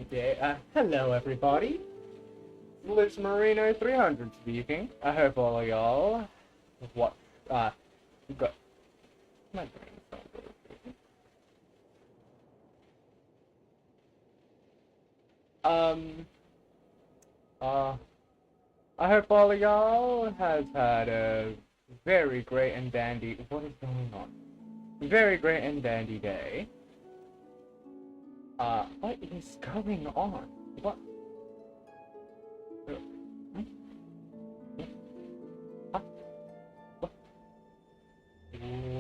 Okay, hello everybody. Liz Marino 300 speaking. I hope all of y'all what got my brain's not working. Uh I hope all of y'all has had a very great and dandy what is going on? Very great and dandy day. What is going on? What?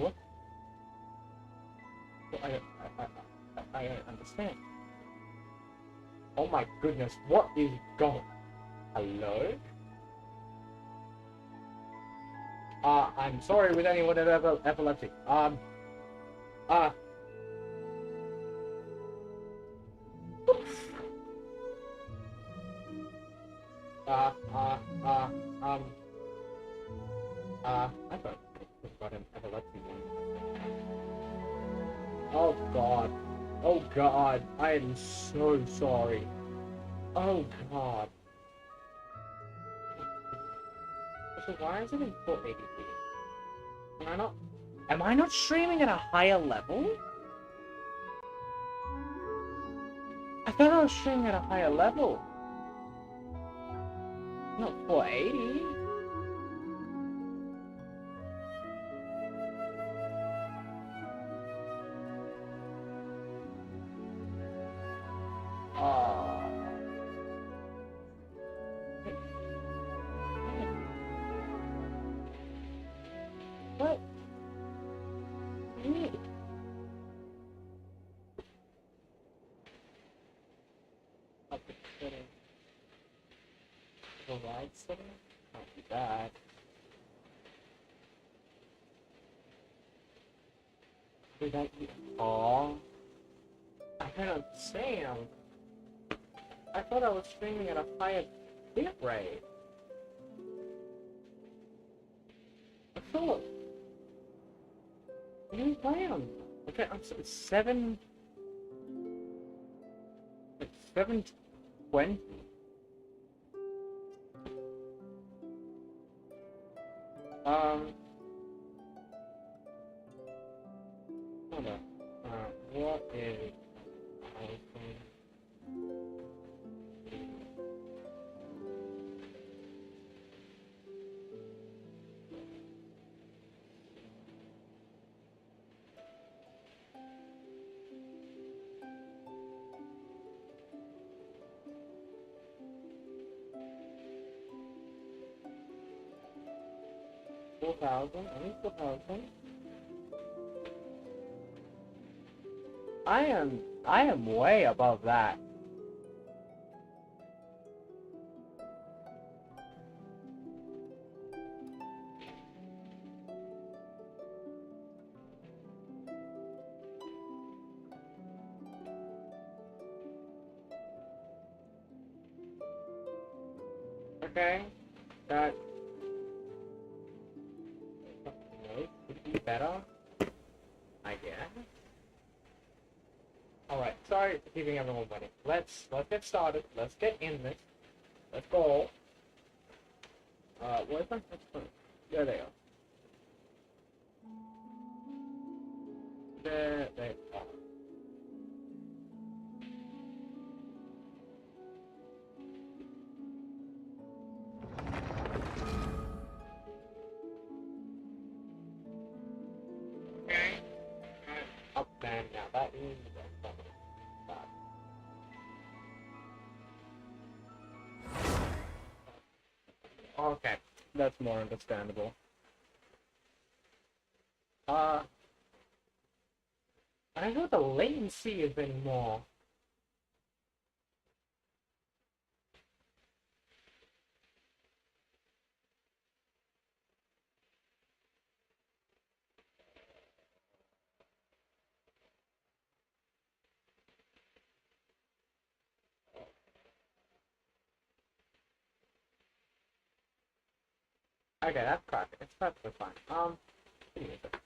What? I don't understand. Oh my goodness, what is going? Hello? I'm sorry with anyone with epilepsy. Oof. Um, I thought I got an epilepsy one. Oh god. Oh god. I am so sorry. Oh god. So why is it in 480p? Am I not streaming at a higher level? I thought I was streaming at a higher level. Not 480. What? The right setting? Can't do that. Did that be? Aww. I don't understand. I thought I was streaming at a higher bit rate. I thought. No way on. Okay, it's 7. It's 7:20. Hold on. What is 4,000? Only 4,000? I am way above that. Okay, that could be better, I guess. Alright, sorry for keeping everyone waiting. Let's get started. Let's get in this. Let's go. Where's my phone? There they are. There they are. Okay. Up and now that is okay, that's more understandable. I know the latency has been more. Okay, that's correct. It's perfectly fine. Give me a second.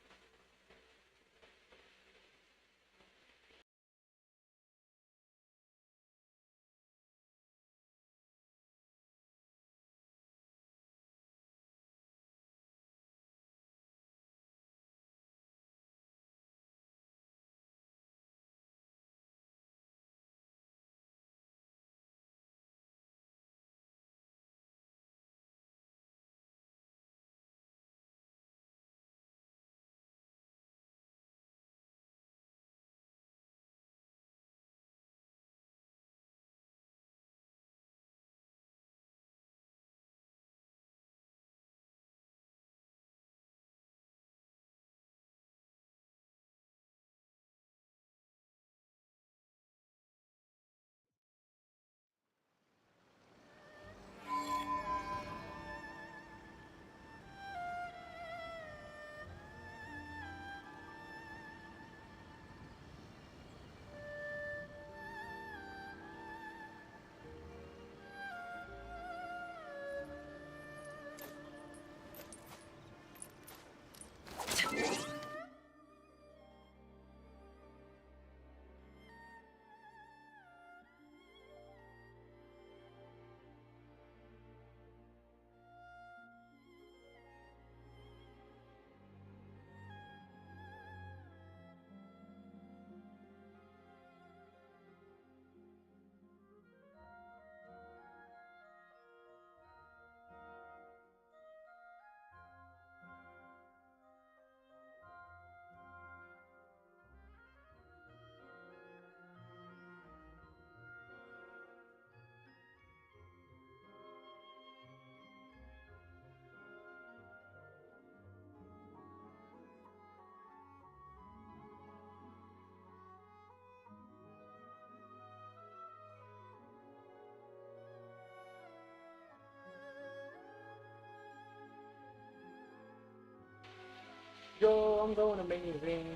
Yo, I'm going amazing.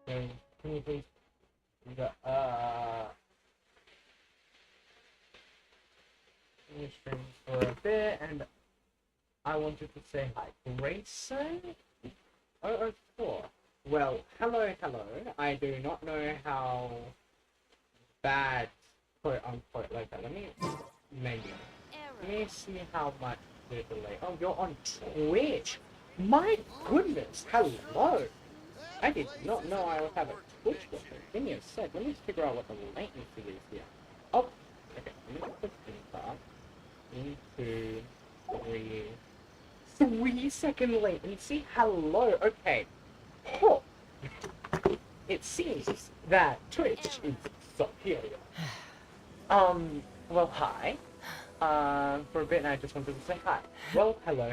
Can you please the you stream for a bit, and I wanted to say hi, Grayson. Oh, four. Well, hello, hello. I do not know how bad, quote unquote, like that. Let me maybe. Let me see how much the delay. Oh, you're on Twitch. My goodness, hello. I did not know I would have a Twitch button. Give me a sec. Let me figure out what the latency is here. Oh, okay. Let me put this up. 1, 2, 3. 3-second latency. Hello. Okay. Oh. It seems that Twitch is superior. Well, hi. For a bit, I just wanted to say hi. Well, hello,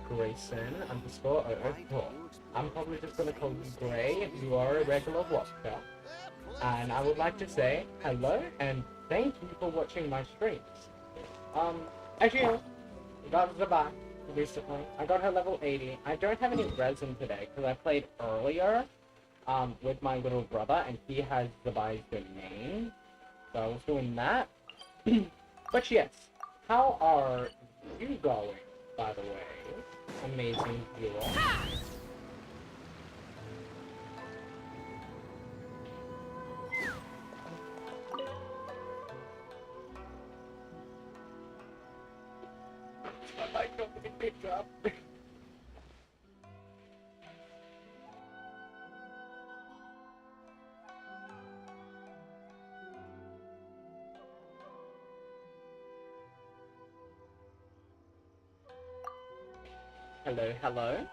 Grayson _004. I'm probably just gonna call you Gray. You are a regular watcher. And I would like to say hello and thank you for watching my streams. As you know, I got Zabak recently. I got her level 80. I don't have any resin today because I played earlier with my little brother and he has Zabai's domain. So I was doing that. But yes, how are you going, by the way? Amazing viewer. I got the picked up. Hello, hello.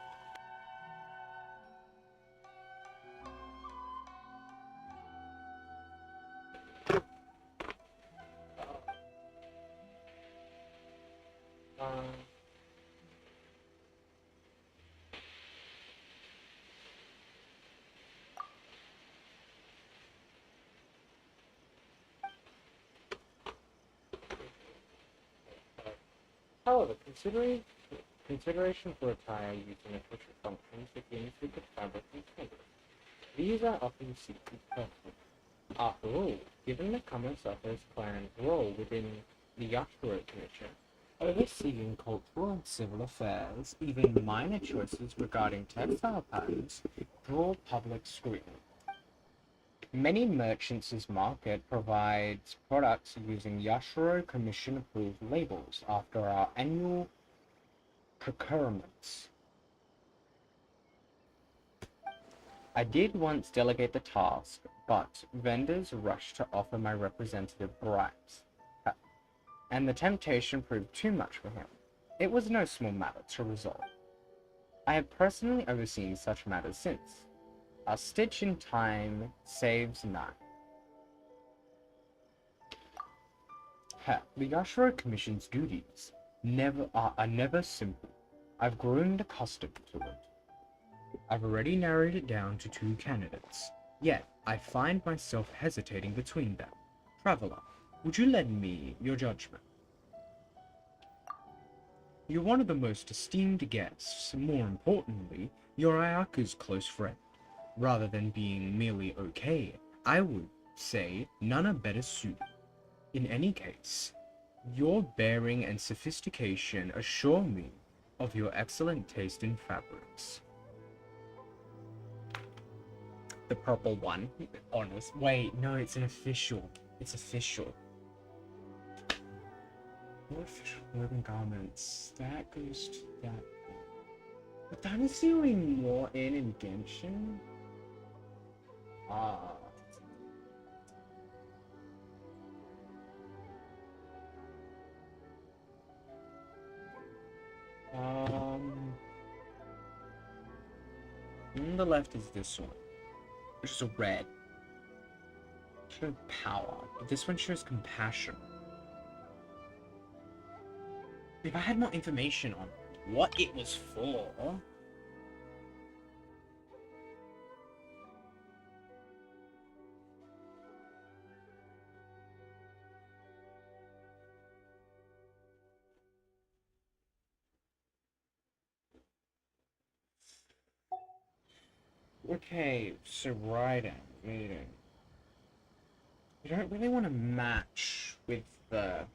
Um, However, consideration for attire using official functions begins with the fabric and color. These are often seen as personal. After all, given the common suffrage clan's role within the Yashiro Commission, overseeing cultural and civil affairs, even minor choices regarding textile patterns draw public scrutiny. Many merchants' market provides products using Yashiro Commission-approved labels after our annual procurements. I did once delegate the task, but vendors rushed to offer my representative bribes, and the temptation proved too much for him. It was no small matter to resolve. I have personally overseen such matters since. A stitch in time saves none. The Yashiro Commission's duties are never simple. I've grown accustomed to it. I've already narrowed it down to 2 candidates, yet I find myself hesitating between them. Traveler, would you lend me your judgment? You're one of the most esteemed guests. More importantly, you're Ayaka's close friend. Rather than being merely okay, I would say none are better suited. In any case, your bearing and sophistication assure me of your excellent taste in fabrics. The purple one. Honest. Wait, no, it's an official. It's official. What official clothing garments? That goes to that. But that is doing more in Genshin? Ah. On the left is this one, which is a red. Shows power, but this one shows compassion. If I had more information on what it was for. Okay, so writing, reading. You don't really want to match with the...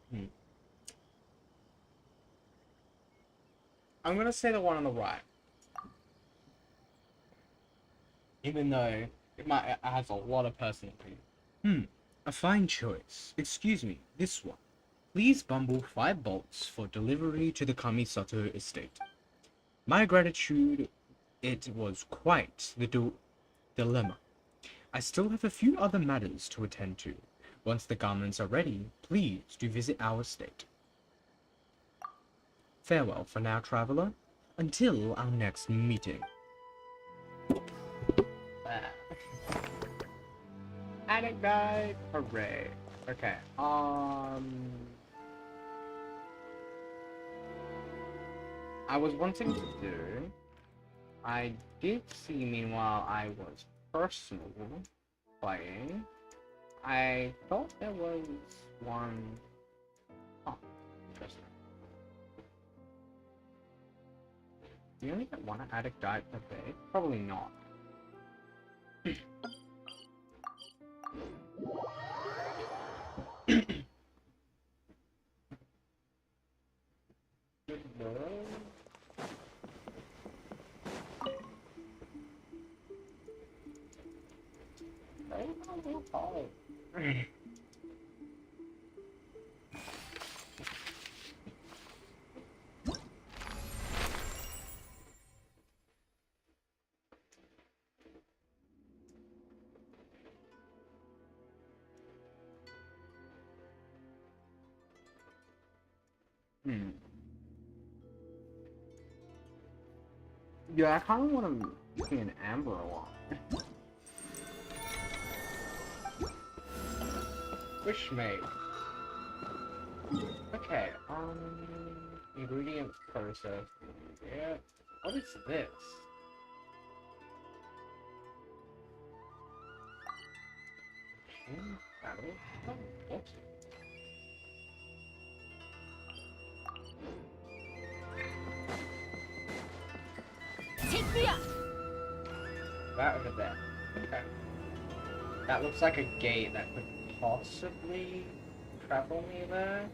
I'm gonna say the one on the right. Even though it has a lot of personal opinion. A fine choice. Excuse me, this one. Please bundle 5 bolts for delivery to the Kamisato estate. My gratitude, it was quite the dilemma. I still have a few other matters to attend to. Once the garments are ready, please do visit our estate. Farewell for now, traveler. Until our next meeting. Anecdote, hooray. Okay, I was wanting to do... I did see, meanwhile, I was personal playing. I thought there was one... Oh, interesting. Do you only get one addict diet per day? Probably not. Yeah, I kind of want to be an Amber a lot. Wish made. Okay, ingredient process. Yeah. What is this? Battle? Oh, what? Take me up. That over there. Okay. That looks like a gate that could possibly travel me there.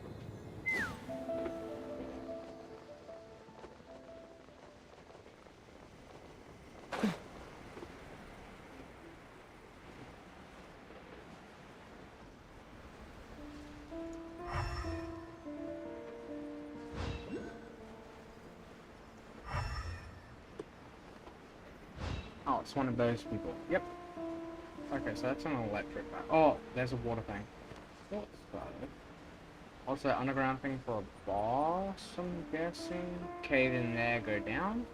Oh, it's one of those people. Yep. Okay, so that's an electric bat. Oh, there's a water thing. What's that? Also, underground thing for a boss, I'm guessing. Cave in there, go down.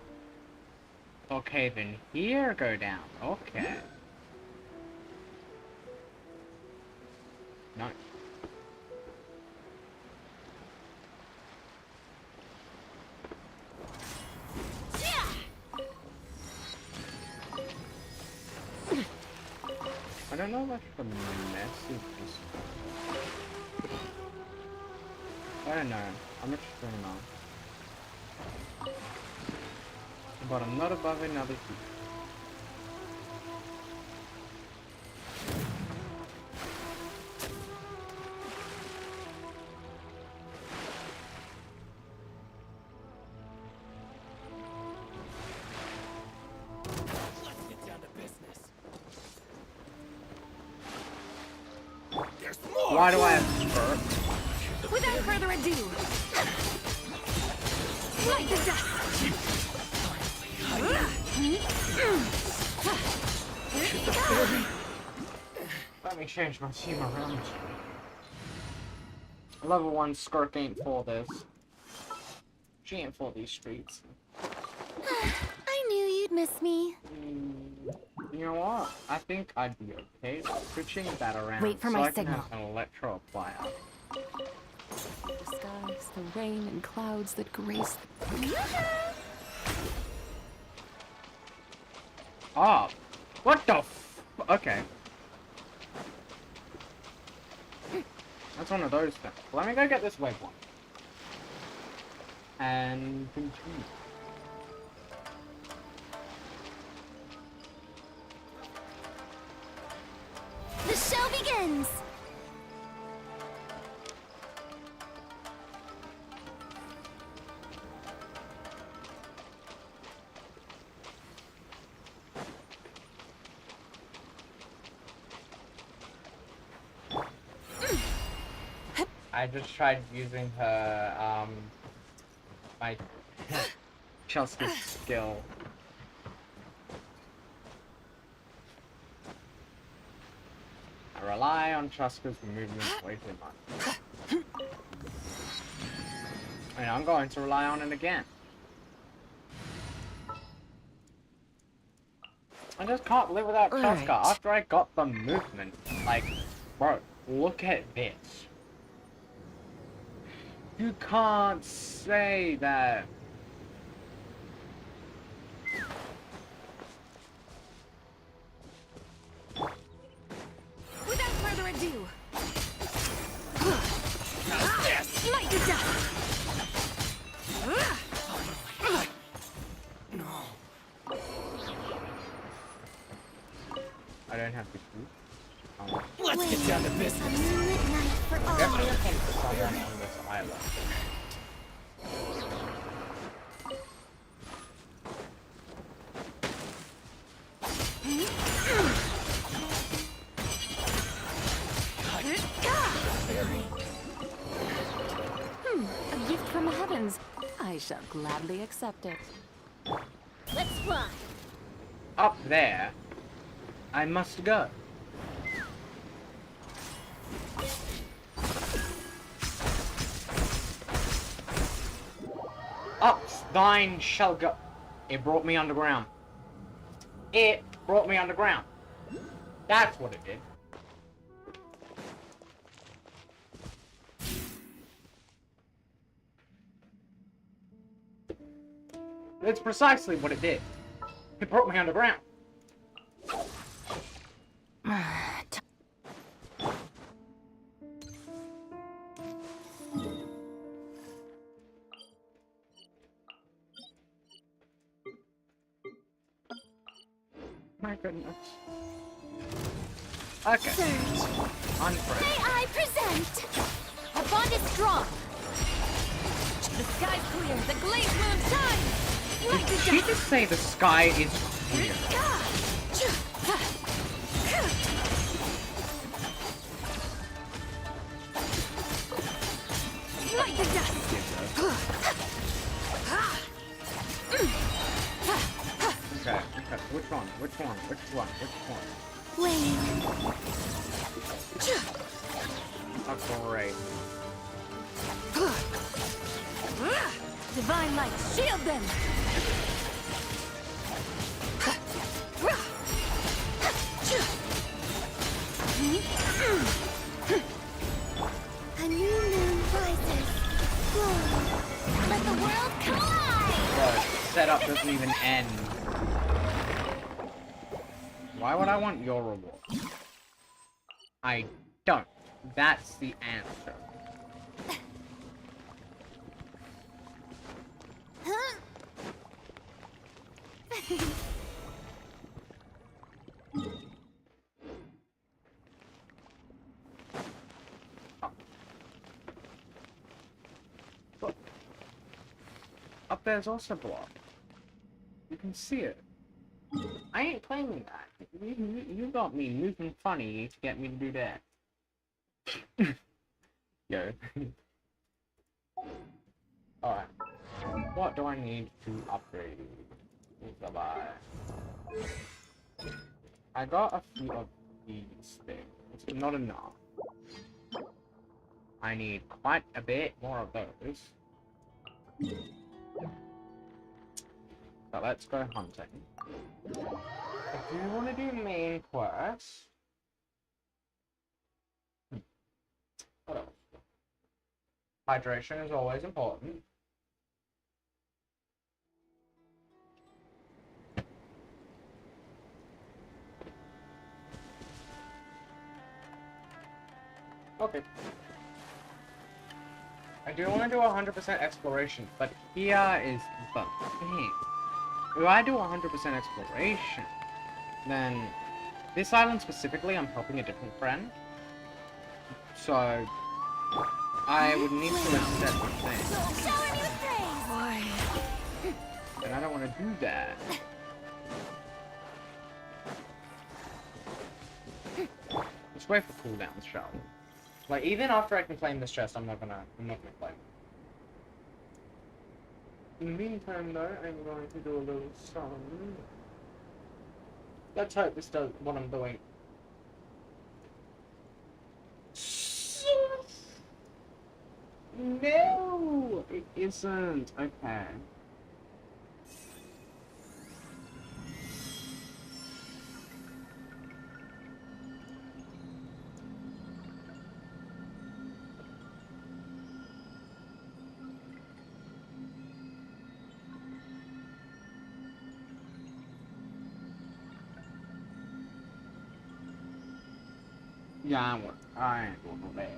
Or cave in here, go down. Okay. No. I don't know what the message is. I don't know. I'm not sure now. But I'm not above another heat. Let's get down to business. There's more. Why do I have spurt? Without further ado, light the dust. Let me change my team around. Level 1 Skirk ain't for this. She ain't for these streets. I knew you'd miss me. You know what? I think I'd be okay switching that around. Wait for so my I can signal. have an electro applier. The skies, the rain and clouds that grace the... Oh! What the f- Okay. That's one of those things. Let me go get this web one. And continue. heavens! I just tried using her, my justice skill. I rely on Chuska's movement way too much. And I'm going to rely on it again. I just can't live without Chuska. Right. After I got the movement, like, bro, look at this. You can't say that. Without further ado, Yes! light to dust! No. I don't have to shoot. Let's get down to A business. moonlit night for all. Definitely think for someone on this island. A gift from the heavens. I shall gladly accept it. Let's fly. Up there, I must go. Up thine shall go. It brought me underground. It brought me underground. That's what it did. That's precisely what it did. It brought me underground. My goodness. Okay. Unfriend. May I present? Our bond is strong. The sky's clear, the glazed moon shines. Light the Did she just say the sky is clear? Light the dust. Okay, okay. Which one? Which one? Which one? Which one? Wait. Oh, great. Divine light, shield them. A new moon rises. Glow. Let the world collide. Bro, setup doesn't even end. Why would I want your reward? I don't. That's the answer. Look. Up there's also block. You can see it. I ain't claiming that. You got me moving funny to get me to do that. Yo. Alright. What do I need to upgrade? Bye-bye. I got a few of these things. Not enough. I need quite a bit more of those. So let's go hunting. I do want to do main quests. What else? Hydration is always important. Okay. I do want to do 100% exploration, but here is the thing. If I do 100% exploration, then this island specifically, I'm helping a different friend. So I would need to reset the thing, Shower me with praise! and I don't want to do that. Let's wait for cooldowns, shall we? Like, even after I can claim this chest, I'm not gonna claim it. In the meantime, though, I'm going to do a little song. Let's hope this does what I'm doing. No, it isn't. Okay. Yeah, I ain't doing that.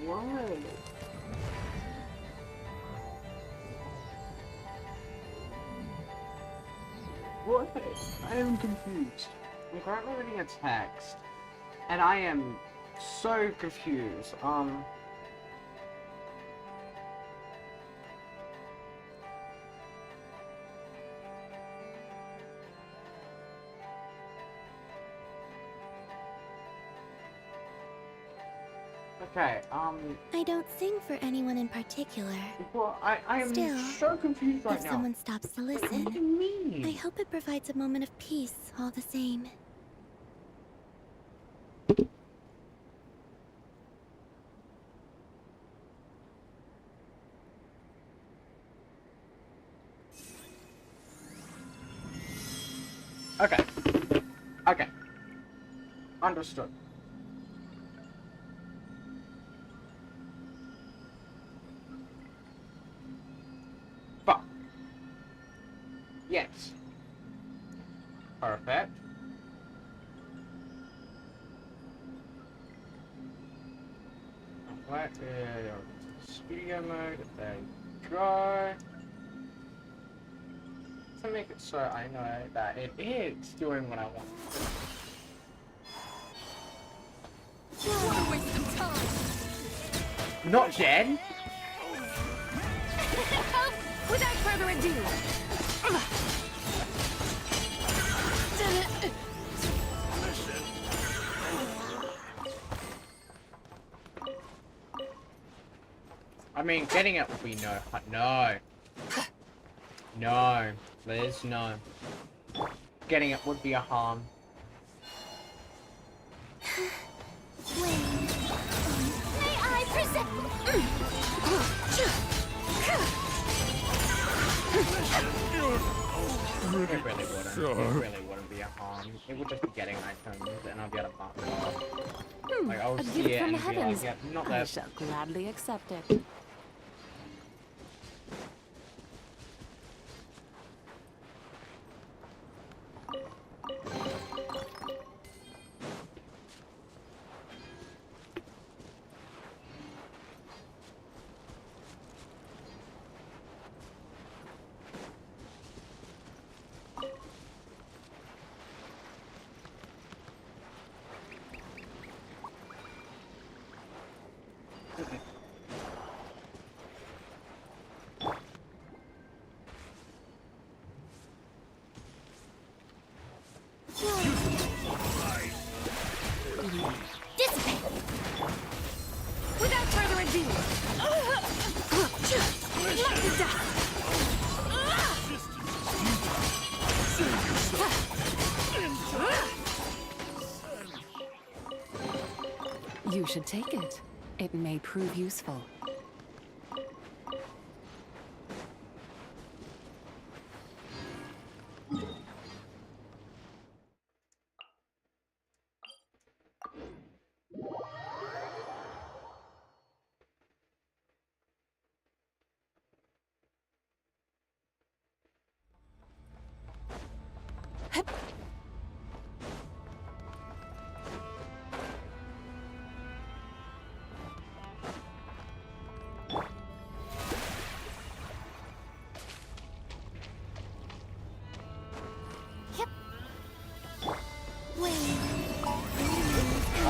Why? What? I am confused. I'm currently reading a text, and I am so confused. Okay, I don't sing for anyone in particular. well, I am Still, so confused right If now. someone stops to What do you listen, mean? I hope it provides a moment of peace all the same. Okay. Okay. Understood. Fuck. Yes. Perfect. Alright, studio mode, there you go. To make it so I know that it is doing what I want. What a waste of time! Not Jen! Without further ado, I mean, getting it would be no. No. No. Liz, no. Getting it would be a harm. may I present? It really wouldn't. It really wouldn't be a harm. It would just be getting items, and I'll be able to mark it off. Like, I'll A see gift it from and the be like, heavens. yeah, not I that. shall gladly accept it. should take it. It may prove useful.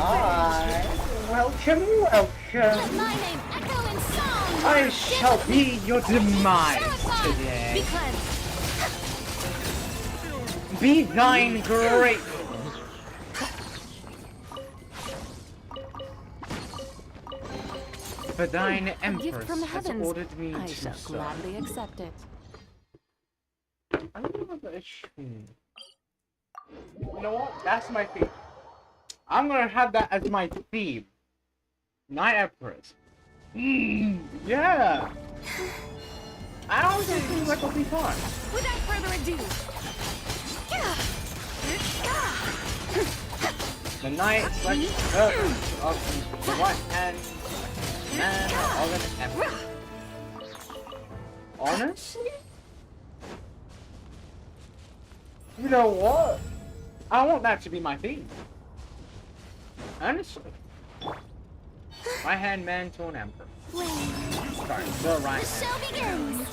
Hi. Welcome, welcome. My name echo in song. I shall be your demise today. Be cleansed. Be thine great. For thine A gift Empress from the has heavens. ordered me I to shall serve. gladly accept it. I don't know that You know what? That's my theme. I'm gonna have that as my theme. Night Empress. Yeah. I don't think it seems like it'll be fun. Without further ado. The night selects servants of the right hand man of an Empress. Honestly? You know what? I want that to be my theme. Honestly. Right hand man to an emperor. Sorry, the right The hand. show begins.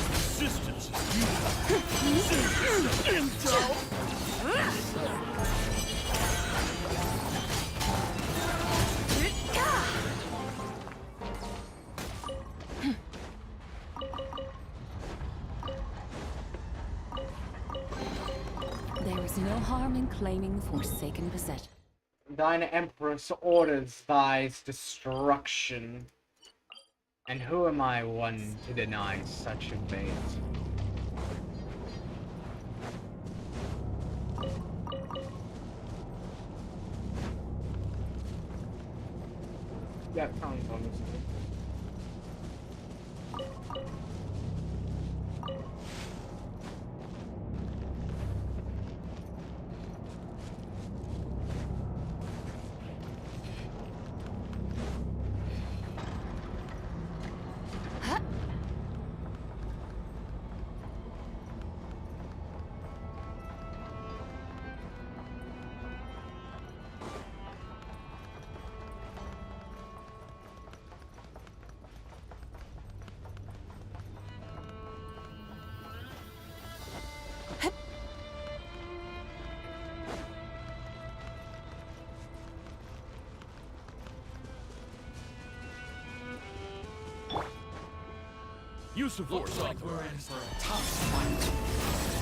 Resistance is futile. There is no harm in claiming forsaken possession. Thine Empress orders thy destruction. And who am I one to deny such a fate? Yeah, sounds honestly. Use of force.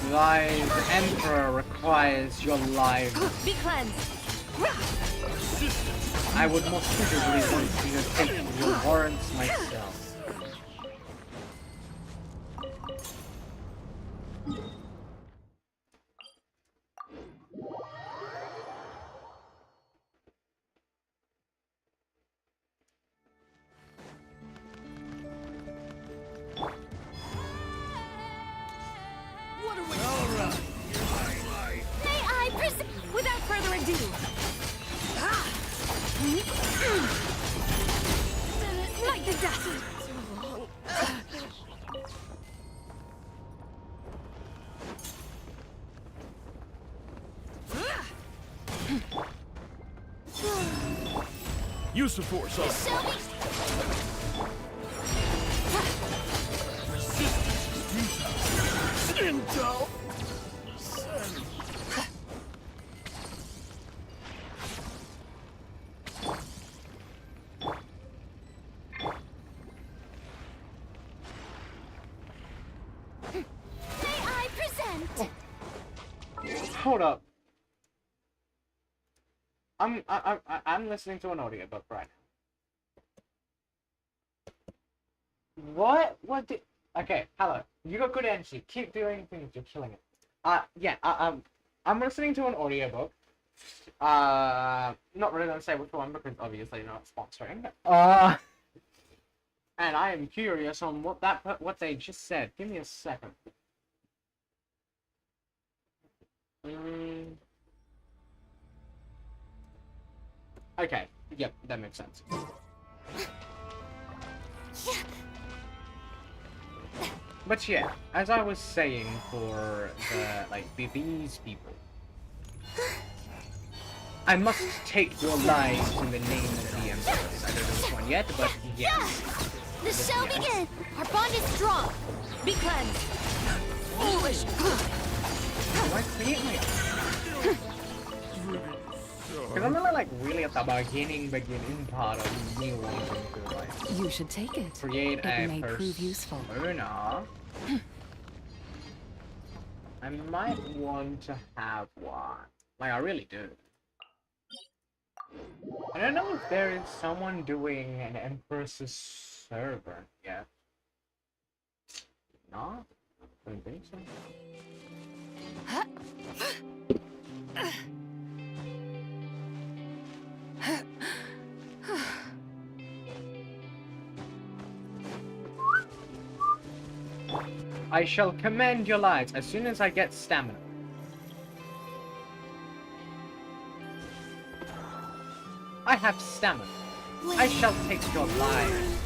Thy Emperor requires your life. Be cleansed. Resistance. I would most suitably want you to take your warrants myself. May I present? Without further ado. Like the dust. Use of force. Shall we? Resistance is futile. Into. May I present? Hold up. I'm listening to an audiobook right now. What did... Okay, hello. You got good energy. Keep doing things. You're killing it. Yeah, I'm listening to an audiobook. Not really gonna say which one because obviously you're not sponsoring. And I am curious on what they just said. Give me a second. Okay. Yep, that makes sense. But yeah, as I was saying for these people, I must take your lives in the name of the Empress. I don't know which one yet, but yes. The shall begin! Our bond is strong! Be cleansed! Foolish! Do I create my own? Because I'm really at the beginning part of me wanting to You should take it. create It a may prove useful. persona. I might want to have one. I really do. I don't know if there is someone doing an Empress's server yet. No? I don't think so. I shall commend your lives as soon as I get stamina. I have stamina. I shall take your lives.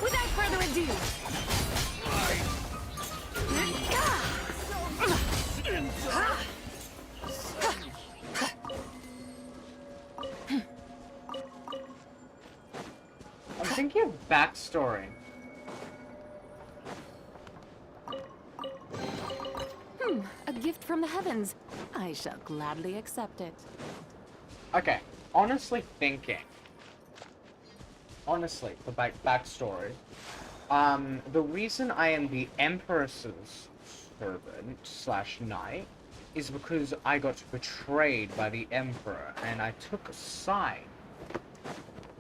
Without further ado! I'm thinking of backstory. A gift from the heavens. I shall gladly accept it. Okay, honestly thinking. Honestly, the backstory. The reason I am the Empress's servant slash knight is because I got betrayed by the Emperor and I took a side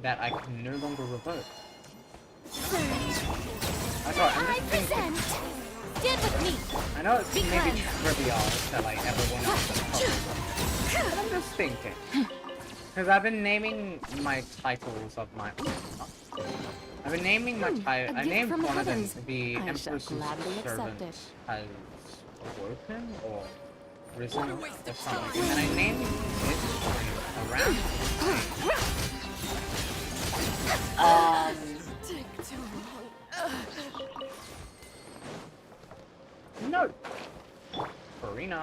that I can no longer revoke. I'm just thinking. Stand with me! I know it's maybe trivial that everyone else but I'm just thinking. Because I've been naming my titles of my... I've been naming my title... I named one of them the Empress's servant has awoken or risen or something. And then I named this one around... No! Farina!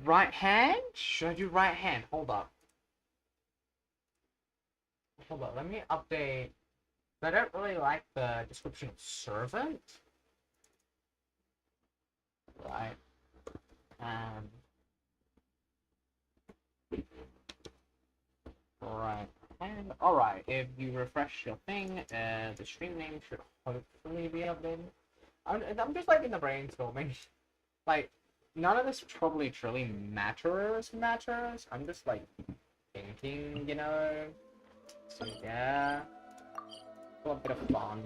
Right hand? Should I do right hand? Hold up. Hold up, let me update. I don't really like the description of servant. Right. Right. And alright, if you refresh your thing, the stream name should hopefully be updated. I'm just in the brainstorming. None of this probably truly matters. I'm just thinking, you know. So yeah. A little bit of fun.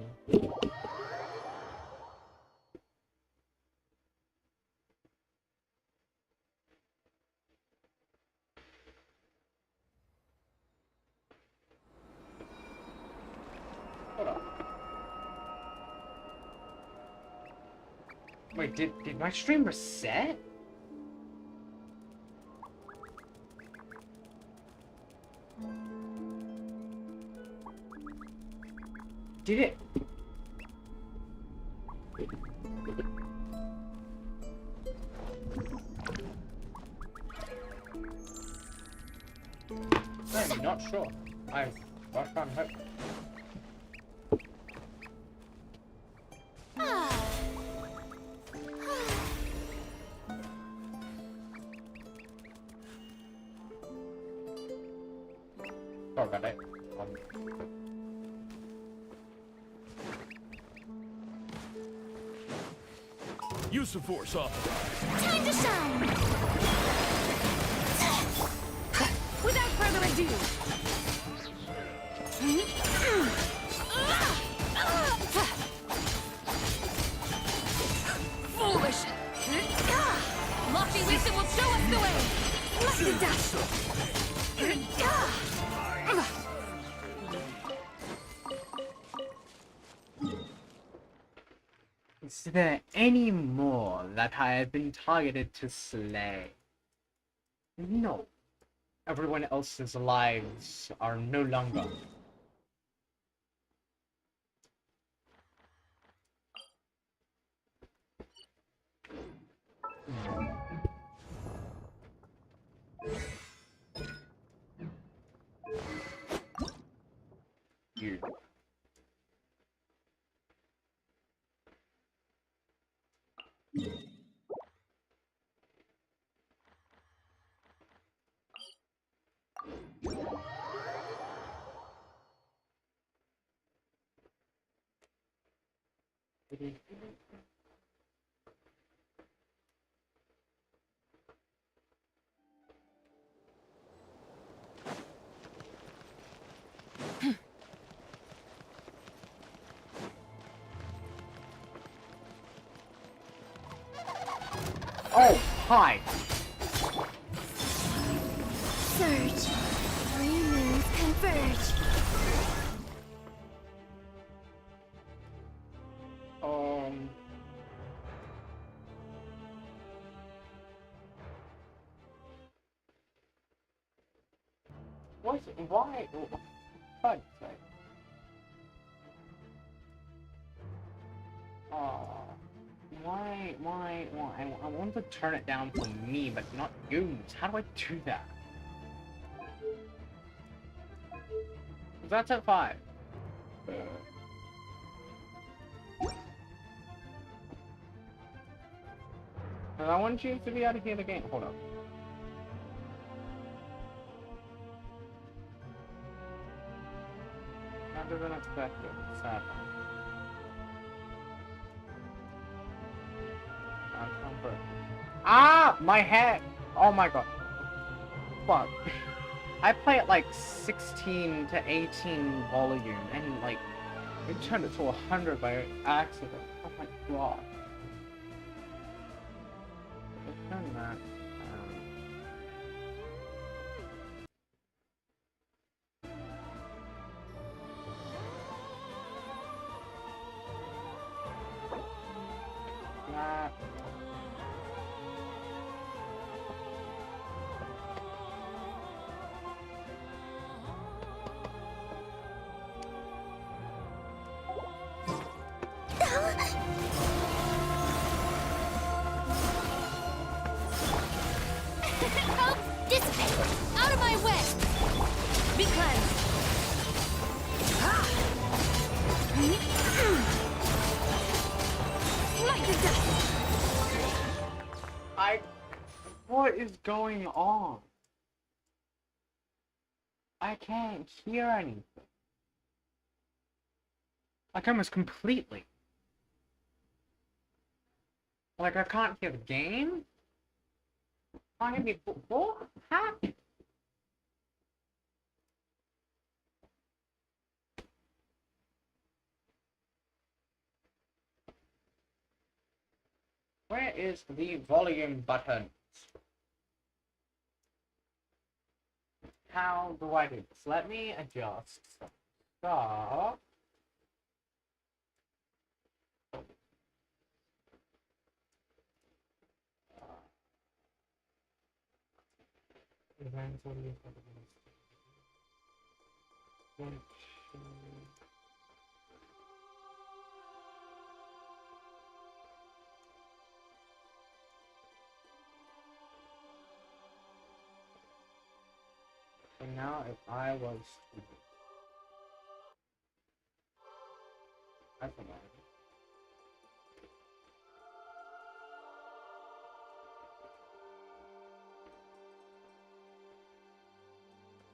Hold on. Wait, did my stream reset? Did it? I'm not sure. I'm trying to hope. Sorry about that. Use of force authorized. Time to shine! Without further ado! foolish! Lofty wisdom will show us the way! Smack the dust! Is there any more that I have been targeted to slay? No. Everyone else's lives are no longer. You. Oh, hi. Surge. 3 moons converge. What? Why? Fudge sake. Why? I want to turn it down for me, but not you. How do I do that? That's at 5. And I want you to be able to hear the game. Hold up. Not as unexpected. Sad. Ah! My head! Oh my god. Fuck. I play at like 16 to 18 volume and like it turned it to 100 by accident. Oh my god. Let's turn that. That. Help! Dissipate! Out of my way! Be cleansed! Like the dust! What is going on? I can't hear anything. Like almost completely. Like I can't hear the game? Can't hear me. What happened? Where is the volume button? How do I do this? Let me adjust. Stop. So now if I was I don't know.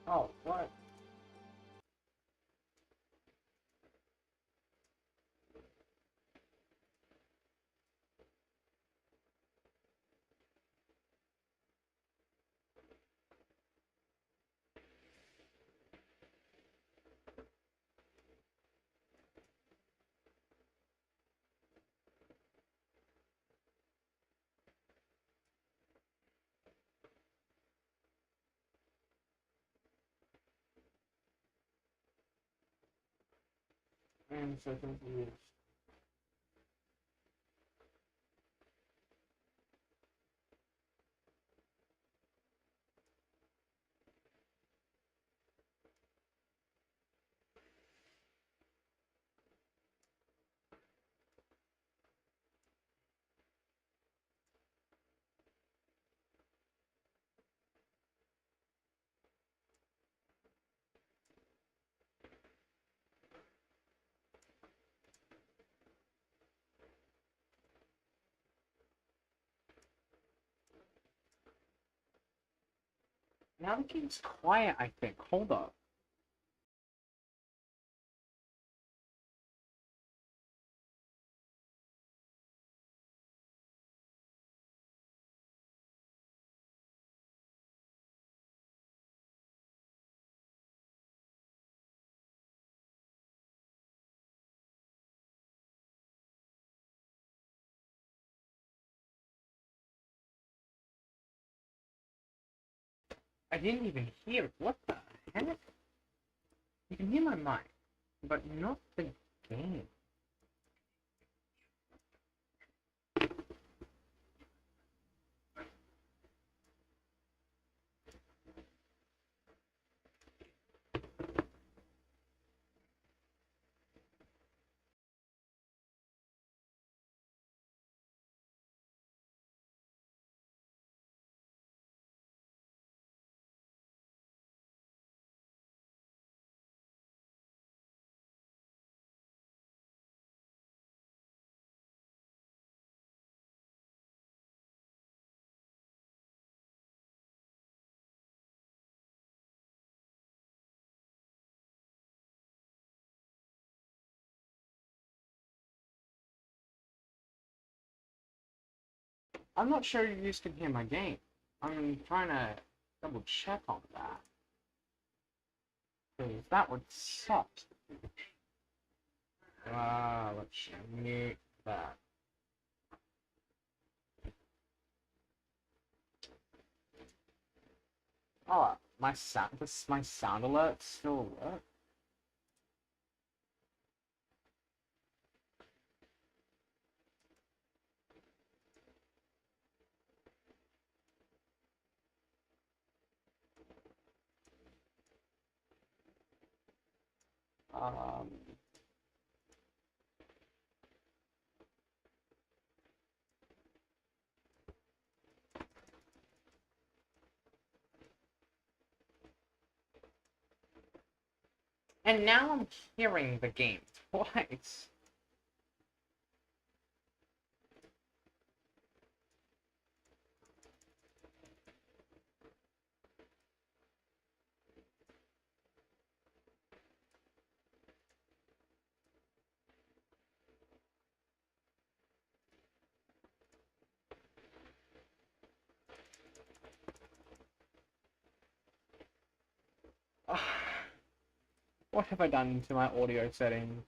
Oh, what? I'm so confused. Now the game's quiet, I think. Hold up. I didn't even hear it. What the heck? You can hear my mic, but not the game. I'm not sure you guys can hear my game. I'm trying to double check on that. Because that would suck. Let's mute that. Oh, my sound alert still work. Um, and now I'm hearing the game twice. What have I done to my audio settings?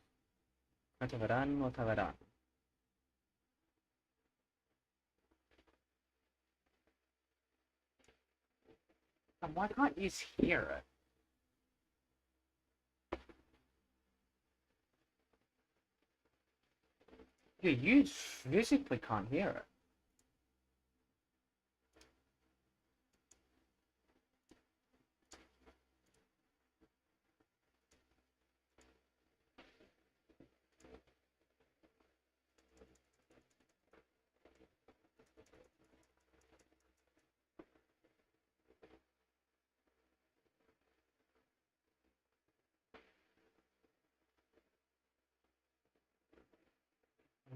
What have I done? What have I done? And why can't you hear it? Yeah, you physically can't hear it.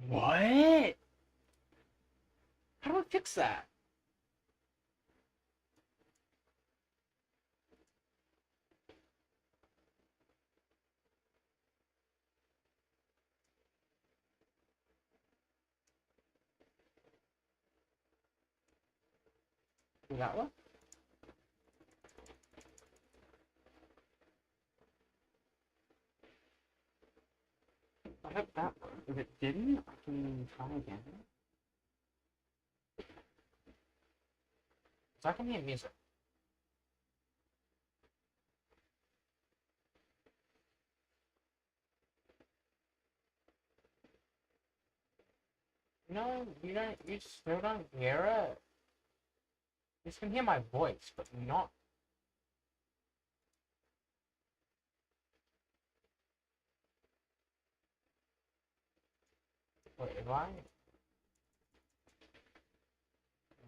What? How do I fix that? Does that work? I hope that worked. If it didn't, I can try again. So I can hear music. No, you don't. You still don't hear it. You can hear my voice, but not. Wait, am I?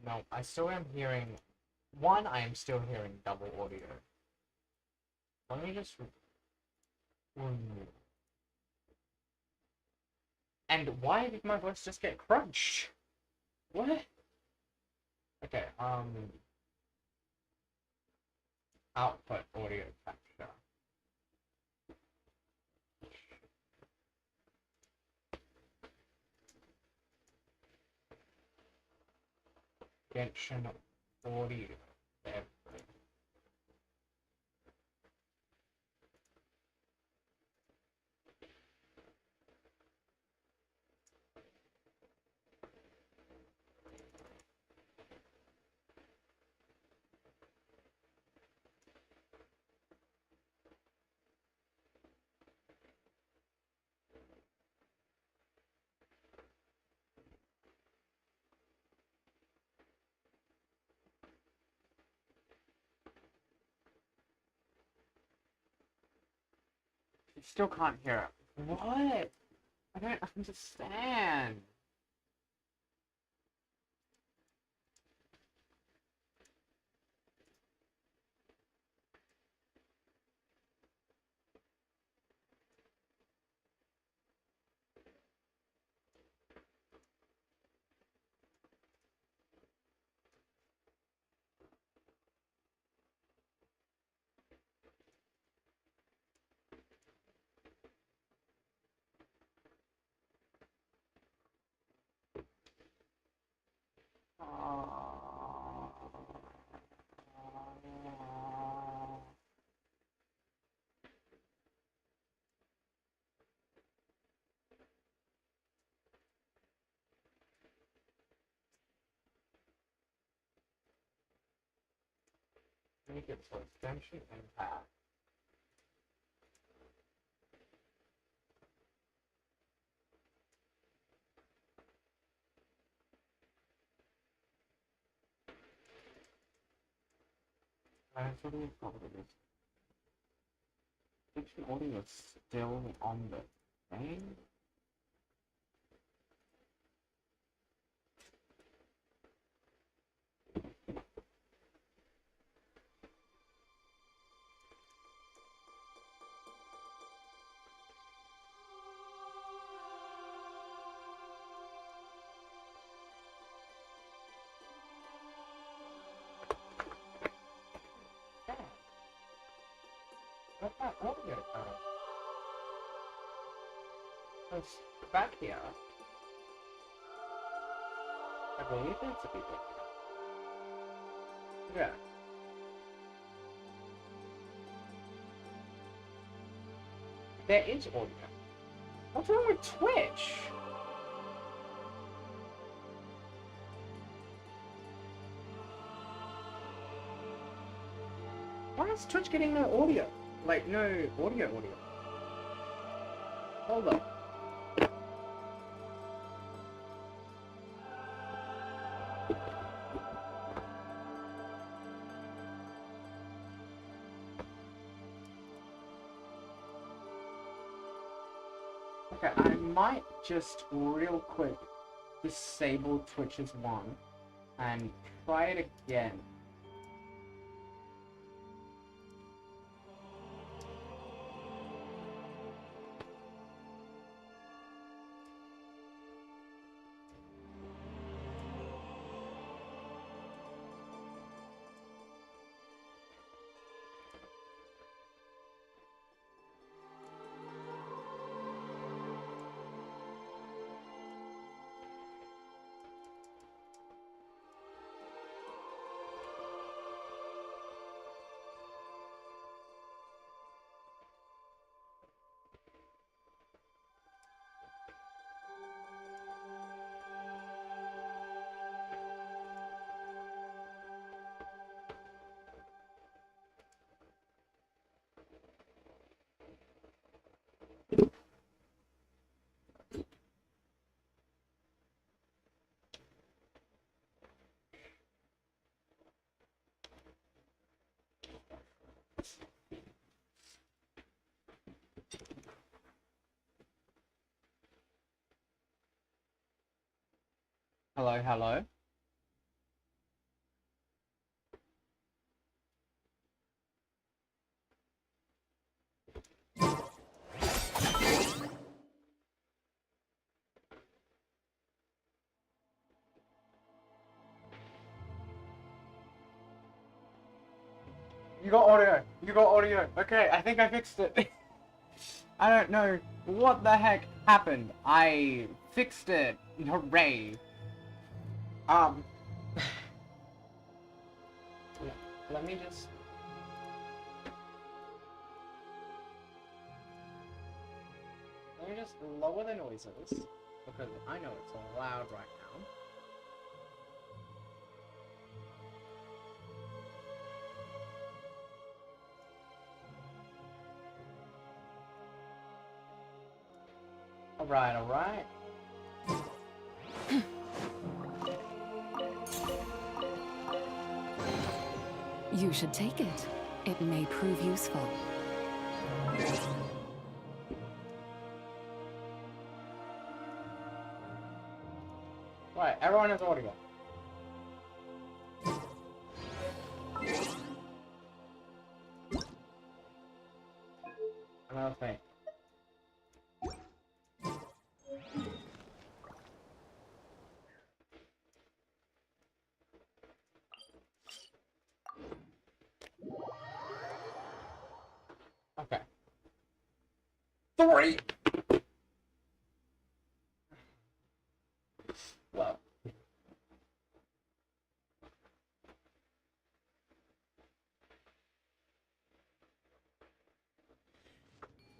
No, I still am hearing. One, I am still hearing double audio. Let me just. And why did my voice just get crunched? What? Okay, output audio capture. Genshin audio. There. You still can't hear it. What? I don't understand. Make it so extension and path. That's what the problem is. Extension audio is still on the thing. Where's that audio go? It's back here. I believe it's a bit back here. Yeah. There is audio. What's wrong with Twitch? Why is Twitch getting no audio? Like, no audio. Hold up. Okay, I might just real quick disable Twitch's one and try it again. Hello, hello. You got audio. You got audio. Okay, I think I fixed it. I don't know what the heck happened. I fixed it. Hooray. Let me just... Let me just lower the noises, because I know it's loud right now. Alright, alright. You should take it. It may prove useful. Right, everyone has audio. Another thing. Okay. 3! Well.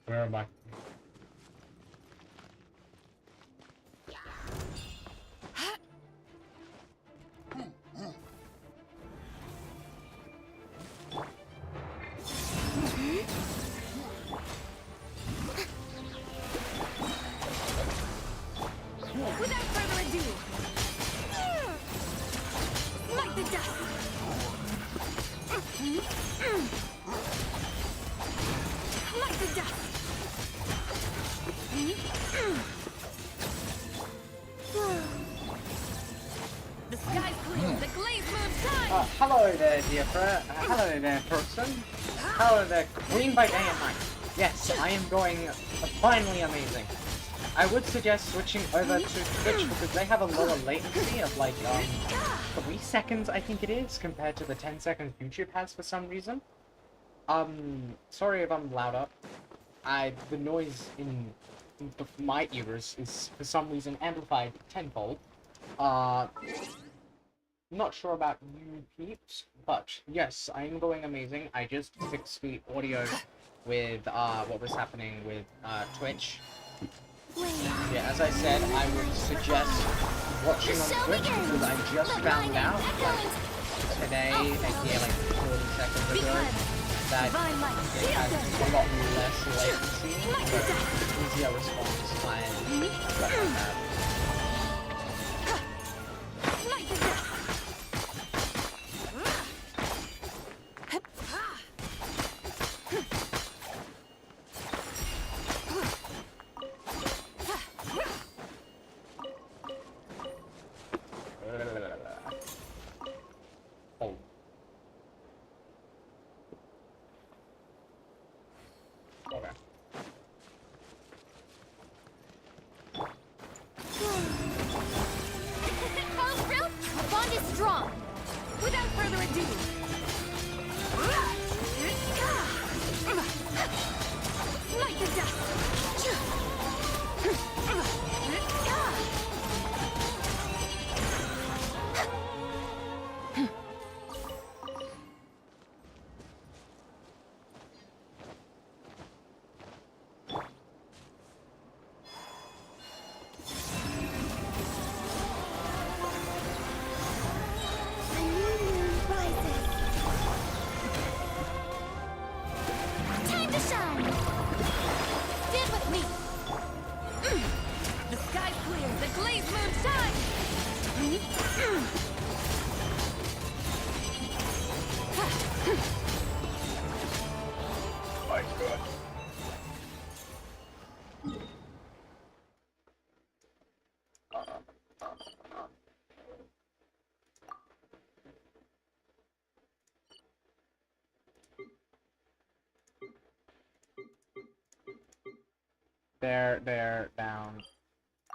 Where am I? Without further ado, like the dust. Like the dust. The sky's clear. The glaze moon shines. Hello there, dear friend. Hello there, person. Hello there, Queen by day and night. Yes, I am going finally amazing. I would suggest switching over to Twitch because they have a lower latency of like 3 seconds, I think it is, compared to the 10 seconds YouTube has for some reason. Sorry if I'm louder. The noise in my ears is for some reason amplified tenfold. Not sure about you peeps, but yes, I am going amazing. I just fixed the audio with what was happening with Twitch. Yeah, as I said, I would suggest watching on Twitch because I just found out like today, like 40 seconds ago, that it has a lot less latency, so easier response time, stuff like that. Strong. Without further ado. Like the dust. A new moon rises. There, down.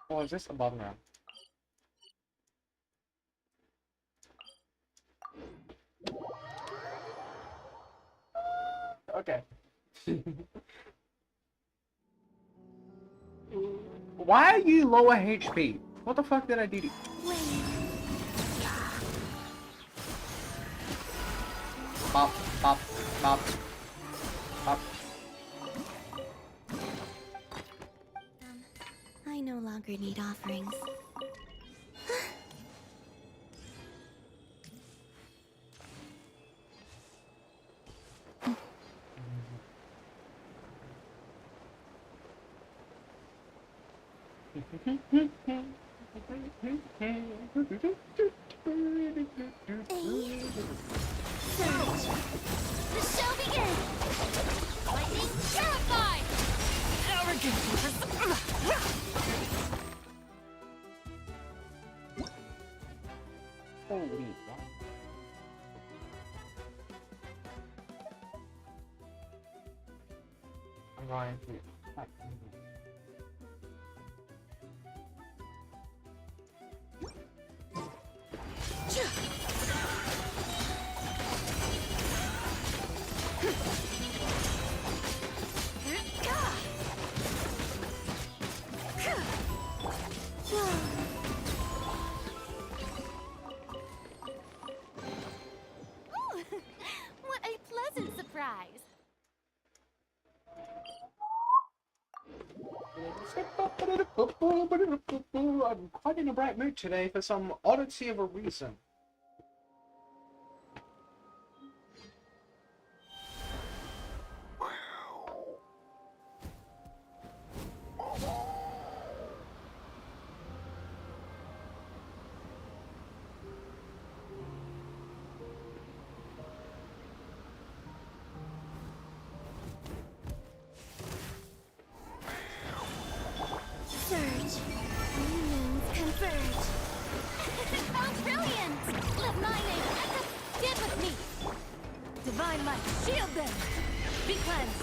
Oh, is this above ground? Okay. Why are you lower HP? What the fuck did I do to you? Bop, bop, bop, bop. I no longer need offerings. Surge! The show begins! Lightning terrified! Arrogant! Holy wow. I'm going to. What a pleasant surprise! I'm quite in a bright mood today for some oddity of a reason. Surge! New moons converge! How brilliant! Let my name echo! Get with me! Divine light, shield them! Be cleansed!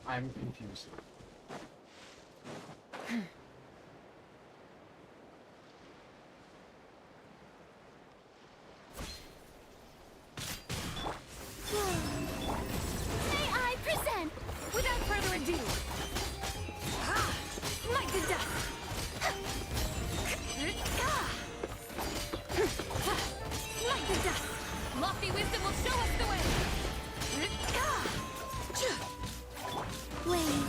I'm confused. May I present, without further ado, Smite the Dust! Smite the Dust! Lofty wisdom will show us the way! Wayne!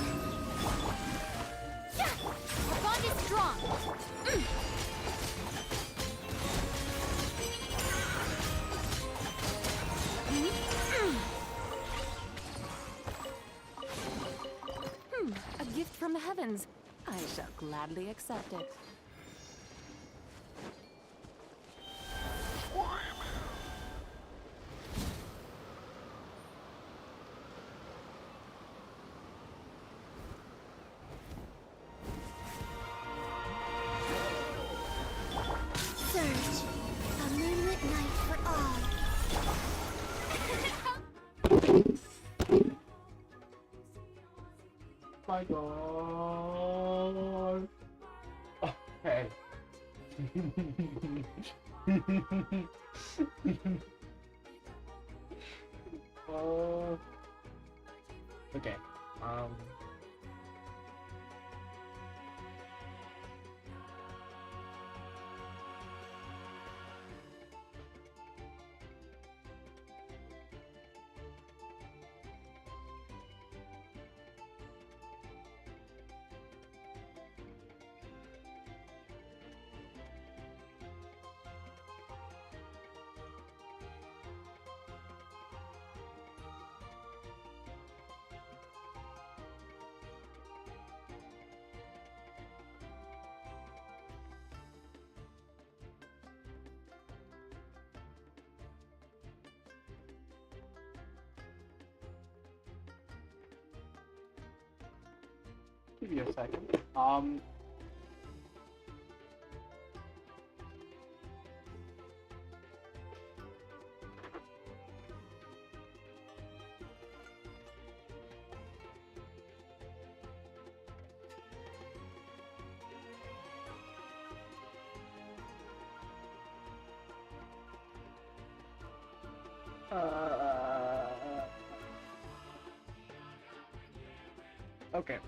Our bond is strong! A gift from the heavens. I shall gladly accept it. Surge! A moonlit night for all! My God. Okay. Okay. Give me a second. Okay.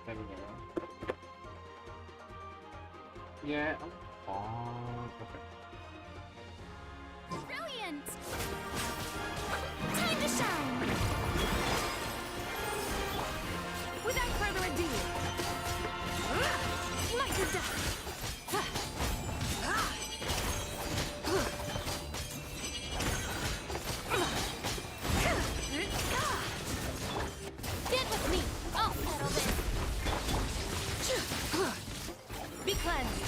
There we go. Yeah. Oh, okay. Brilliant! Time to shine! Without further ado, light the dust! Get with me! I'll settle this! Be cleansed!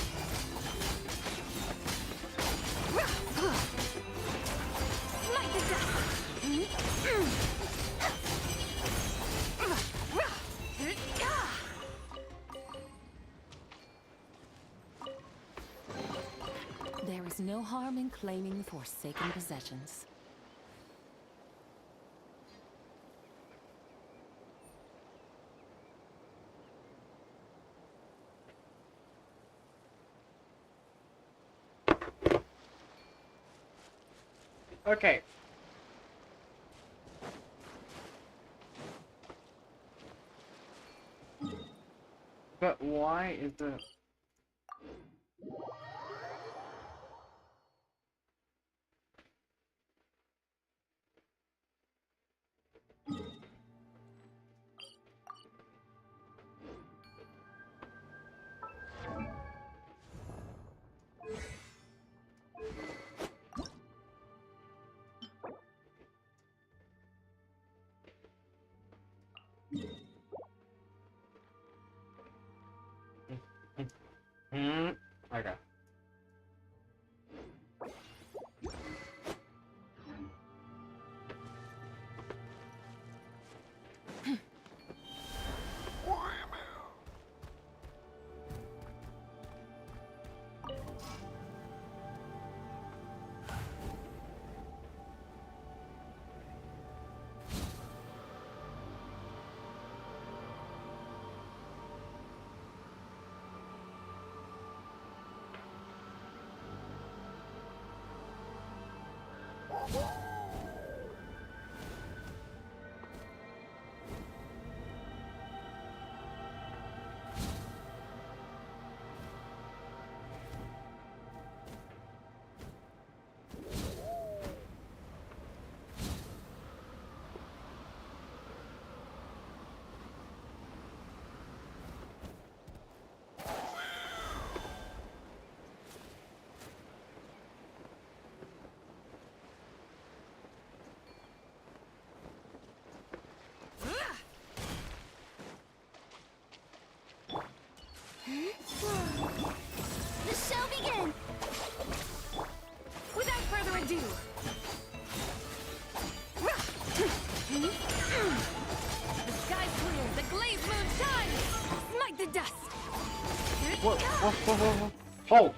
Light the There is no harm in claiming forsaken possessions. Okay. But why is the... Okay. The show begins! Without further ado, the sky's clear, the glazed moon shines! Smite the dust! Whoa. Hold!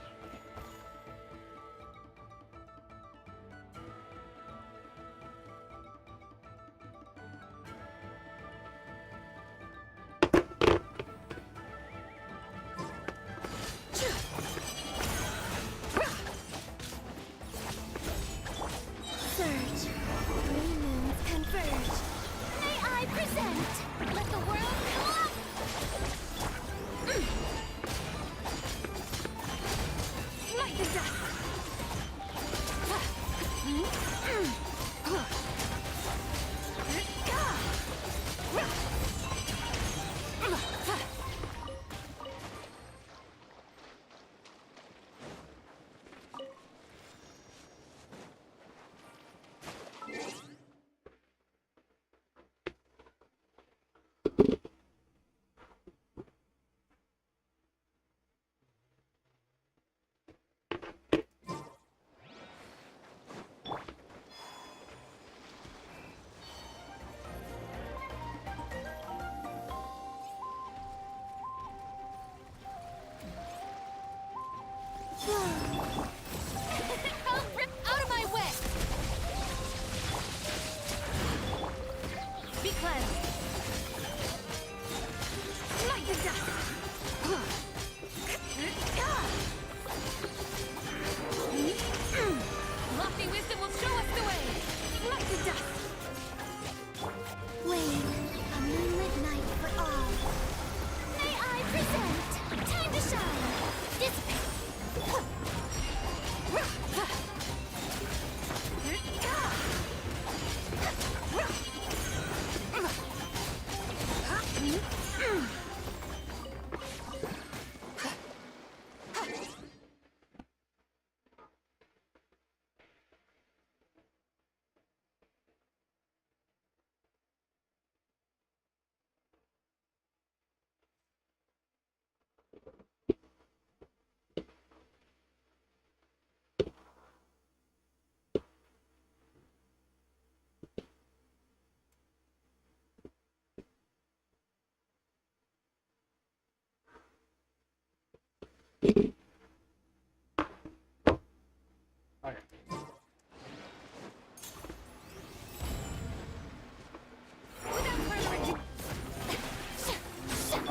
Surge. Three moons converge. May I present? Let the world collapse!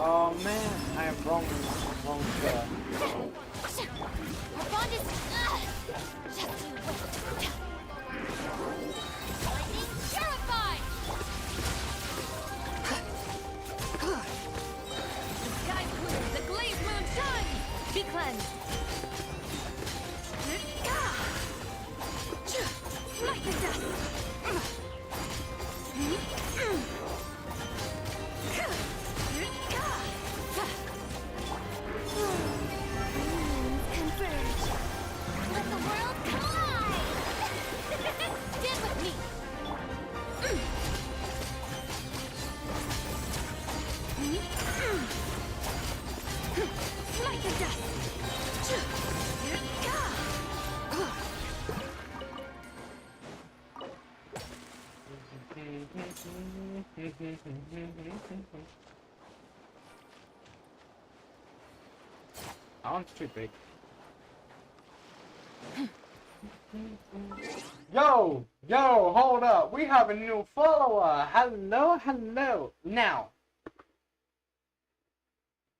Oh man, I am wrong, sir. Our bond is just you wait. Lightning purified. The sky clear, the glazed moon shines. Be cleansed. Smite the dust. Converge. Let the world collide. Stand with me. Smite the dust. That one's too big. Yo, hold up. We have a new follower. Hello. Now,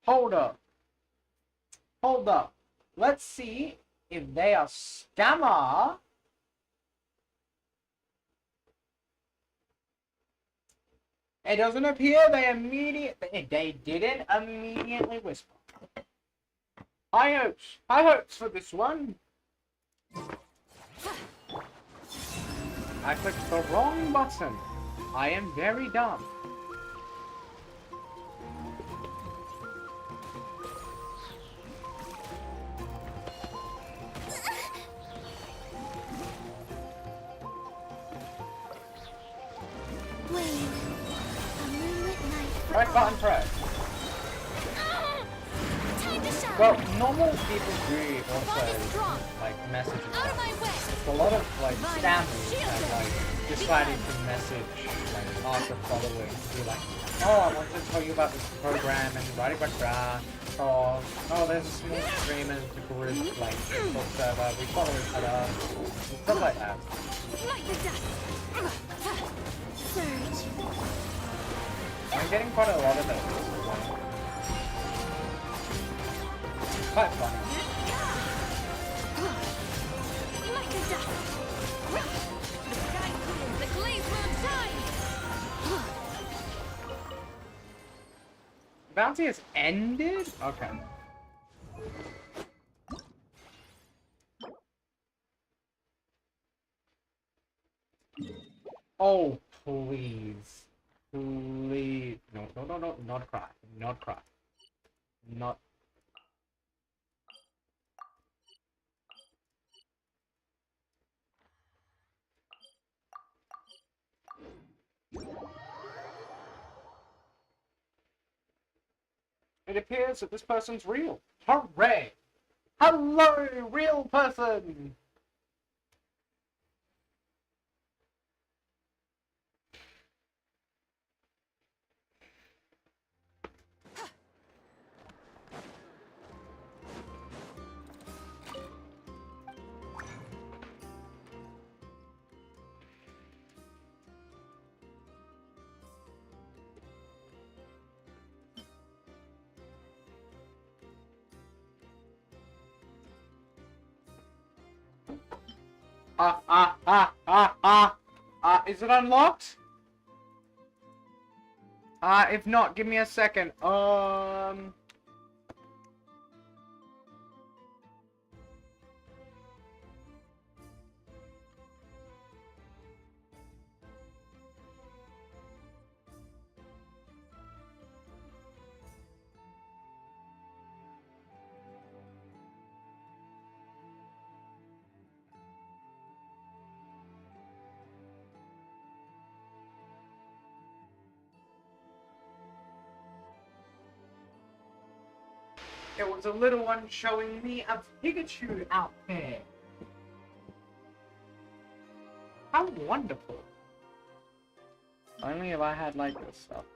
hold up. Let's see if they are scammer. It doesn't appear they didn't immediately whisper. High hopes for this one. I clicked the wrong button. I am very dumb. Wayne, a moonlit night for Right all. button press. Time to shine. Well, normal people do Bond is also strong. like messages. Out of my way. A lot of like scammers have like decided to message like after following to be like, oh, I want to tell you about this program and blah blah blah. Or there's a small streamer group like Discord server. We follow each other. Stuff like that. Light the dust. Surge. I'm getting quite a lot of those. Quite funny. Light the dust. The sky clear, the glazed moon shines. Bounty has ended? Okay. Oh, please. Please. No, not cry. Not cry. Not. It appears that this person's real. Hooray! Hello, real person! Is it unlocked? If not, give me a second. It was a little one showing me a Pikachu out there. How wonderful. Only if I had like this stuff.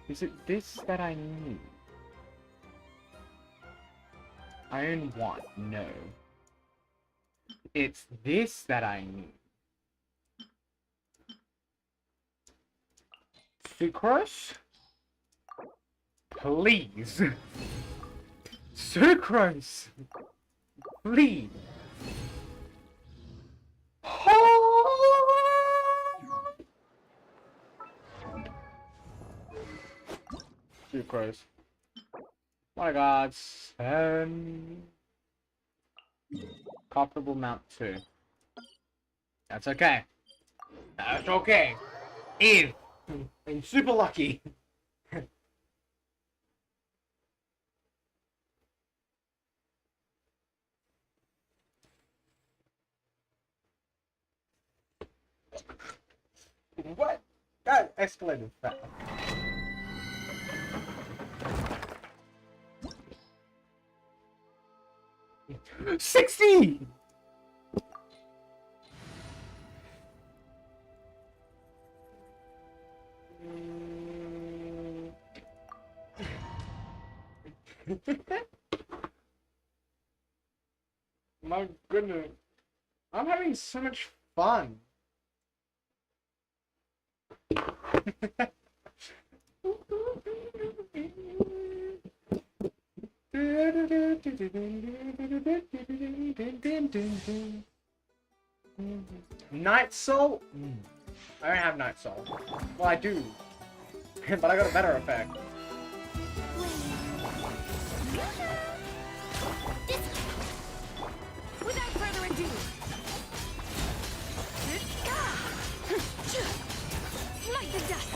Is it this that I need? I own one. No. It's this that I need. Sucrose? Please. Sucrose! Please. Sucrose. My god. Comfortable mount 2. That's okay. That's okay. If I'm super lucky. What? That escalated fast. 60! My goodness. I'm having so much fun. Night Soul? I don't have Night Soul. Well, I do. But I got a better effect. Without further ado, smite the dust.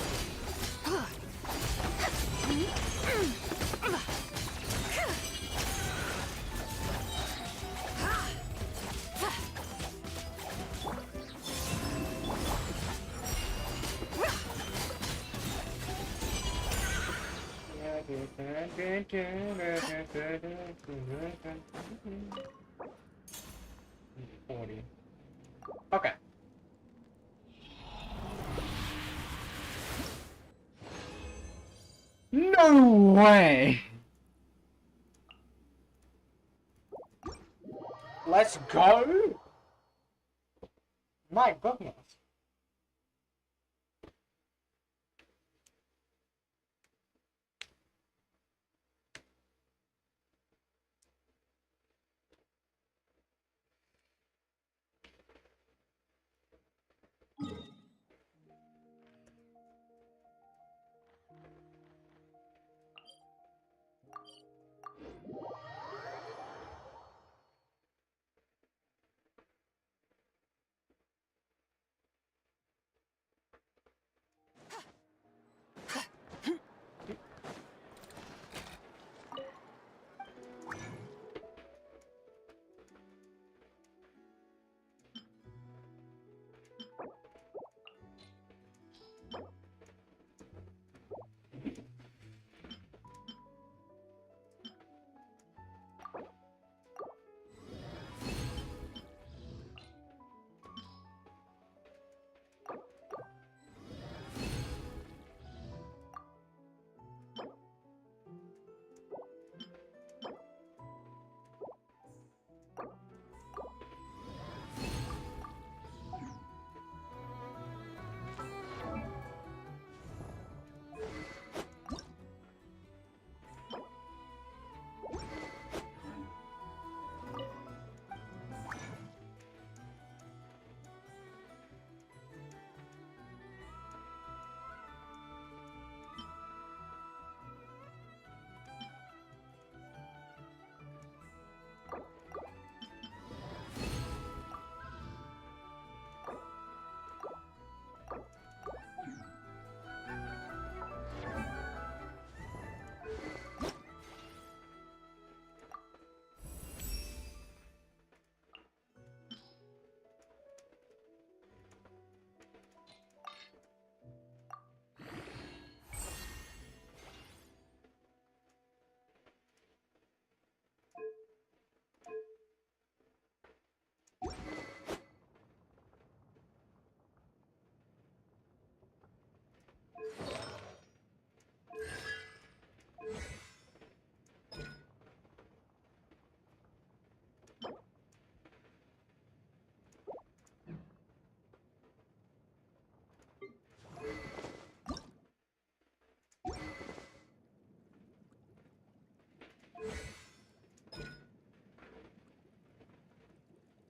Okay. No way! Let's go! My goodness.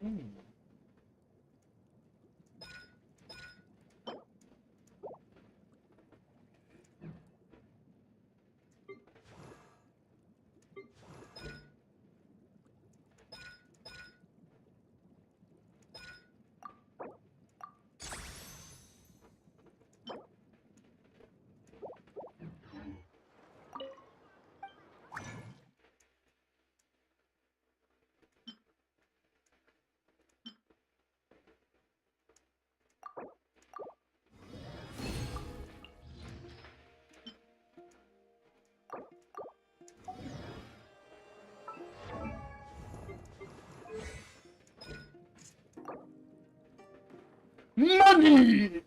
Hmm. Money!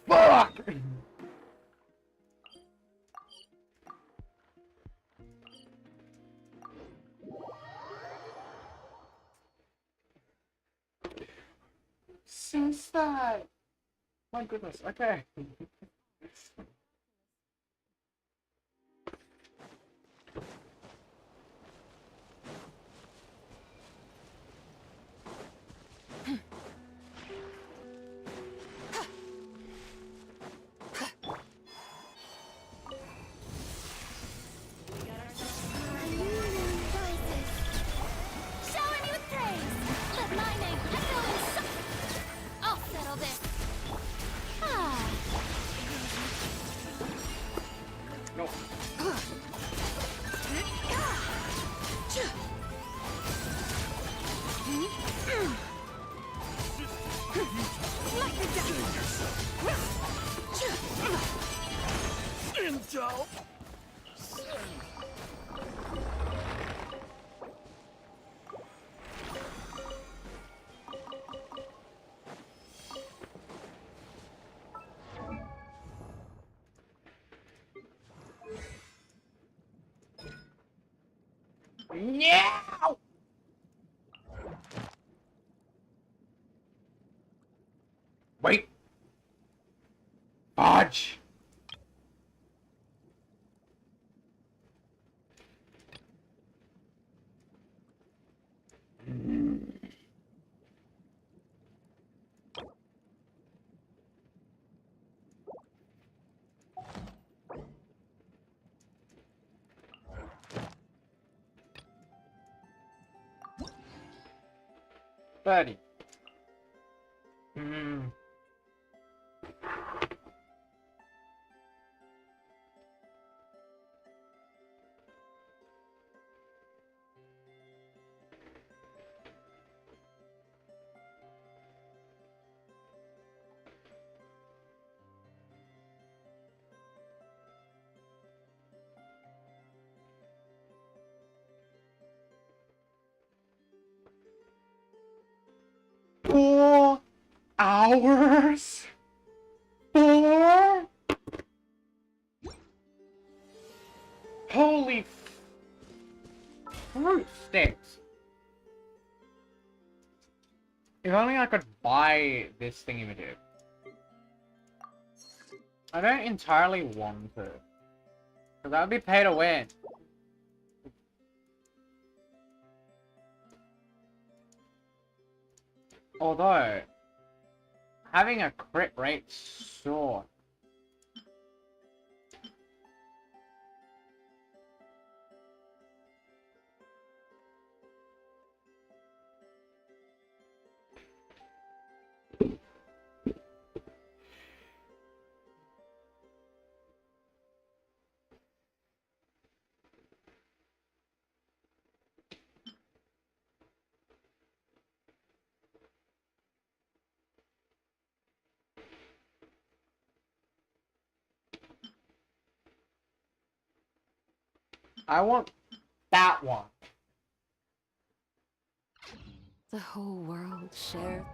Fuck! So sad. My goodness, okay. A new moon rises. Shower me with praise. Let my name echo in I'll settle this. Ah. No. Intel. No! Wait. Fudge. Buddy. Hmm. Hours? 4? Holy fruit sticks. If only I could buy this thingy majig. I don't entirely want to. Because that would be pay to win. Although, having a crit rate sword. I want that one. The whole world shared.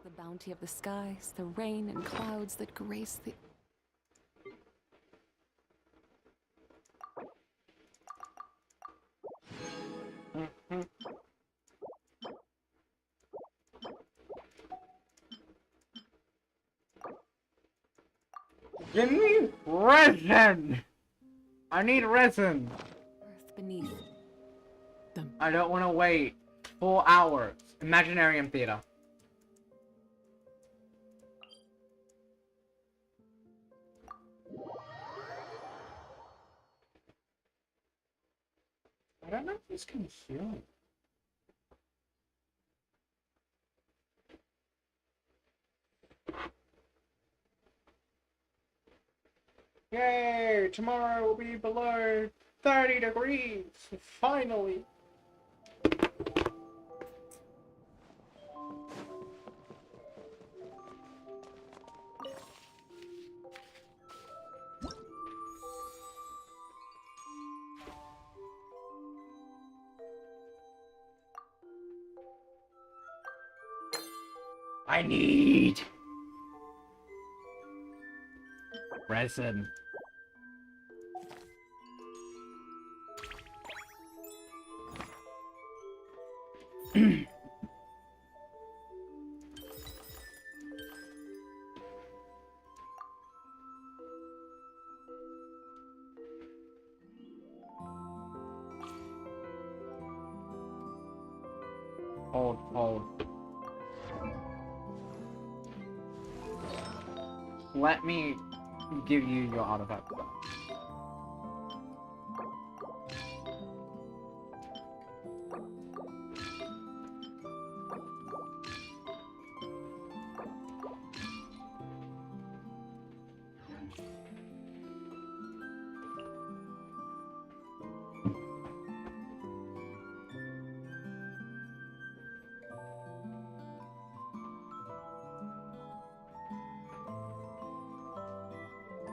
The bounty of the skies, the rain and clouds that grace the... Give me resin! I need resin! Earth beneath. Them. I don't want to wait 4 hours. Imaginarium Theater. I don't know if this can heal. Yay! Tomorrow will be below 30 degrees! Finally! I need resin. Hold. Let me give you your artifact back.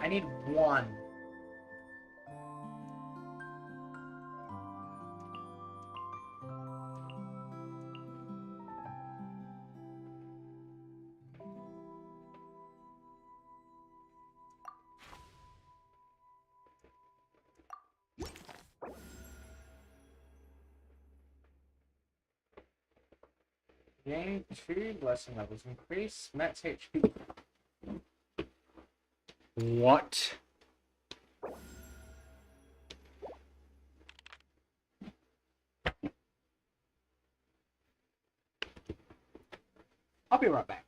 I need one. Gain 2 blessing levels. Increase max HP. What? I'll be right back.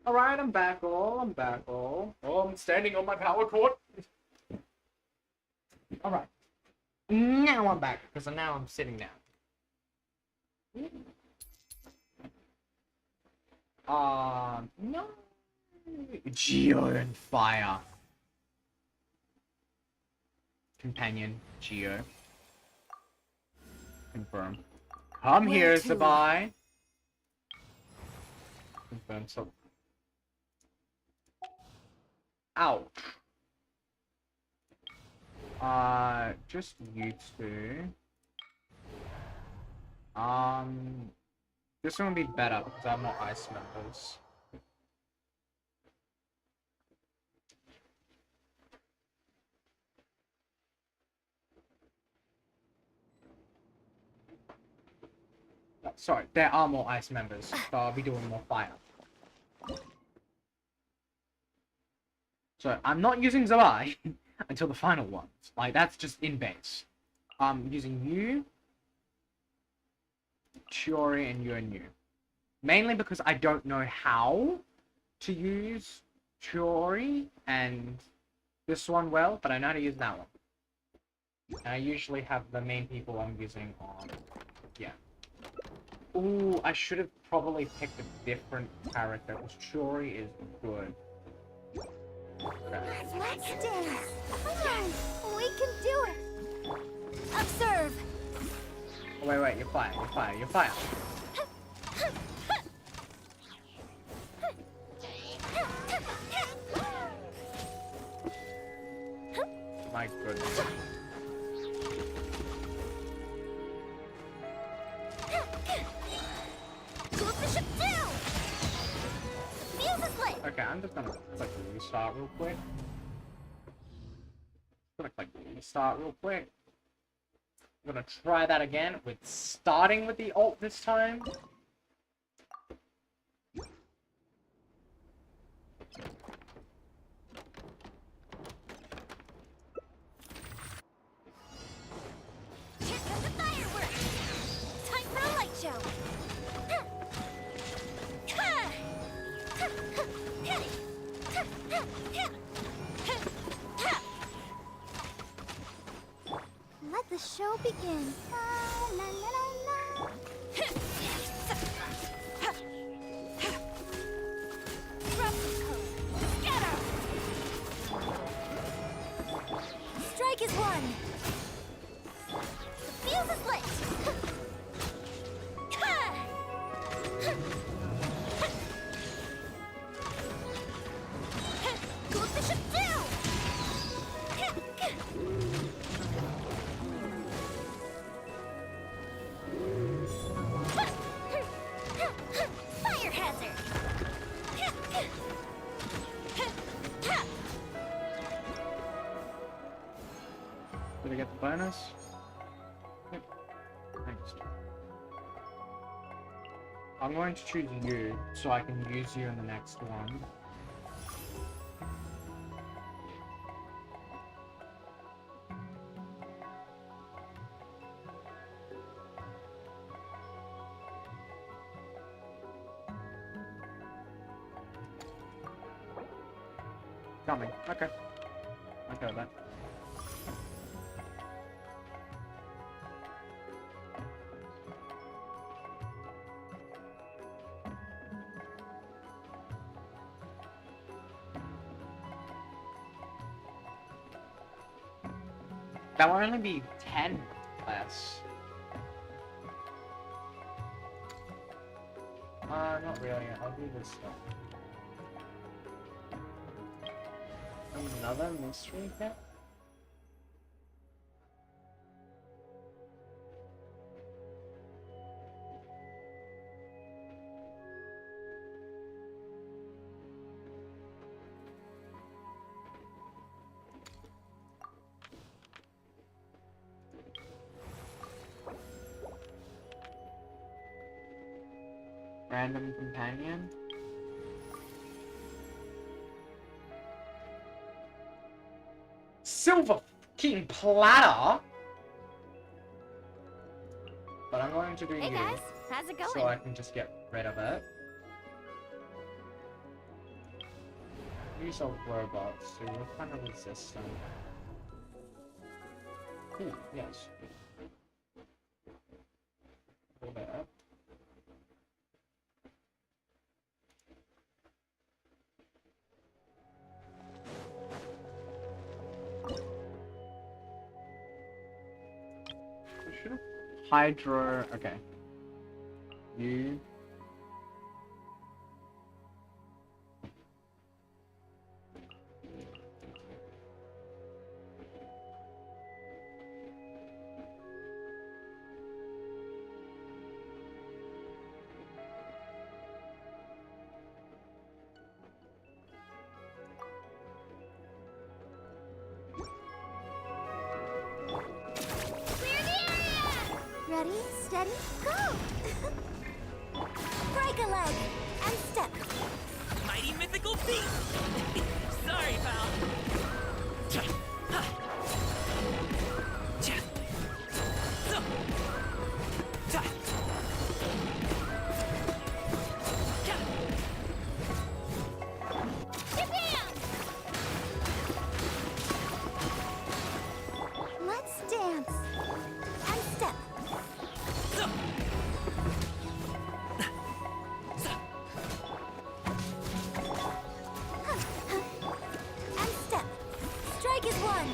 Alright, I'm back all. I'm back all. Oh, I'm standing on my power cord. Alright. Now I'm back, because now I'm sitting down. No. Geo and fire. Companion, Geo. Confirm. Come Where here, to? Zabai. Confirm, so... Ouch. Just you two. This one would be better, because I have more ice members. Sorry, there are more ice members, so I'll be doing more fire. So, I'm not using Zabai until the final ones. Like, that's just in base. I'm using you, Chiori, and you and you. Mainly because I don't know how to use Chiori and this one well, but I know how to use that one. And I usually have the main people I'm using on... Yeah. Ooh, I should have probably picked a different character, because Chiori is good. Okay. Let's dance. Come on, we can do it. Observe. Oh, wait, you're fire, you're fire, you're fire. My goodness. Okay, I'm just gonna click restart real quick. I'm gonna click restart real quick. I'm gonna try that again with starting with the ult this time. Here comes the fireworks. Time for a light show. Let the show begin. La, la, la, la, la. Scatter. Strike is one. The fuse is lit. Goldfish of doom. Fire hazard. Did I get the bonus? Yep. Thanks. I'm going to choose you, so I can use you in the next one. Coming. Okay. Okay with that. That will only be 10 less. Not really. I'll do this stuff. Another mystery kit? Random companion? Silver fucking platter! But I'm going to do Hey you, guys, how's it going? so I can just get rid of it. These are robots, so you're kind of resistant. Ooh, yes. Go there. Hydro. Okay. You. Clear the area! Ready, steady, go! Break a leg and step. Mighty mythical beast! Sorry, pal. Japan! Let's dance and step. And step. Strike is one.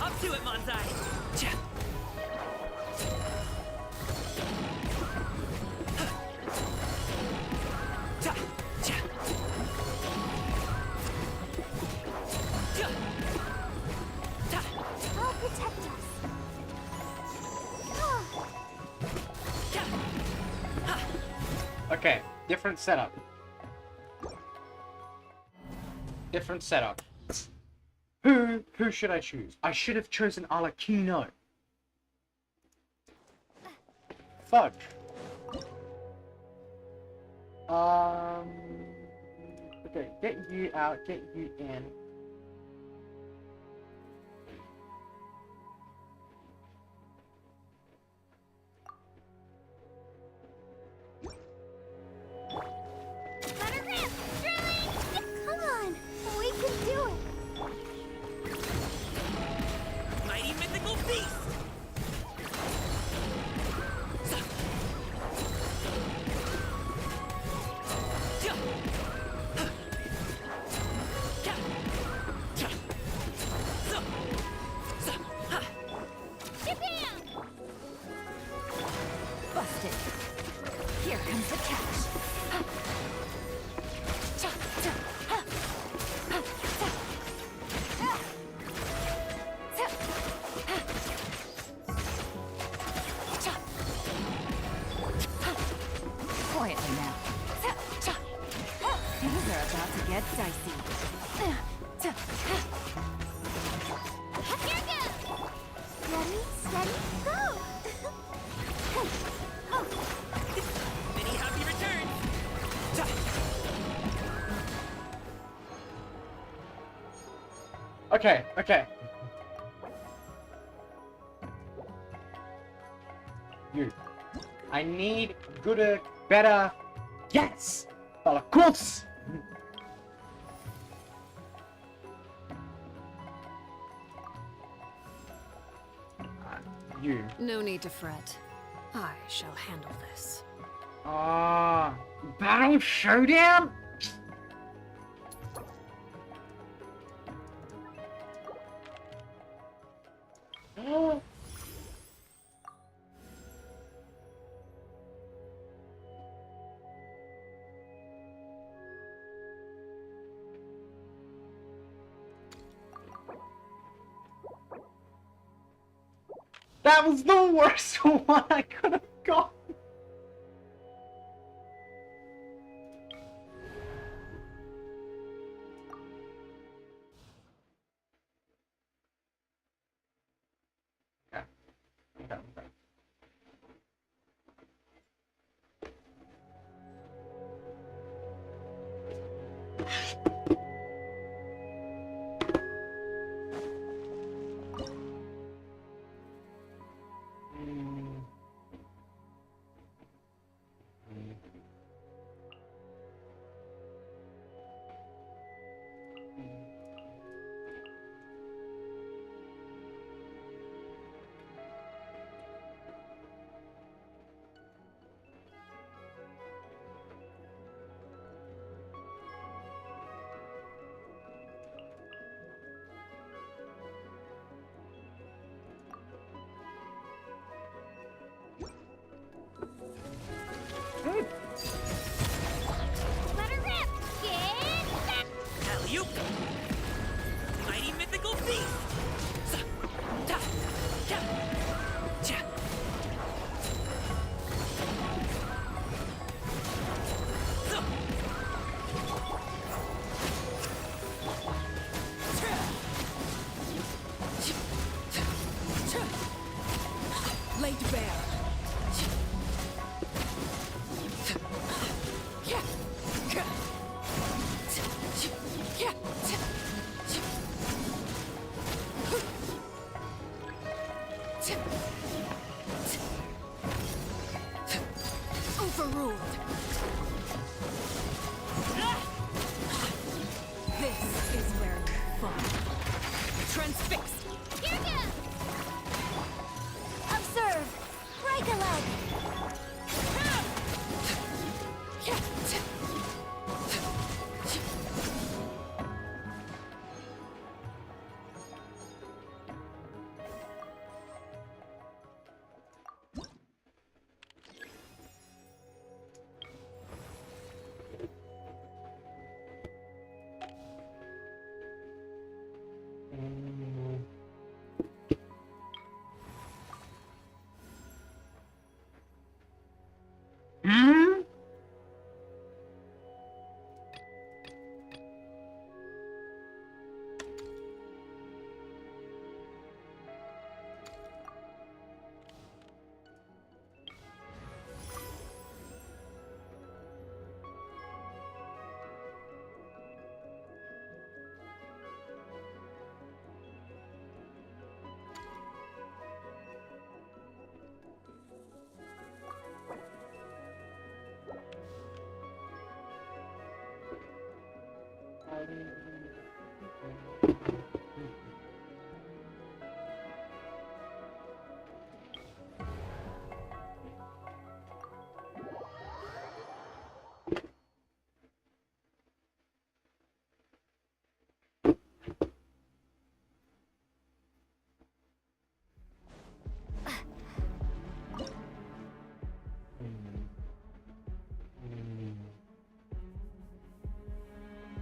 Up to it, Manzai! I'll protect us. Okay, different setup. Different setup. Who should I choose? I should have chosen Alakino. Fudge. Okay, get you out, get you in. Let her rip! Drilling! Come on! We can do it! Mighty mythical beast! Japan! Busted. Here comes the catch. Quietly now. Things are about to get dicey. Here goes! Ready, steady, go! Many happy returns! Okay, okay. You. I need gooder, better. Yes! Balakos! You. No need to fret. I shall handle this. Battle Showdown? That was the worst one I could have got. Okay. Okay.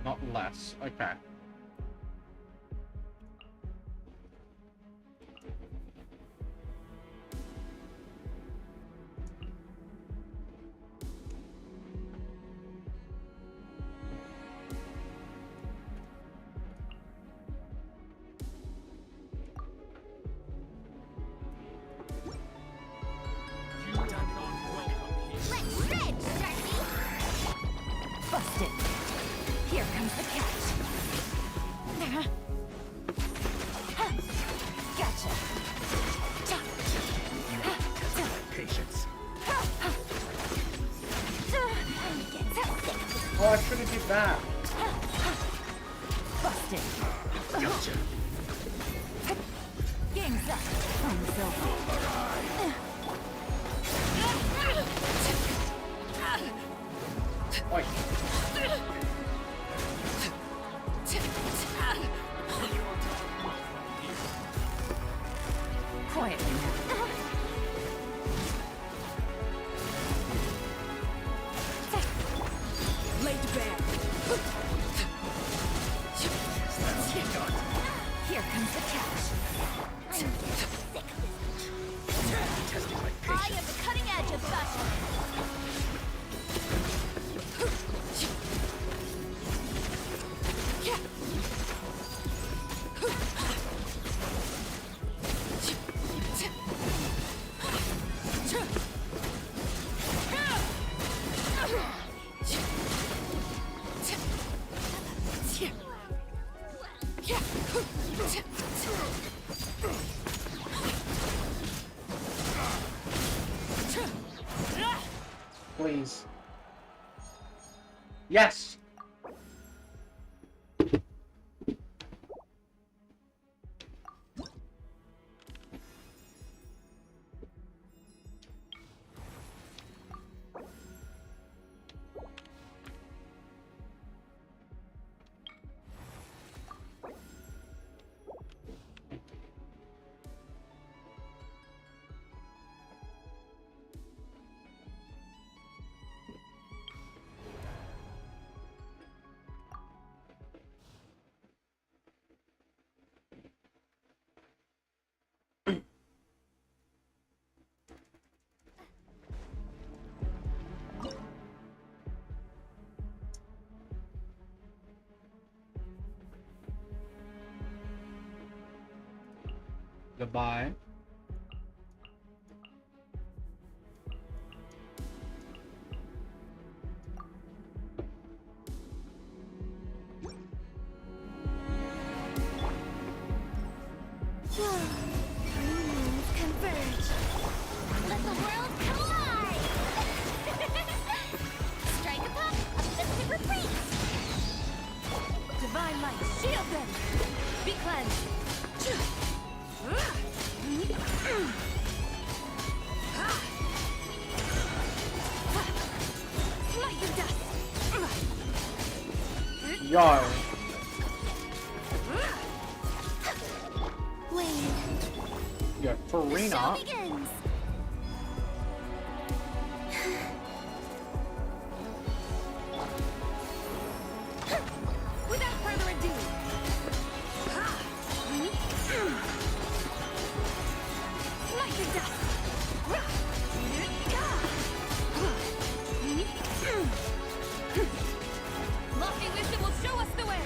Not less. Okay. You are not welcome here. Let's shred, Sharky! Busted. Here comes the catch. Gotcha. Patience. Oh, I shouldn't did that. Busted. Gotcha. Game's up. Phone's over. Wait. Quietly now. Laid bare. Here comes the catch. Testing my I patience. am the cutting edge of fashion. Please. Yes! Goodbye. Three moons converge. Let the world collide! Strike a pop, uplift and retreat! Divine light, shield them! Be cleansed! Smite your dust! Yo. Wade, Yo, the show Farina. begins! Without further ado! Smite your dust! Lofty wisdom will show us the way!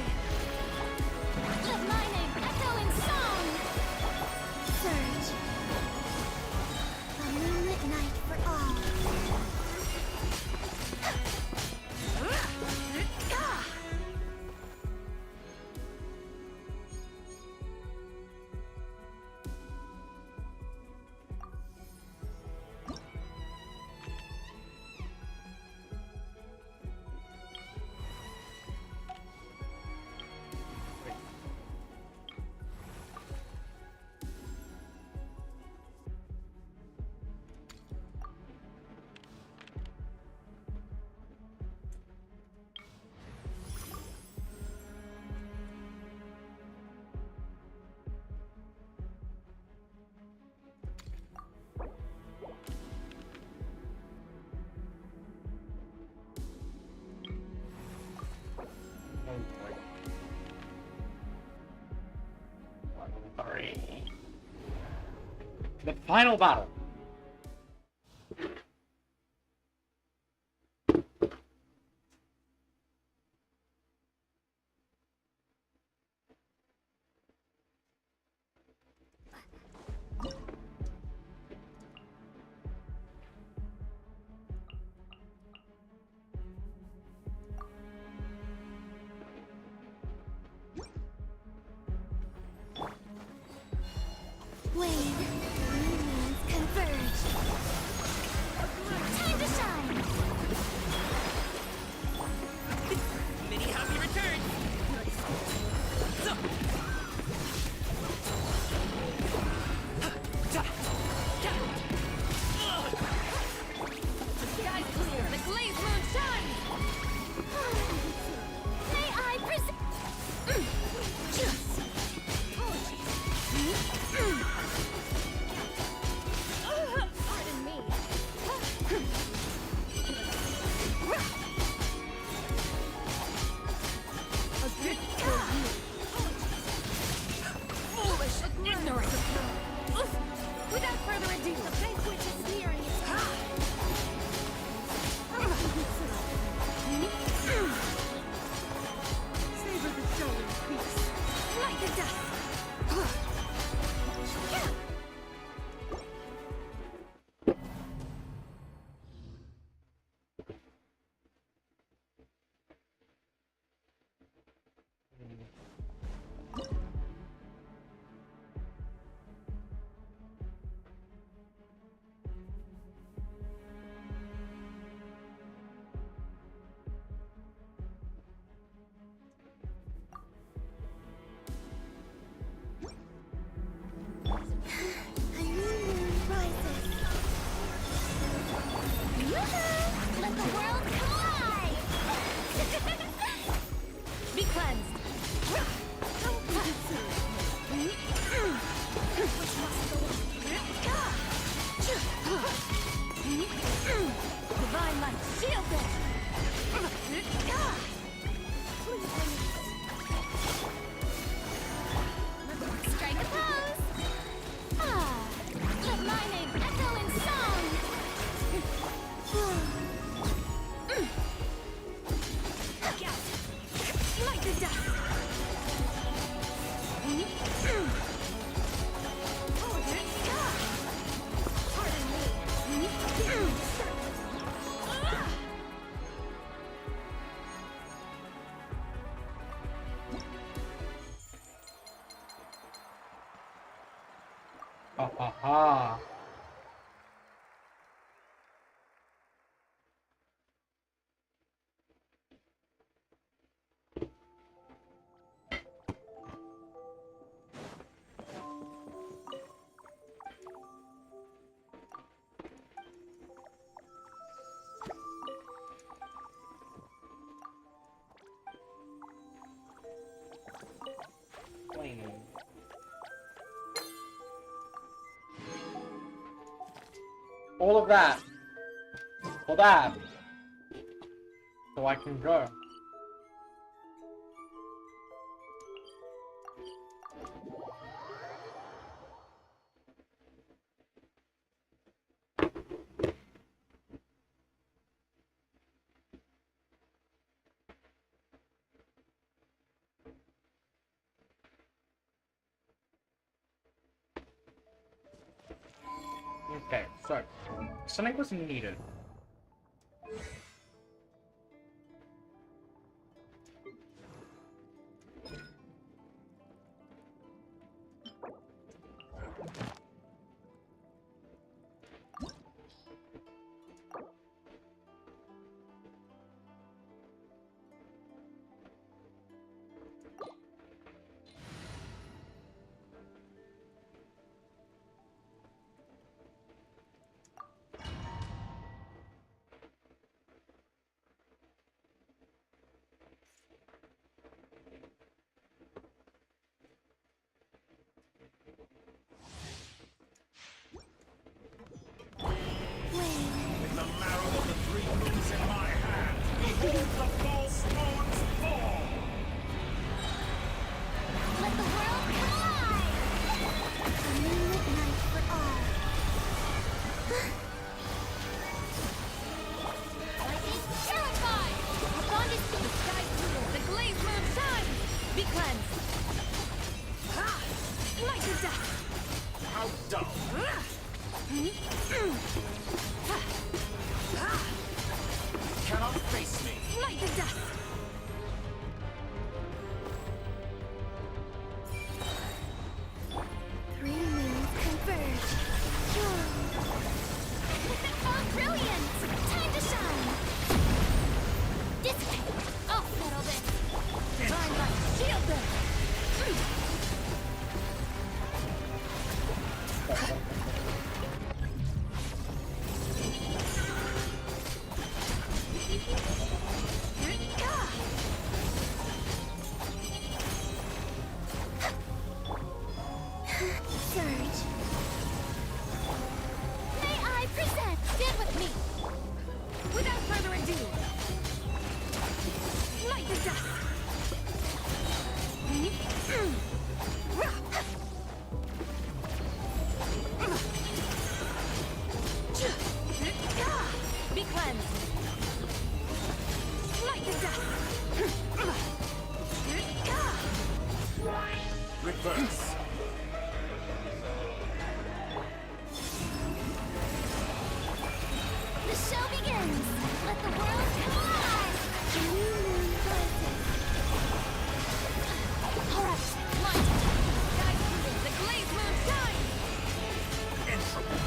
Let my name echo in song! Surge. The final battle. Wave, unions converge. Time to shine. Many happy returns. So. The sky's clear. The glazed moon shines. May I present? Pardon me. A gift for you. Foolish, ignorant. Without further ado, the banquet is nearing its time. Savor the show in peace. Like the dust. A new moon rises. Yoo-hoo! Let the world collide! Be cleansed. Which must go on. Divine light, shield them! Strike a pose! Ah, let my name echo in song! Look out! Like the dust! Pardon me! Ha ha ha. Clean. All of that. For that. So I can go. Okay, so Sonic was needed. dust. Be cleansed. Light the dust. Reverse. The show begins. Let the world come alive. The new moon rises. All right, light. Guide through the glazed moon shines. Entropy.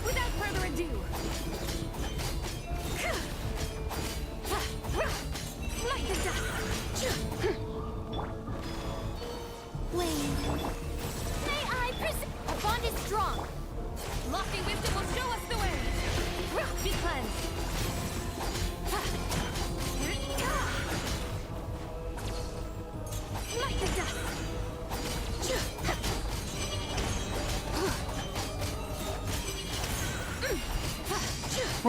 Without further ado. Light the dust. Wait. May I present? Our bond is strong. Lofty wisdom will show us the way. Be cleansed. Light the dust.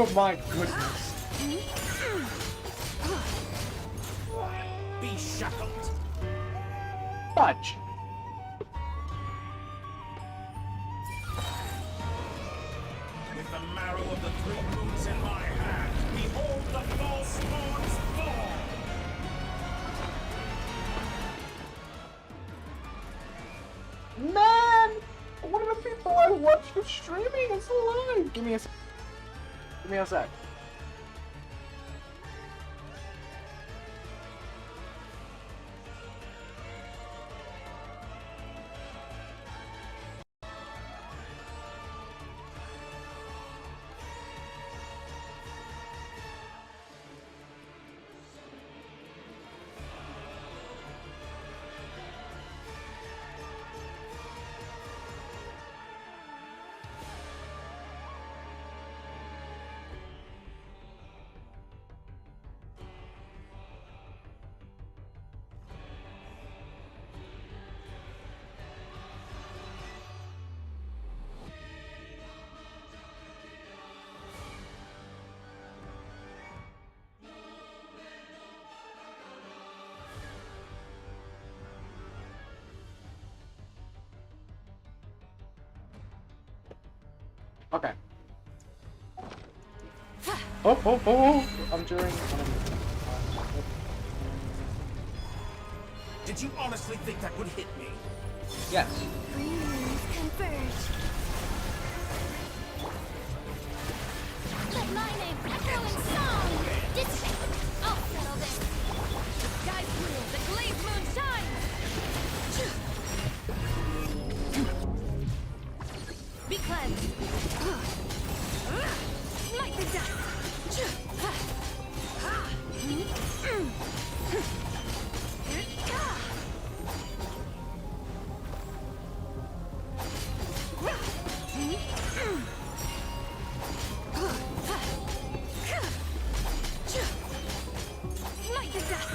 Oh my goodness. Be shackled. Fudge. With the marrow of the three moons in my hand, behold the false moon's fall. Man! One of the people I watched the streaming is alive! Give me a sec. Give me a sec. Okay. Oh! I'm during. Did you honestly think that would hit me? Yes. Three moons converge. Let my name echo in song. Dissipate. I'll settle this. The sky's blue. The glazed moon shines. Be cleansed. Light the dust. Light the dust.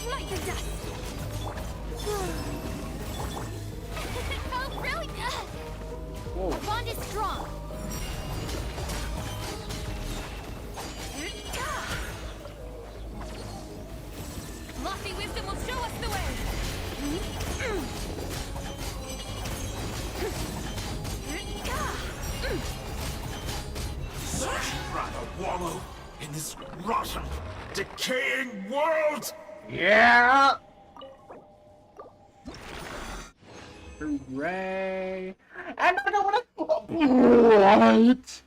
Light the dust. Oh, really? Whoa. The bond is strong. Lofty wisdom will show us the way. Such rather wallow in this rotten, decaying world. Yeah! Hooray! And I don't wanna. What?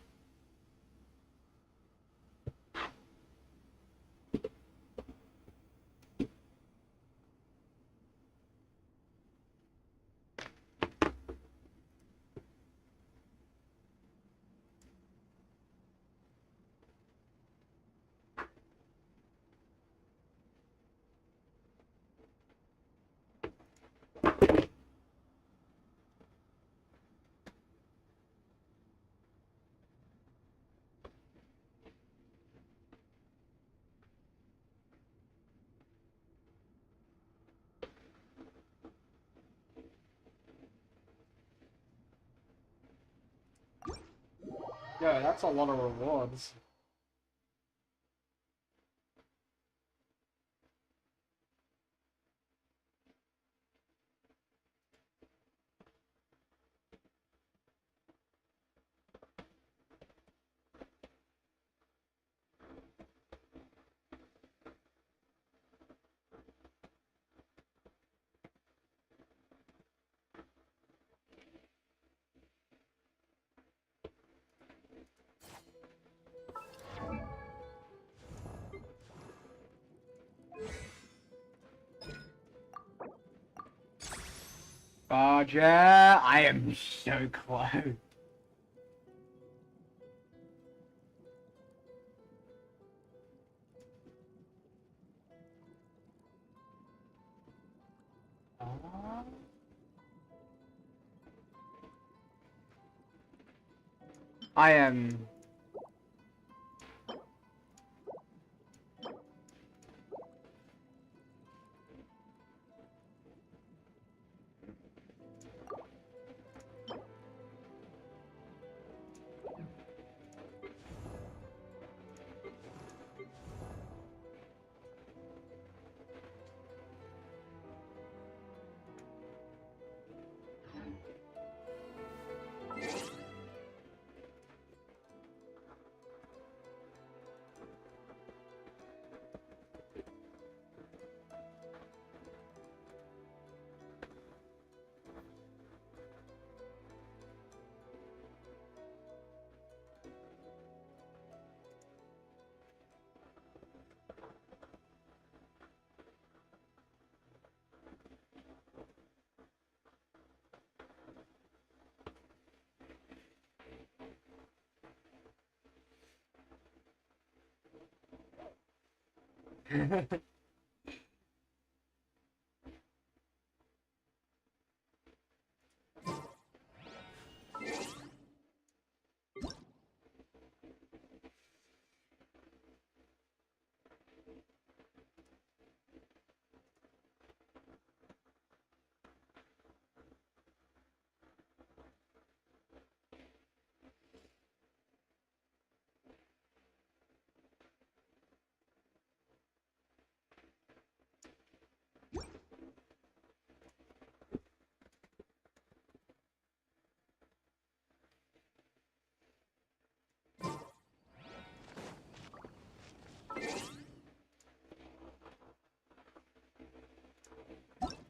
go. That's a lot of rewards. Roger, I am so close. I am.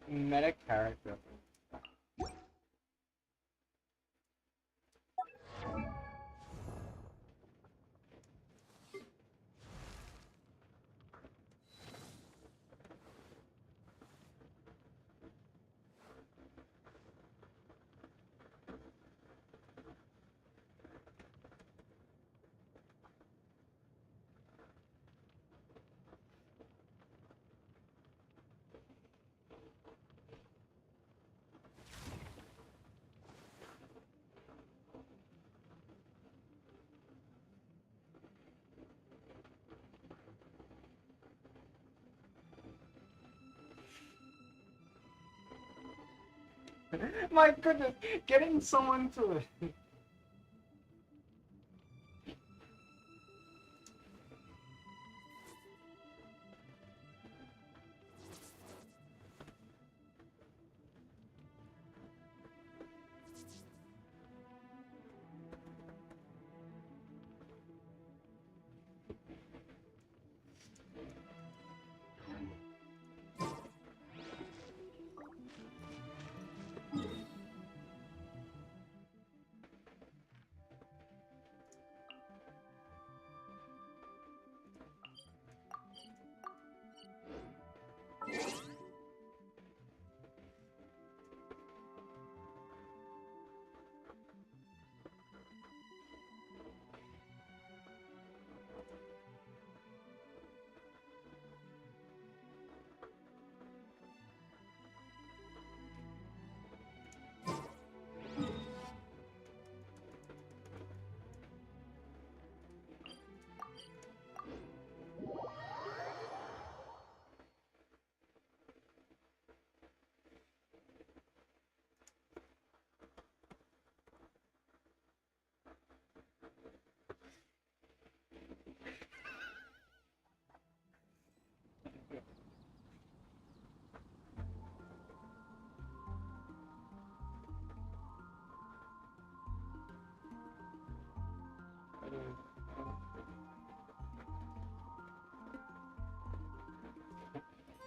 Meta character. My goodness, getting someone to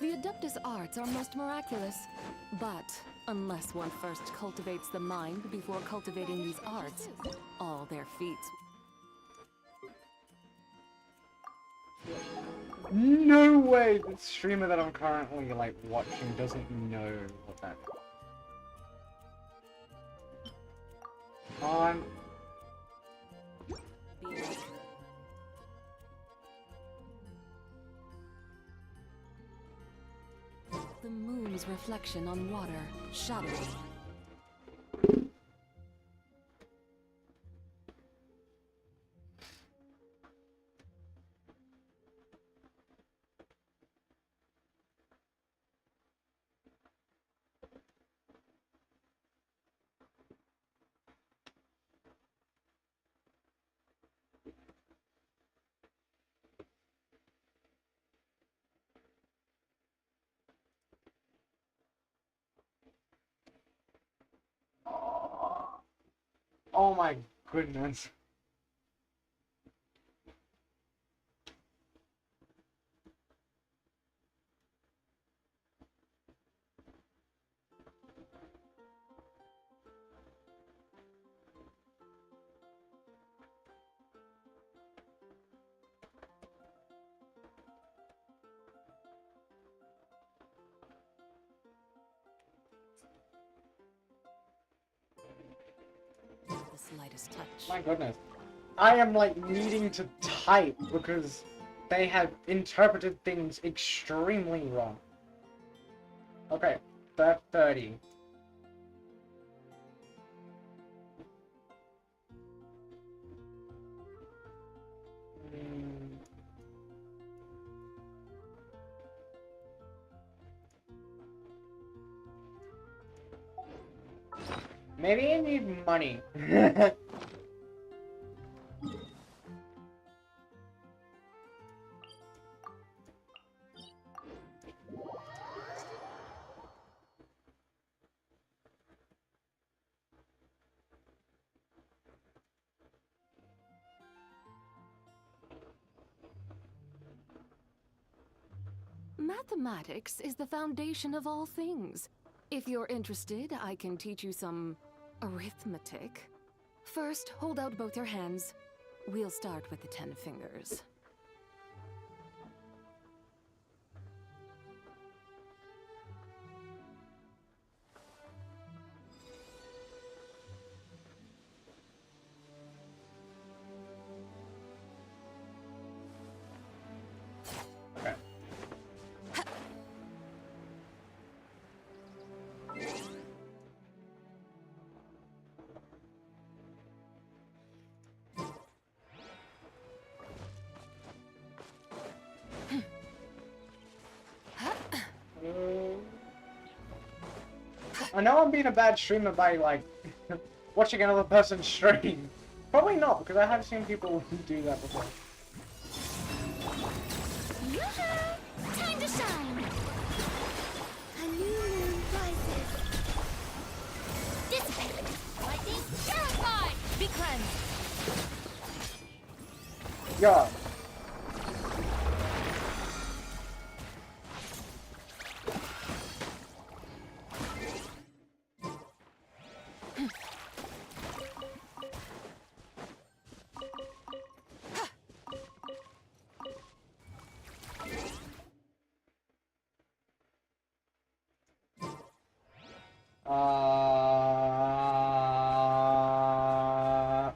The Adeptus arts are most miraculous, but unless one first cultivates the mind before cultivating these arts, all their feats. No way! The streamer that I'm currently, like, watching doesn't know what that is. On. The moon's reflection on water, shadowy. Oh my goodness. The slightest touch. My goodness. I am like needing to type because they have interpreted things extremely wrong. Okay, 30. Maybe I need money. Mathematics is the foundation of all things. If you're interested, I can teach you some arithmetic. First, hold out both your hands. We'll start with the 10 fingers. Okay. I know I'm being a bad streamer by, like, watching another person stream. Probably not, because I have seen people do that before. Yoo-hoo! Time to shine! A new moon rises. Dissipate! Lightning, purify! Be cleansed! Yeah.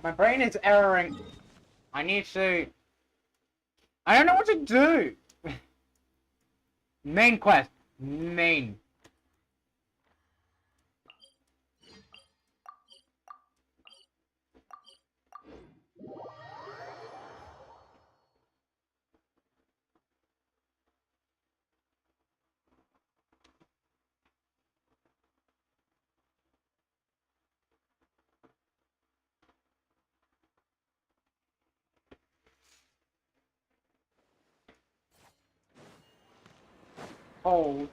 My brain is erroring. I need to... I don't know what to do! Main quest. Main. Oh.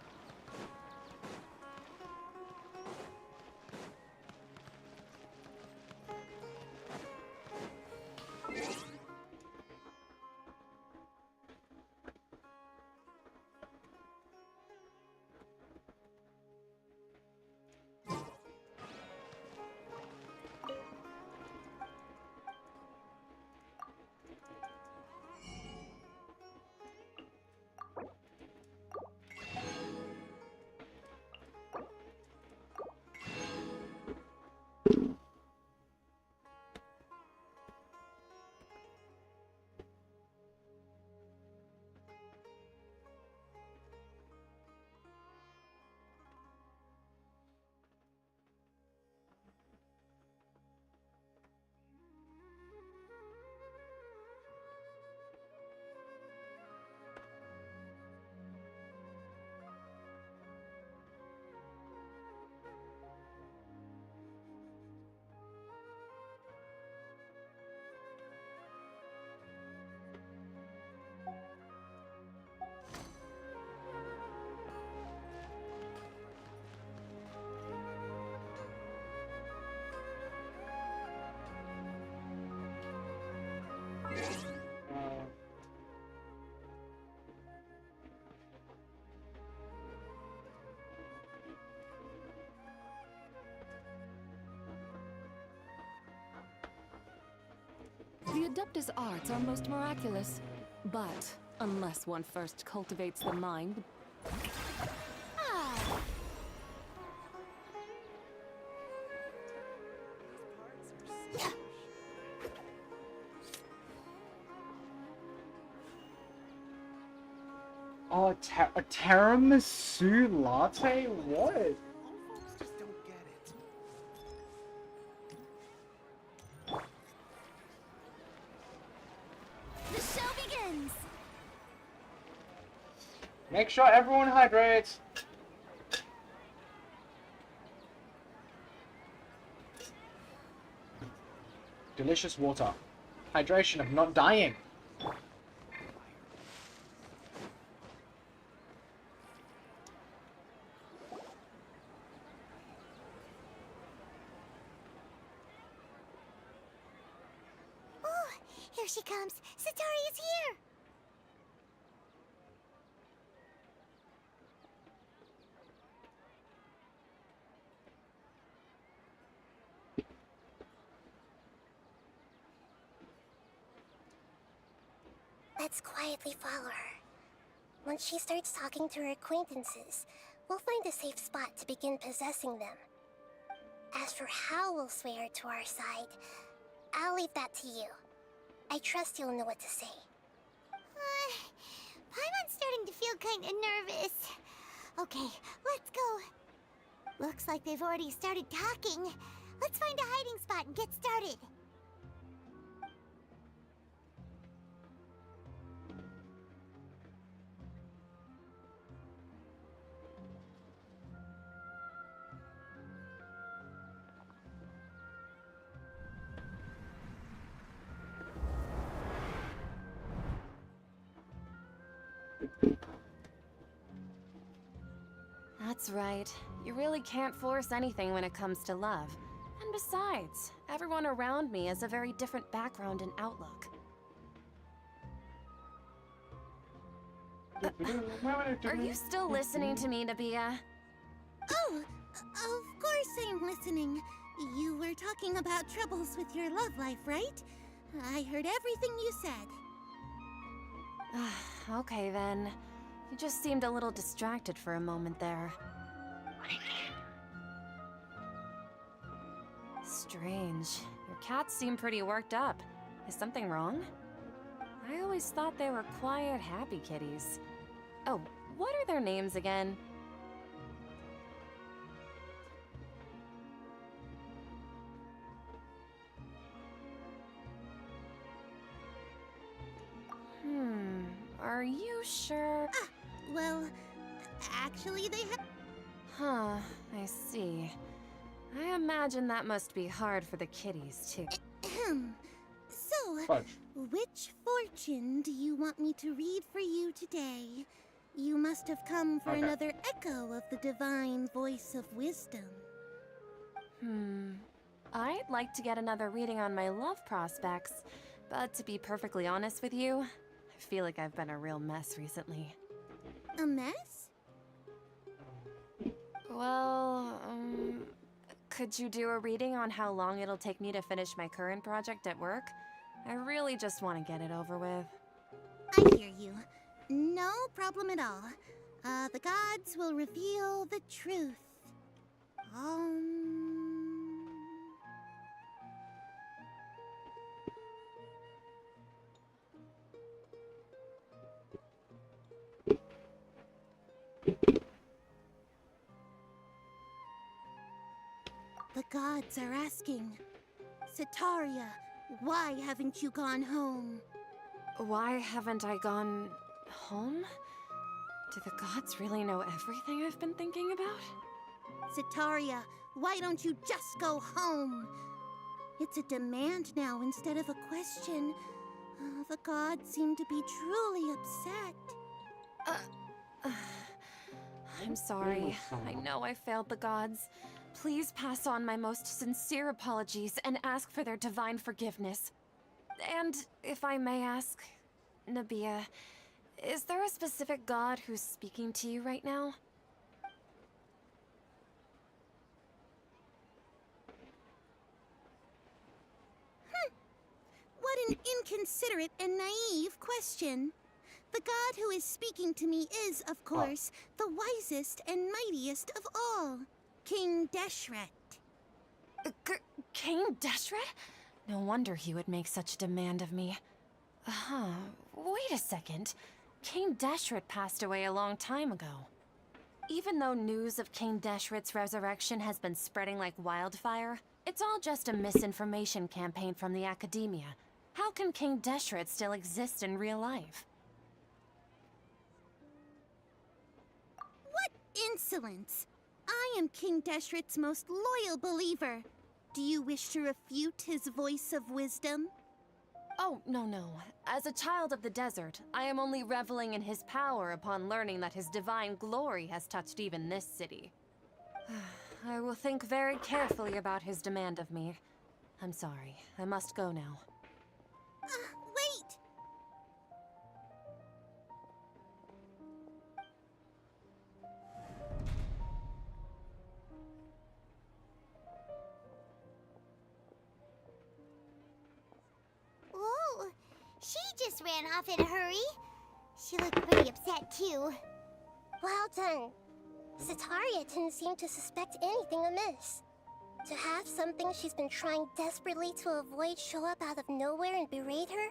Adeptus arts are most miraculous. But unless one first cultivates the mind. Ah, Oh, a tiramisu latte? What? Old folks just don't get it. the show begins. Make sure everyone hydrates. Delicious water. Hydration of not dying. Oh, here she comes. Satori is here. Let's quietly follow her. Once she starts talking to her acquaintances, we'll find a safe spot to begin possessing them. As for how we'll sway her to our side, I'll leave that to you. I trust you'll know what to say. Paimon's starting to feel kinda nervous. Okay, let's go. Looks like they've already started talking. Let's find a hiding spot and get started. That's right. You really can't force anything when it comes to love. And besides, everyone around me has a very different background and outlook. Are you still listening to me, Nabia? Oh, of course I'm listening. You were talking about troubles with your love life, right? I heard everything you said. Okay then. You just seemed a little distracted for a moment there. Strange. Your cats seem pretty worked up. Is something wrong? I always thought they were quiet, happy kitties. Oh, what are their names again? Are you sure? Well, actually they have... Huh, I see. I imagine that must be hard for the kitties, too. So, Fudge. which fortune do you want me to read for you today? You must have come for Okay. another echo of the divine voice of wisdom. I'd like to get another reading on my love prospects, but to be perfectly honest with you, I feel like I've been a real mess recently. A mess? Well, could you do a reading on how long it'll take me to finish my current project at work? I really just want to get it over with. I hear you. No problem at all. The gods will reveal the truth. The gods are asking, Sataria, why haven't you gone home? Why haven't I gone home? Do the gods really know everything I've been thinking about? Sataria, why don't you just go home? It's a demand now instead of a question. The gods seem to be truly upset. I'm sorry. I know I failed the gods. Please pass on my most sincere apologies and ask for their divine forgiveness. And if I may ask, Nabia, is there a specific god who's speaking to you right now? What an wouldn't consider it a naive question. The god who is speaking to me is, of course, the wisest and mightiest of all, King Deshret. King Deshret? No wonder he would make such a demand of me. Wait a second. King Deshret passed away a long time ago. Even though news of King Deshret's resurrection has been spreading like wildfire, it's all just a misinformation campaign from the Academia. How can King Deshret still exist in real life? What insolence! I am King Deshret's most loyal believer. Do you wish to refute his voice of wisdom? Oh, no. As a child of the desert, I am only reveling in his power upon learning that his divine glory has touched even this city. I will think very carefully about his demand of me. I'm sorry. I must go now. Wait! Whoa! She just ran off in a hurry. She looked pretty upset, too. Well done. Sataria didn't seem to suspect anything amiss. To have something she's been trying desperately to avoid show up out of nowhere and berate her,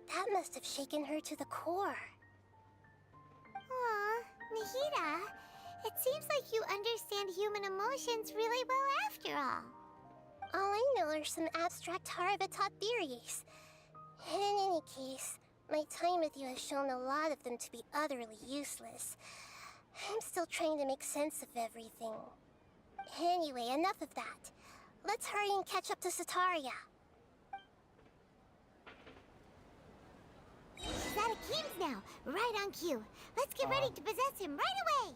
that must have shaken her to the core. Aw, Nahida, it seems like you understand human emotions really well after all. All I know are some abstract Haravatot theories. In any case, my time with you has shown a lot of them to be utterly useless. I'm still trying to make sense of everything. Anyway, enough of that. Let's hurry and catch up to Sataria. She's at Akeem's now, right on cue. Let's get ready to possess him right away!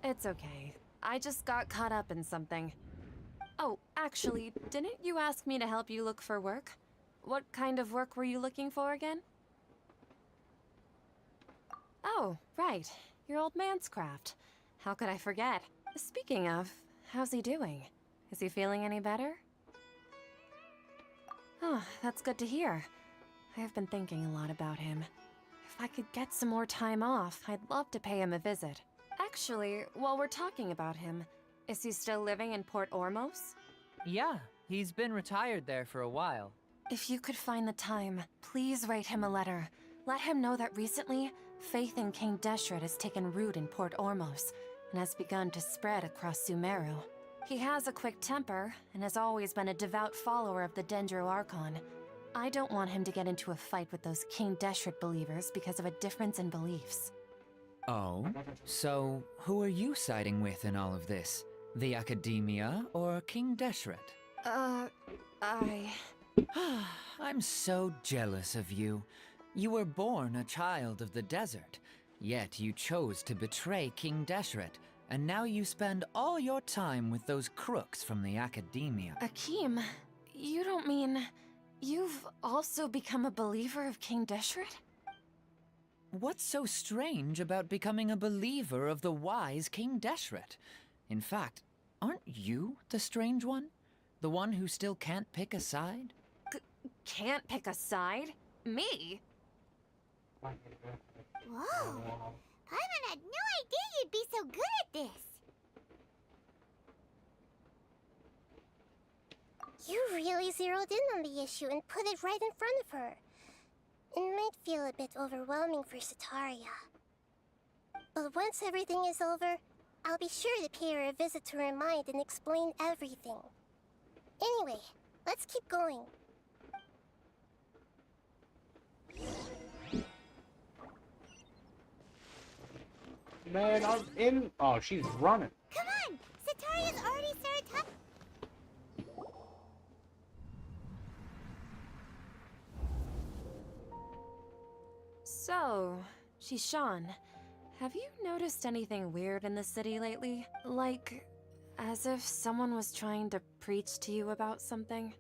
It's okay. I just got caught up in something. Oh, actually, didn't you ask me to help you look for work? What kind of work were you looking for again? Oh, right. Your old man's craft. How could I forget? Speaking of, how's he doing? Is he feeling any better? Oh, that's good to hear. I have been thinking a lot about him. If I could get some more time off, I'd love to pay him a visit. Actually, while we're talking about him, is he still living in Port Ormos? Yeah, he's been retired there for a while. If you could find the time, please write him a letter. Let him know that recently, faith in King Deshret has taken root in Port Ormos and has begun to spread across Sumeru. He has a quick temper and has always been a devout follower of the Dendro Archon. I don't want him to get into a fight with those King Deshret believers because of a difference in beliefs. Oh? So, who are you siding with in all of this? The Academia or King Deshret? I'm so jealous of you. You were born a child of the desert, yet you chose to betray King Deshret, and now you spend all your time with those crooks from the Academia. Akeem, you don't mean... you've also become a believer of King Deshret? What's so strange about becoming a believer of the wise King Deshret? In fact, aren't you the strange one? The one who still can't pick a side? Can't pick a side? Me? Whoa! Paimon had no idea you'd be so good at this! You really zeroed in on the issue and put it right in front of her. It might feel a bit overwhelming for Sataria. But once everything is over, I'll be sure to pay her a visit to her mind and explain everything. Anyway, let's keep going. Man, I'm in. Oh, she's running. Come on! Sataria's already started talking. So, Shishan, have you noticed anything weird in the city lately? Like, As if someone was trying to preach to you about something.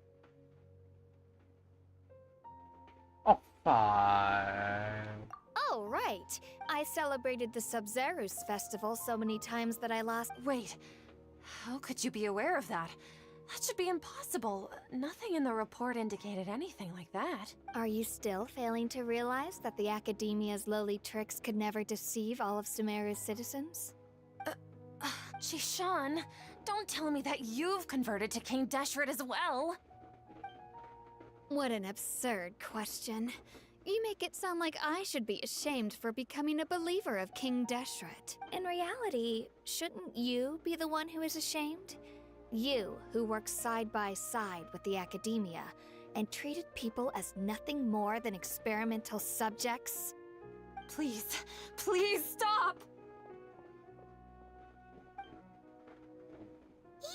Oh, fine. Oh, right. I celebrated the Sub-Zerus festival so many times that I lost. Wait, how could you be aware of that? That should be impossible. Nothing in the report indicated anything like that. Are you still failing to realize that the Academia's lowly tricks could never deceive all of Sumeru's citizens? Jishan, don't tell me that you've converted to King Deshret as well. What an absurd question. You make it sound like I should be ashamed for becoming a believer of King Deshret. In reality, shouldn't you be the one who is ashamed? You, who works side by side with the Academia, and treated people as nothing more than experimental subjects? Please, please stop!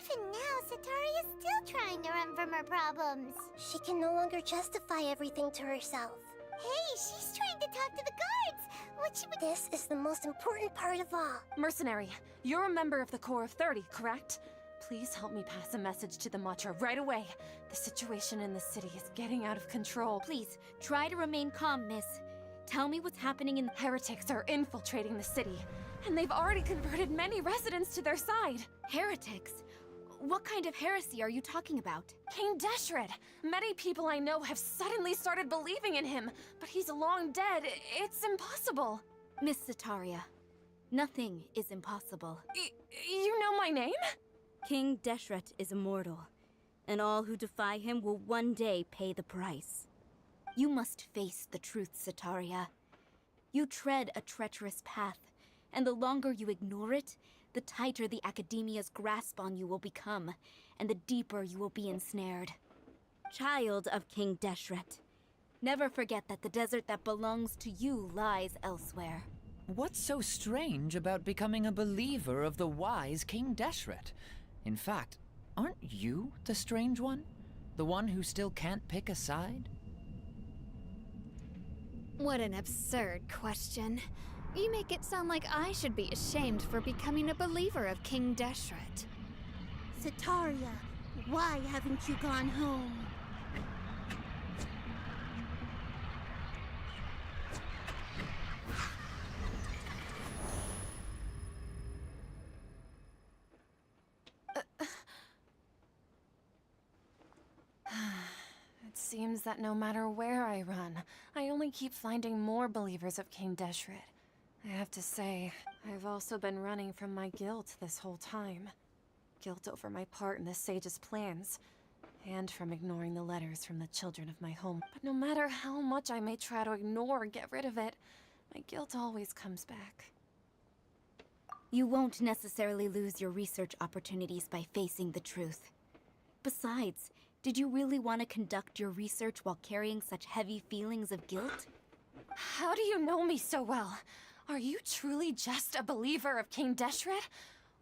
Even now, Satari is still trying to run from her problems. She can no longer justify everything to herself. Hey, she's trying to talk to the guards! This is the most important part of all. Mercenary, you're a member of the Corps of 30, correct? Please help me pass a message to the Matcha right away. The situation in the city is getting out of control. Please, try to remain calm, miss. Tell me what's happening in... Heretics are infiltrating the city, and they've already converted many residents to their side. Heretics? What kind of heresy are you talking about? King Deshret! Many people I know have suddenly started believing in him, but he's long dead. It's impossible. Miss Sataria, nothing is impossible. You know my name? King Deshret is immortal, and all who defy him will one day pay the price. You must face the truth, Sataria. You tread a treacherous path, and the longer you ignore it, the tighter the Academia's grasp on you will become, and the deeper you will be ensnared. Child of King Deshret, never forget that the desert that belongs to you lies elsewhere. What's so strange about becoming a believer of the wise King Deshret? In fact, aren't you the strange one? The one who still can't pick a side? What an absurd question. You make it sound like I should be ashamed for becoming a believer of King Deshret. Sataria, why haven't you gone home? It seems that no matter where I run, I only keep finding more believers of King Deshret. I have to say, I've also been running from my guilt this whole time. Guilt over my part in the Sage's plans, and from ignoring the letters from the children of my home. But no matter how much I may try to ignore or get rid of it, my guilt always comes back. You won't necessarily lose your research opportunities by facing the truth. Besides, did you really want to conduct your research while carrying such heavy feelings of guilt? How do you know me so well? Are you truly just a believer of King Deshret?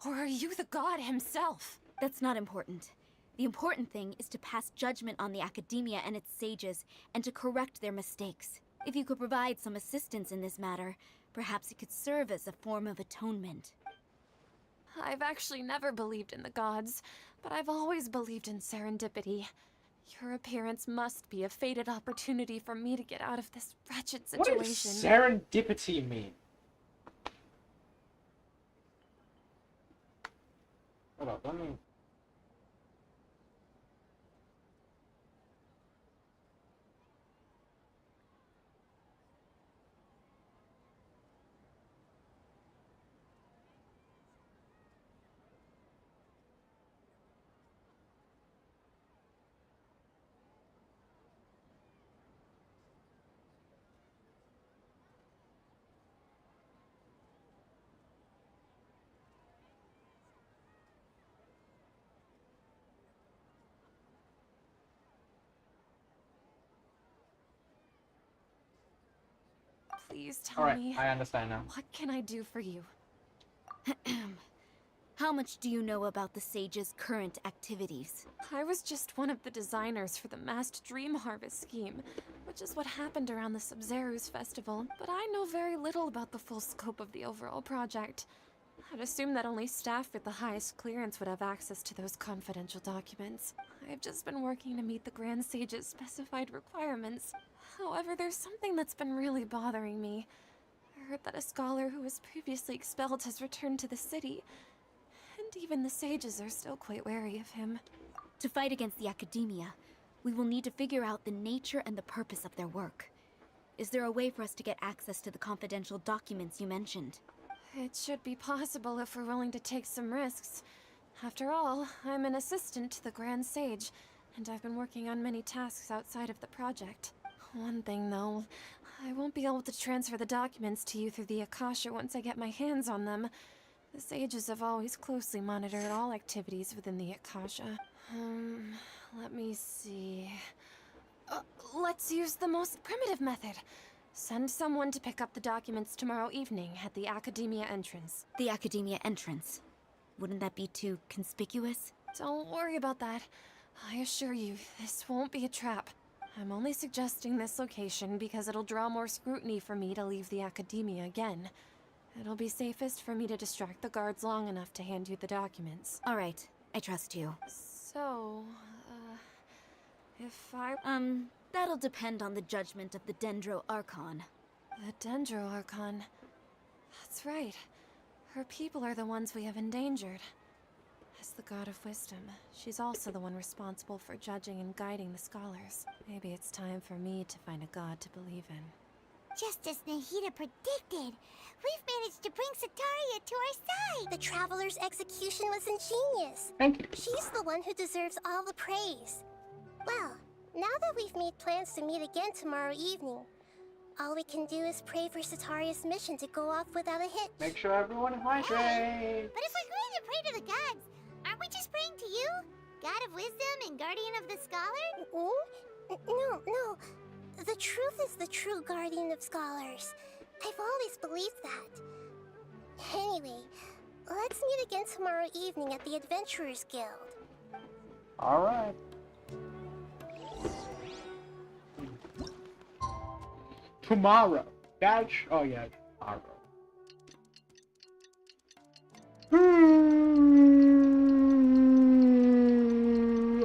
Or are you the god himself? That's not important. The important thing is to pass judgment on the Academia and its sages, and to correct their mistakes. If you could provide some assistance in this matter, perhaps it could serve as a form of atonement. I've actually never believed in the gods, but I've always believed in serendipity. Your appearance must be a fated opportunity for me to get out of this wretched situation. What does serendipity mean? Hold up, let me... Please tell Alright, me, I understand now. what can I do for you? How much do you know about the sage's current activities? I was just one of the designers for the massed dream harvest scheme, which is what happened around the Sub-Zerus festival, but I know very little about the full scope of the overall project. I'd assume that only staff with the highest clearance would have access to those confidential documents. I've just been working to meet the Grand Sage's specified requirements. However, there's something that's been really bothering me. I heard that a scholar who was previously expelled has returned to the city, and even the sages are still quite wary of him. To fight against the academia, we will need to figure out the nature and the purpose of their work. Is there a way for us to get access to the confidential documents you mentioned? It should be possible if we're willing to take some risks. After all, I'm an assistant to the Grand Sage, and I've been working on many tasks outside of the project. One thing, though, I won't be able to transfer the documents to you through the Akasha once I get my hands on them. The sages have always closely monitored all activities within the Akasha. Let me see... let's use the most primitive method. Send someone to pick up the documents tomorrow evening at the Academia entrance. The Academia entrance. Wouldn't that be too conspicuous? Don't worry about that. I assure you, this won't be a trap. I'm only suggesting this location because it'll draw more scrutiny for me to leave the Academia again. It'll be safest for me to distract the guards long enough to hand you the documents. All right, I trust you. So, if I... That'll depend on the judgment of the Dendro Archon. The Dendro Archon. That's right. Her people are the ones we have endangered. As the god of wisdom, she's also the one responsible for judging and guiding the scholars. Maybe it's time for me to find a god to believe in. Just as Nahida predicted, we've managed to bring Sataria to our side. The Traveler's execution was ingenious. Thank you. She's the one who deserves all the praise. Well, now that we've made plans to meet again tomorrow evening, all we can do is pray for Sataria's mission to go off without a hitch. Make sure everyone hydrates. But if we're going to pray to the gods, aren't we just praying to you? God of wisdom and guardian of the scholar? No. The truth is the true guardian of scholars. I've always believed that. Anyway, let's meet again tomorrow evening at the Adventurers Guild. Alright. Tomorrow. Oh yeah, tomorrow.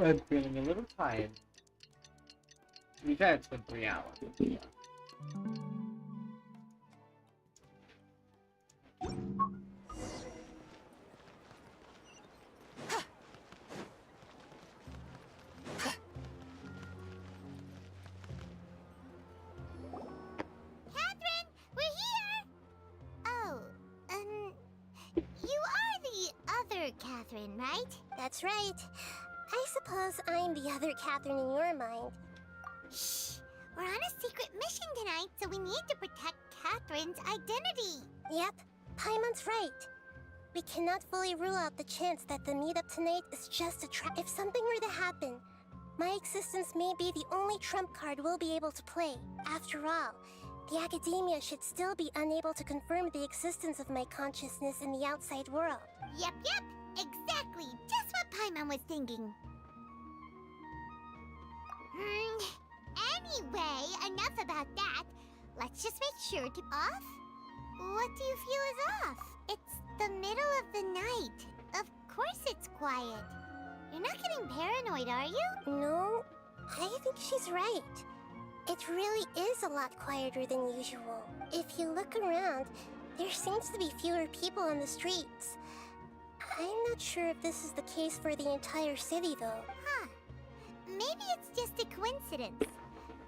I'm feeling a little tired. To be fair, it's been 3 hours. Yeah. Catherine, right? That's right. I suppose I'm the other Catherine in your mind. Shh! We're on a secret mission tonight, so we need to protect Catherine's identity. Yep, Paimon's right. We cannot fully rule out the chance that the meetup tonight is just a trap. If something were to happen, my existence may be the only trump card we'll be able to play. After all, the Academia should still be unable to confirm the existence of my consciousness in the outside world. Yep. Exactly. Just what Paimon was thinking. Anyway, enough about that. Let's just make sure to... Off? What do you feel is off? It's the middle of the night. Of course it's quiet. You're not getting paranoid, are you? No, I think she's right. It really is a lot quieter than usual. If you look around, there seems to be fewer people on the streets. I'm not sure if this is the case for the entire city, though. Huh. Maybe it's just a coincidence.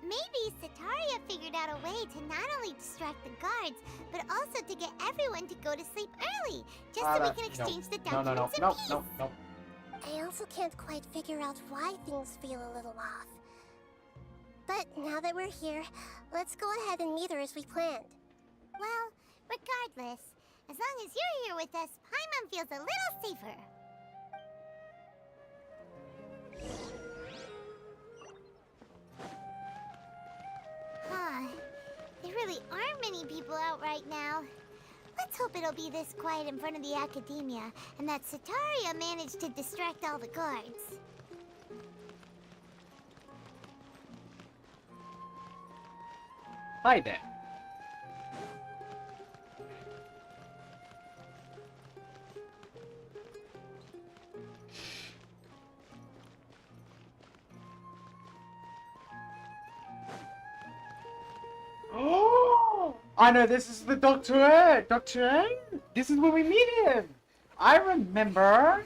Maybe Sataria figured out a way to not only distract the guards, but also to get everyone to go to sleep early, just so we can exchange the documents in peace. No. I also can't quite figure out why things feel a little off. But now that we're here, let's go ahead and meet her as we planned. Well, regardless, as long as you're here with us, Paimon feels a little safer. There really aren't many people out right now. Let's hope it'll be this quiet in front of the Academia, and that Sataria managed to distract all the guards. Hi there. I know this is the Doctor. Doctor? This is where we meet him. I remember.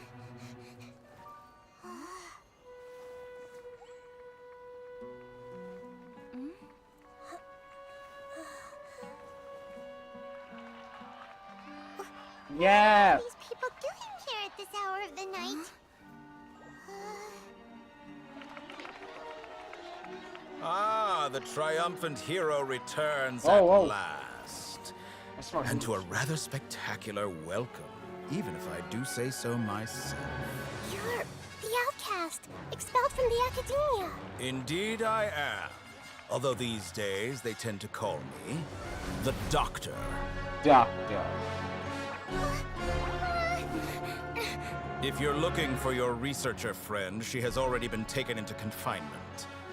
Yeah. What are these people doing here at this hour of the night? Ah, the triumphant hero returns Oh, at oh. last. That's not And to a good. rather spectacular welcome, even if I do say so myself. You're the outcast, expelled from the academia. Indeed I am. Although these days they tend to call me the Doctor. Doctor. If you're looking for your researcher friend, she has already been taken into confinement.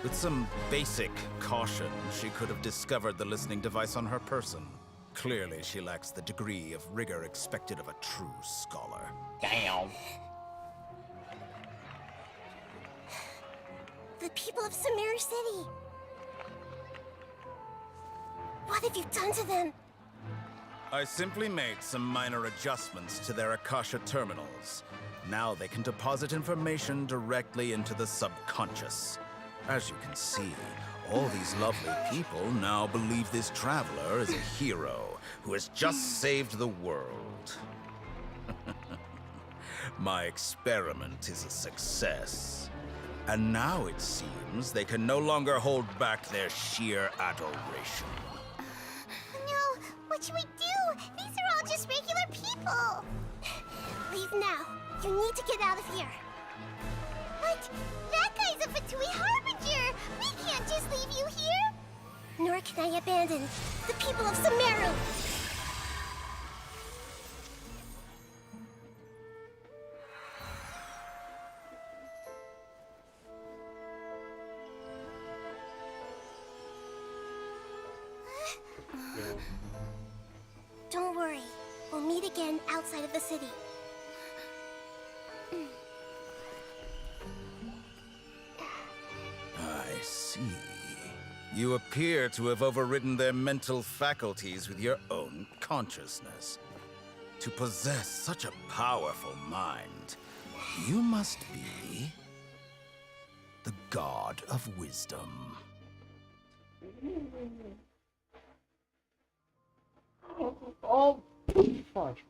With some basic caution, she could have discovered the listening device on her person. Clearly, she lacks the degree of rigor expected of a true scholar. Damn. The people of Sumeru City. What have you done to them? I simply made some minor adjustments to their Akasha terminals. Now they can deposit information directly into the subconscious. As you can see, all these lovely people now believe this traveler is a hero who has just saved the world. My experiment is a success. And now it seems they can no longer hold back their sheer adoration. No, what should we do? These are all just regular people. Leave now. You need to get out of here. But that guy's a Fatui Harbinger. We can't just leave you here. Nor can I abandon the people of Sumeru. Don't worry. We'll meet again outside of the city. I see. You appear to have overridden their mental faculties with your own consciousness. To possess such a powerful mind, you must be the god of wisdom. Oh, fudge.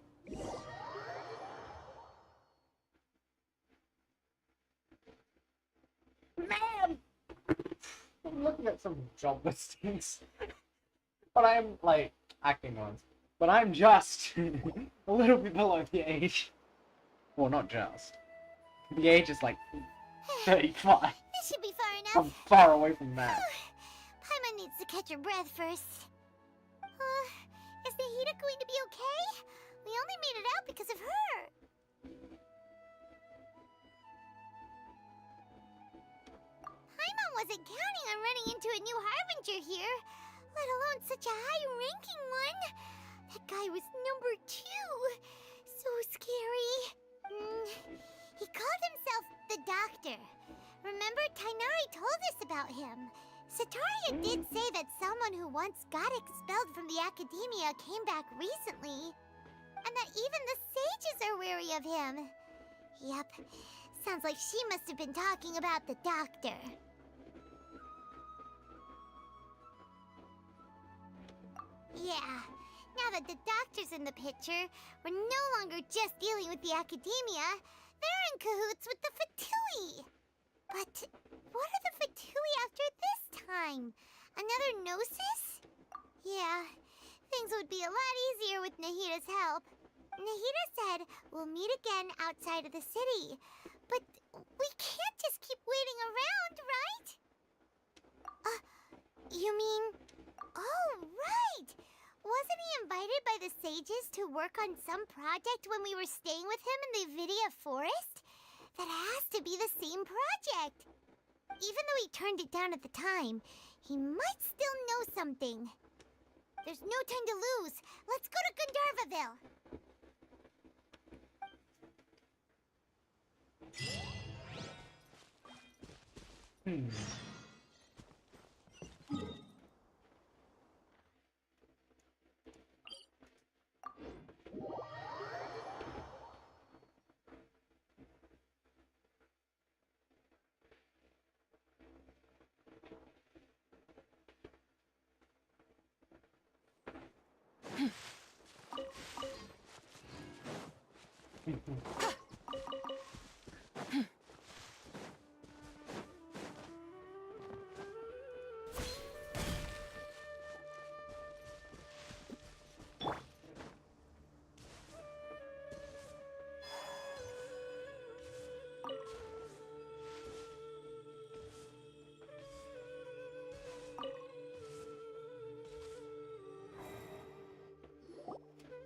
Man! I'm looking at some job listings. But I am, like, acting ones. But I'm just a little bit below the age. Well, not just. The age is like 35. This should be far I'm enough. far away from that. Paimon needs to catch her breath first. Is Nahida going to be okay? We only made it out because of her. Paimon wasn't counting on running into a new Harbinger here, let alone such a high-ranking one. That guy was number 2. So scary. He called himself the Doctor. Remember, Tainari told us about him. Sataria did say that someone who once got expelled from the academia came back recently. And that even the sages are wary of him. Yep, sounds like she must have been talking about the Doctor. Yeah, now that the Doctor's in the picture, we're no longer just dealing with the academia. They're in cahoots with the Fatui. But what are the Fatui after this time? Another Gnosis? Yeah, things would be a lot easier with Nahida's help. Nahida said we'll meet again outside of the city. But we can't just keep waiting around, right? You mean... Oh, right! Wasn't he invited by the sages to work on some project when we were staying with him in the Vidia Forest? That has to be the same project. Even though he turned it down at the time, he might still know something. There's no time to lose. Let's go to Gandharvaville.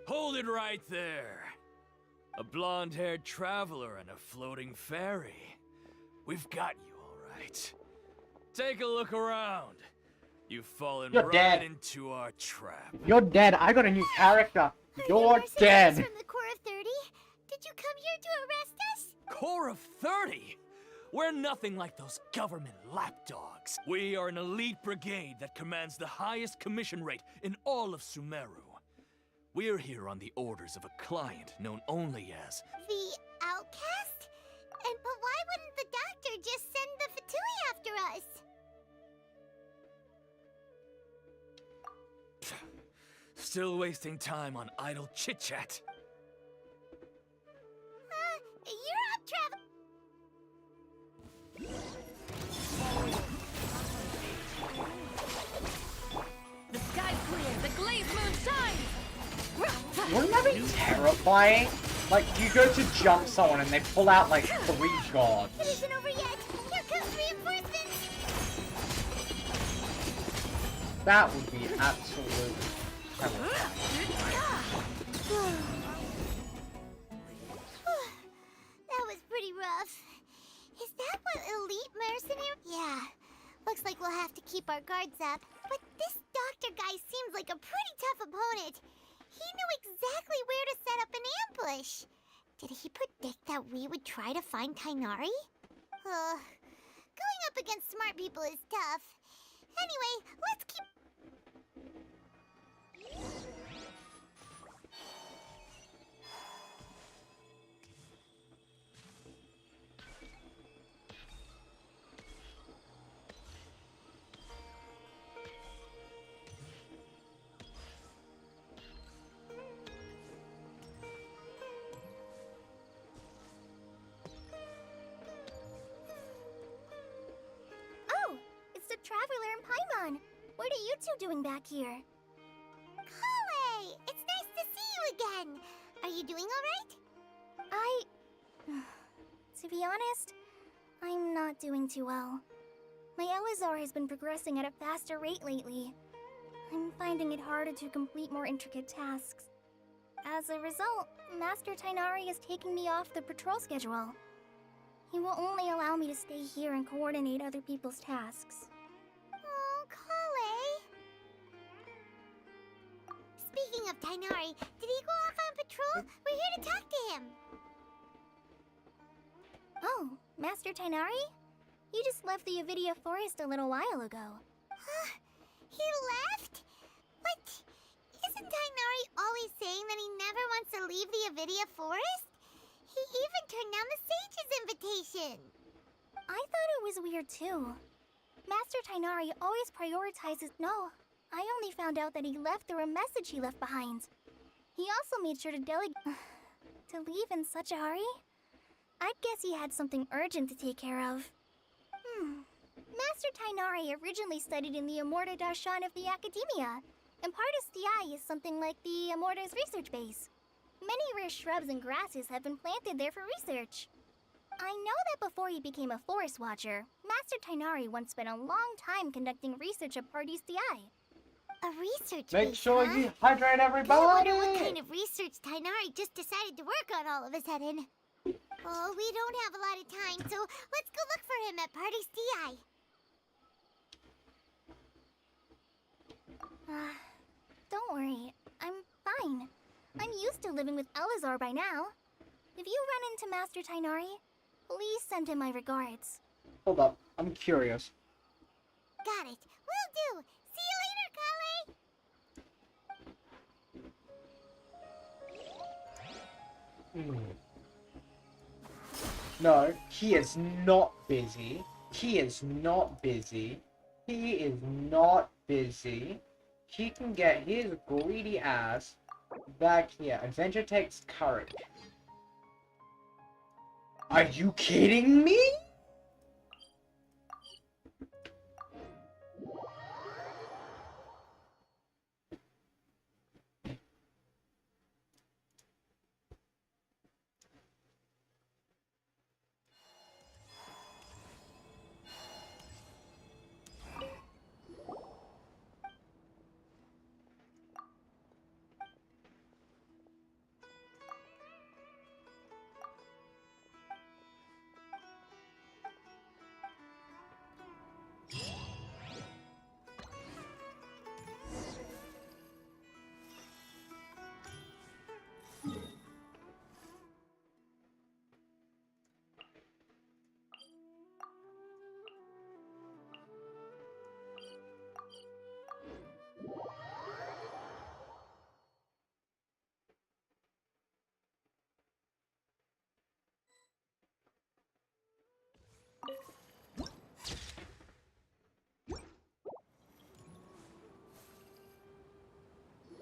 Hold it right there. A blonde-haired traveler and a floating fairy. We've got you, all right. Take a look around. You've fallen You're right dead. into our trap. You're dead. I got a new character. Are You're mercenaries dead. from the Corps of 30? Did you come here to arrest us? Corps of 30? We're nothing like those government lapdogs. We are an elite brigade that commands the highest commission rate in all of Sumeru. We're here on the orders of a client known only as... The outcast? But why wouldn't the doctor just send the Fatui after us? Still wasting time on idle chit-chat. You're up, The sky's clear, the glazed moon shines! Wouldn't that be terrifying? Like, you go to jump someone and they pull out like 3 gods. It isn't over yet. Here comes reinforcements. That would be absolutely terrifying. That was pretty rough. Is that what elite mercenary? Yeah. Looks like we'll have to keep our guards up. But this doctor guy seems like a pretty tough opponent. He knew exactly where to set up an ambush. Did he predict that we would try to find Tainari? Going up against smart people is tough. Anyway, let's keep... Traveler and Paimon, what are you two doing back here? Kale! It's nice to see you again! Are you doing alright? To be honest, I'm not doing too well. My Elazar has been progressing at a faster rate lately. I'm finding it harder to complete more intricate tasks. As a result, Master Tainari is taking me off the patrol schedule. He will only allow me to stay here and coordinate other people's tasks. Speaking of Tainari, did he go off on patrol? We're here to talk to him. Oh, Master Tainari? You just left the Avidia Forest a little while ago. He left? But isn't Tainari always saying that he never wants to leave the Avidia Forest? He even turned down the sage's invitation. I thought it was weird too. Master Tainari always prioritizes... No, I only found out that he left through a message he left behind. He also made sure to delegate... to leave in such a hurry? I'd guess he had something urgent to take care of. Master Tainari originally studied in the Amorta Darshan of the Academia, and Pardis Di is something like the Amorta's research base. Many rare shrubs and grasses have been planted there for research. I know that before he became a forest watcher, Master Tainari once spent a long time conducting research at Pardis Di. A research Make base, sure huh? you hydrate everybody! I wonder what kind of research Tainari just decided to work on all of a sudden. Oh, we don't have a lot of time, so let's go look for him at Pardis Di. Don't worry. I'm fine. I'm used to living with Elazar by now. If you run into Master Tainari, please send him my regards. Hold up, I'm curious. Got it. Will do. See you later, Kale. No, he is not busy. He is not busy. He is not busy. He can get his greedy ass back here. Adventure takes courage. Are you kidding me?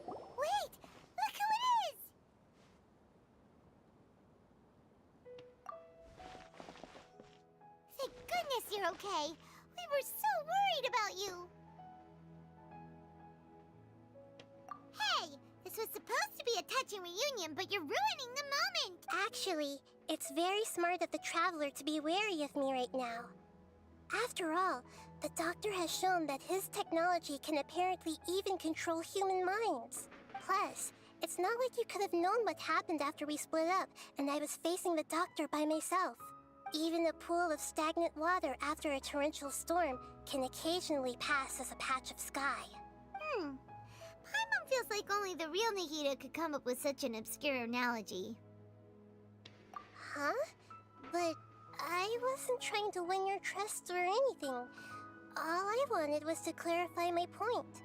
Wait! Look who it is! Thank goodness you're okay. We were so worried about you. Hey! This was supposed to be a touching reunion, but you're ruining the moment! Actually, it's very smart of the Traveler to be wary of me right now. After all, the Doctor has shown that his technology can apparently even control human minds. Plus, it's not like you could have known what happened after we split up and I was facing the Doctor by myself. Even a pool of stagnant water after a torrential storm can occasionally pass as a patch of sky. Paimon feels like only the real Nahida could come up with such an obscure analogy. Huh? But I wasn't trying to win your trust or anything. All I wanted was to clarify my point.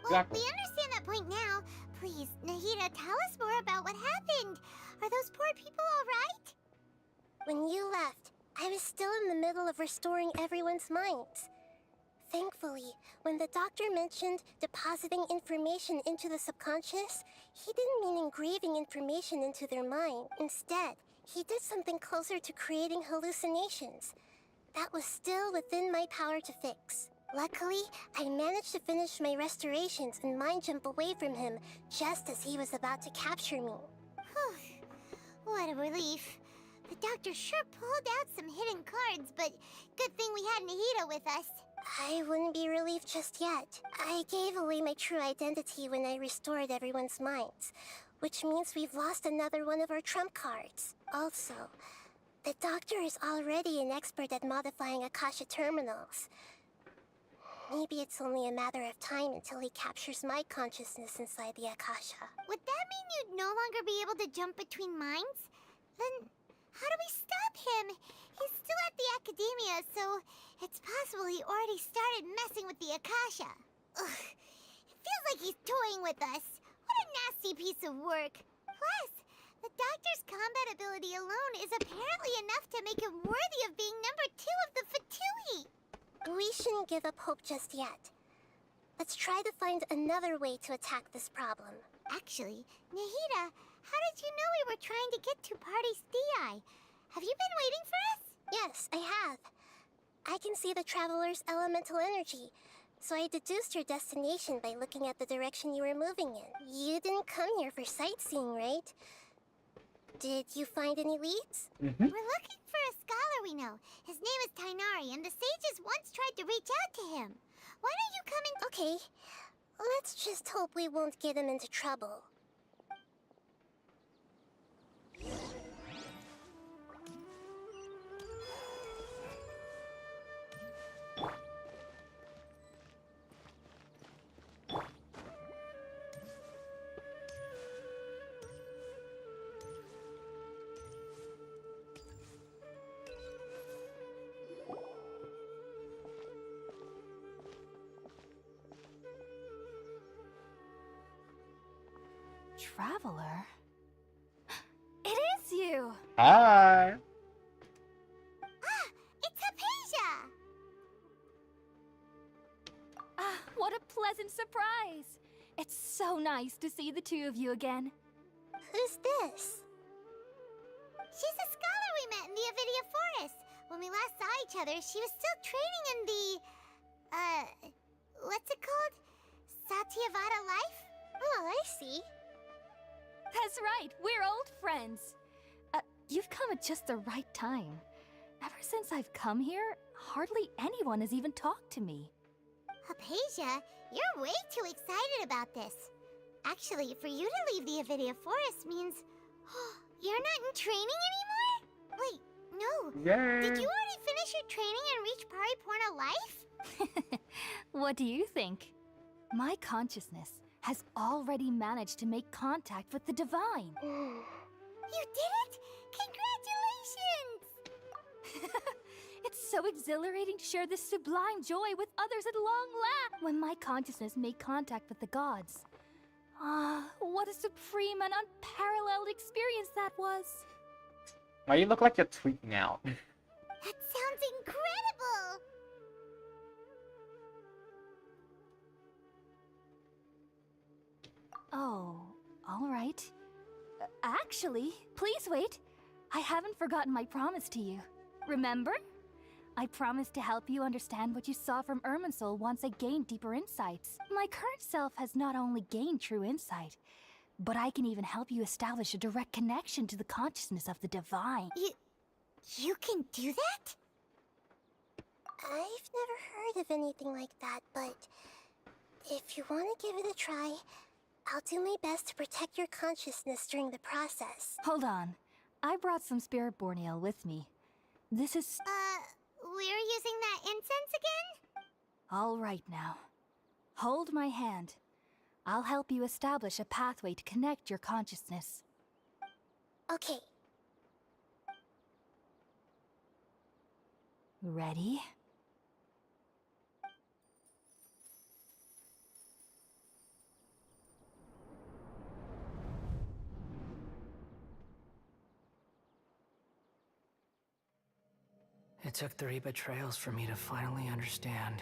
Well, Exactly. we understand that point now. Please, Nahida, tell us more about what happened. Are those poor people all right? When you left, I was still in the middle of restoring everyone's minds. Thankfully, when the Doctor mentioned depositing information into the subconscious, he didn't mean engraving information into their mind. Instead, he did something closer to creating hallucinations. That was still within my power to fix. Luckily, I managed to finish my restorations and mind jump away from him just as he was about to capture me. What a relief. The Doctor sure pulled out some hidden cards, but good thing we had Nahida with us. I wouldn't be relieved just yet. I gave away my true identity when I restored everyone's minds, which means we've lost another one of our trump cards. Also, the Doctor is already an expert at modifying Akasha terminals. Maybe it's only a matter of time until he captures my consciousness inside the Akasha. Would that mean you'd no longer be able to jump between minds? Then how do we stop him? He's still at the Academia, so it's possible he already started messing with the Akasha. Ugh, it feels like he's toying with us. What a nasty piece of work. Plus, the Doctor's combat ability alone is apparently enough to make him worthy of being number 2 of the Fatui. We shouldn't give up hope just yet. Let's try to find another way to attack this problem. Actually, Nahida, how did you know we were trying to get to Party's Di? Have you been waiting for us? Yes, I have. I can see the Traveler's elemental energy, so I deduced your destination by looking at the direction you were moving in. You didn't come here for sightseeing, right? Did you find any leads? We're looking for a scholar we know. His name is Tainari, and the sages once tried to reach out to him. Why don't you come in? Okay, let's just hope we won't get him into trouble. Traveler? It is you! Hi. Ah, it's Hypatia! Ah, what a pleasant surprise! It's so nice to see the two of you again. Who's this? She's a scholar we met in the Avidia Forest. When we last saw each other, she was still training in the... what's it called? Satyavada life? Oh, I see. That's right, we're old friends. You've come at just the right time. Ever since I've come here, hardly anyone has even talked to me. Hypatia, you're way too excited about this. Actually, for you to leave the Avidia Forest means... you're not in training anymore? Wait, no. Yeah. Did you already finish your training and reach Pariporna life? What do you think? My consciousness has already managed to make contact with the divine. You did it? Congratulations! It's so exhilarating to share this sublime joy with others at long last. When my consciousness made contact with the gods. What a supreme and unparalleled experience that was. Why you look like you're tweaking out? That sounds incredible! Oh, all right. Actually, please wait. I haven't forgotten my promise to you. Remember? I promised to help you understand what you saw from Irminsul once I gained deeper insights. My current self has not only gained true insight, but I can even help you establish a direct connection to the consciousness of the divine. You can do that? I've never heard of anything like that, but if you want to give it a try, I'll do my best to protect your consciousness during the process. Hold on. I brought some spirit borneal with me. This is... We're using that incense again? All right now. Hold my hand. I'll help you establish a pathway to connect your consciousness. Okay. Ready? It took 3 betrayals for me to finally understand.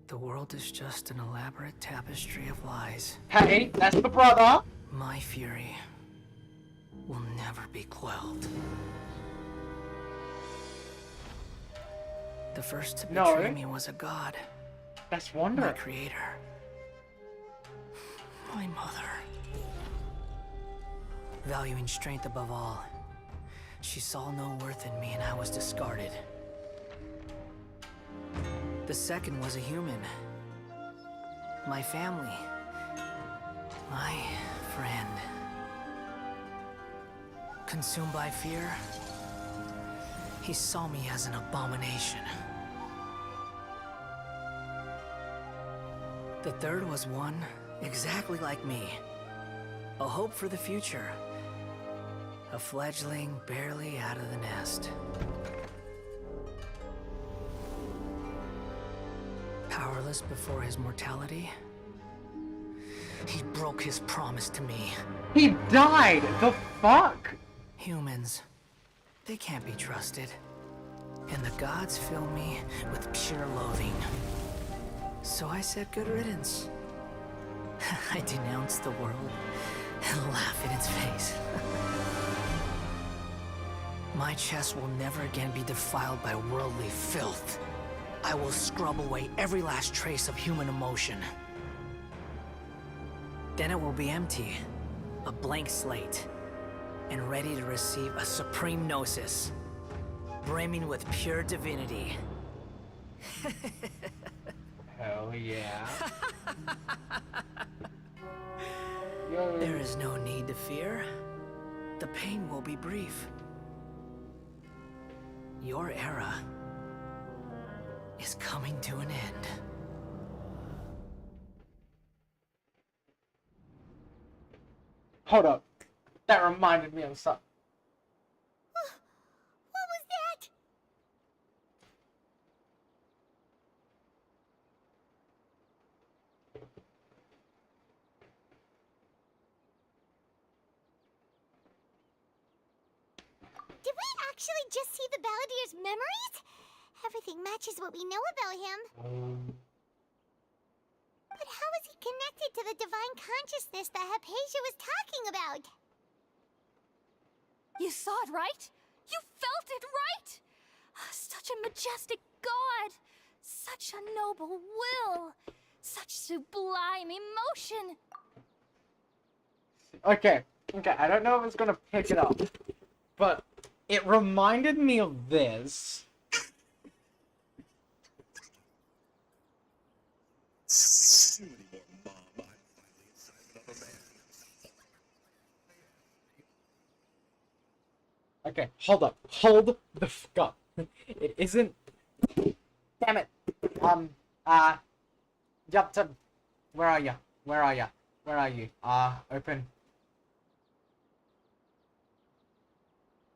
The world is just an elaborate tapestry of lies. Hey, that's the brother! My fury will never be quelled. The first to betray me was a god. That's Wonder. My creator. My mother. Valuing strength above all, she saw no worth in me and I was discarded. The second was a human. My family. My friend. Consumed by fear, he saw me as an abomination. The third was one exactly like me. A hope for the future. A fledgling barely out of the nest. Powerless before his mortality, he broke his promise to me. He died! The fuck? Humans, they can't be trusted. And the gods fill me with pure loathing. So I said good riddance. I denounced the world and laugh in its face. My chest will never again be defiled by worldly filth. I will scrub away every last trace of human emotion. Then it will be empty, a blank slate, and ready to receive a supreme gnosis, brimming with pure divinity. Hell yeah. There is no need to fear. The pain will be brief. Your era is coming to an end. Hold up. That reminded me of something. What was that? Did we actually just see the Balladier's memories? Everything matches what we know about him. But how is he connected to the divine consciousness that Hypatia was talking about? You saw it, right? You felt it, right? Such a majestic god. Such a noble will. Such sublime emotion. Okay, I don't know if it's gonna pick it up, but it reminded me of this. Okay, hold up. Hold the fuck up. It isn't... Damn it. Yapton. Where are ya? Where are ya? Where are you? Open.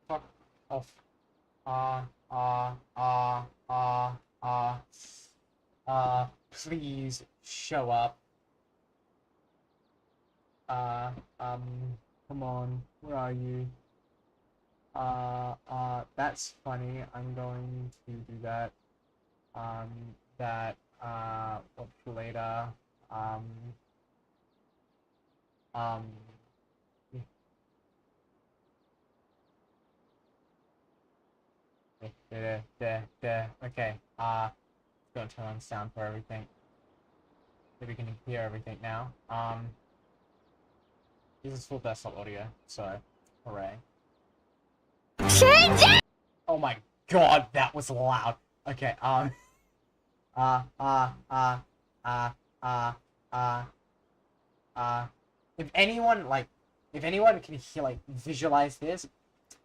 Fuck off. Please show up. Come on. Where are you? That's funny. I'm going to do that. Watch later. Okay, gonna turn on sound for everything. So we can hear everything now. This is full desktop audio, so hooray. Oh my god, that was loud. Okay, if anyone can hear, like, visualize this,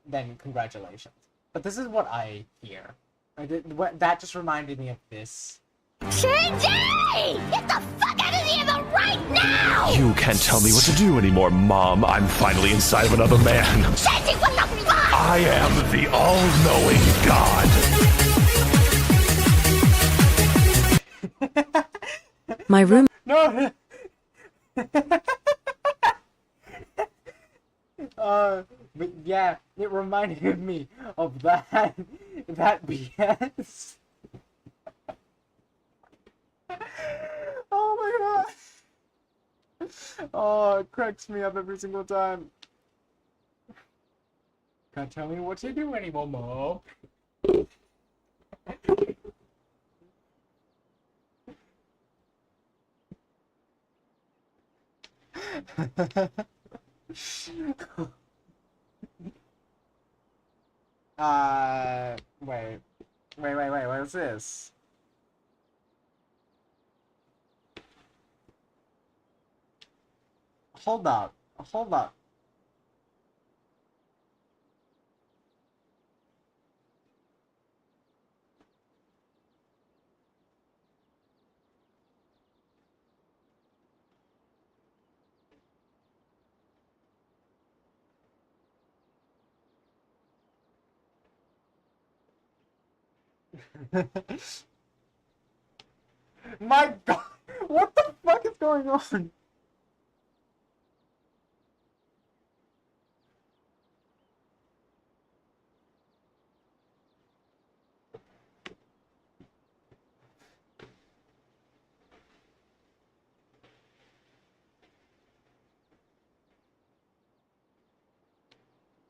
then congratulations. But this is what I hear. That just reminded me of this. Shinji! Get the fuck out of here right now! You can't tell me what to do anymore, Mom. I'm finally inside of another man. Shinji, what the fuck? I am the all-knowing God. My room. No! But yeah, it reminded me of that BS. Oh my god. Oh, it cracks me up every single time. Can't tell me what to do anymore, Mom. Wait, what's this? Hold up. My god, what the fuck is going on?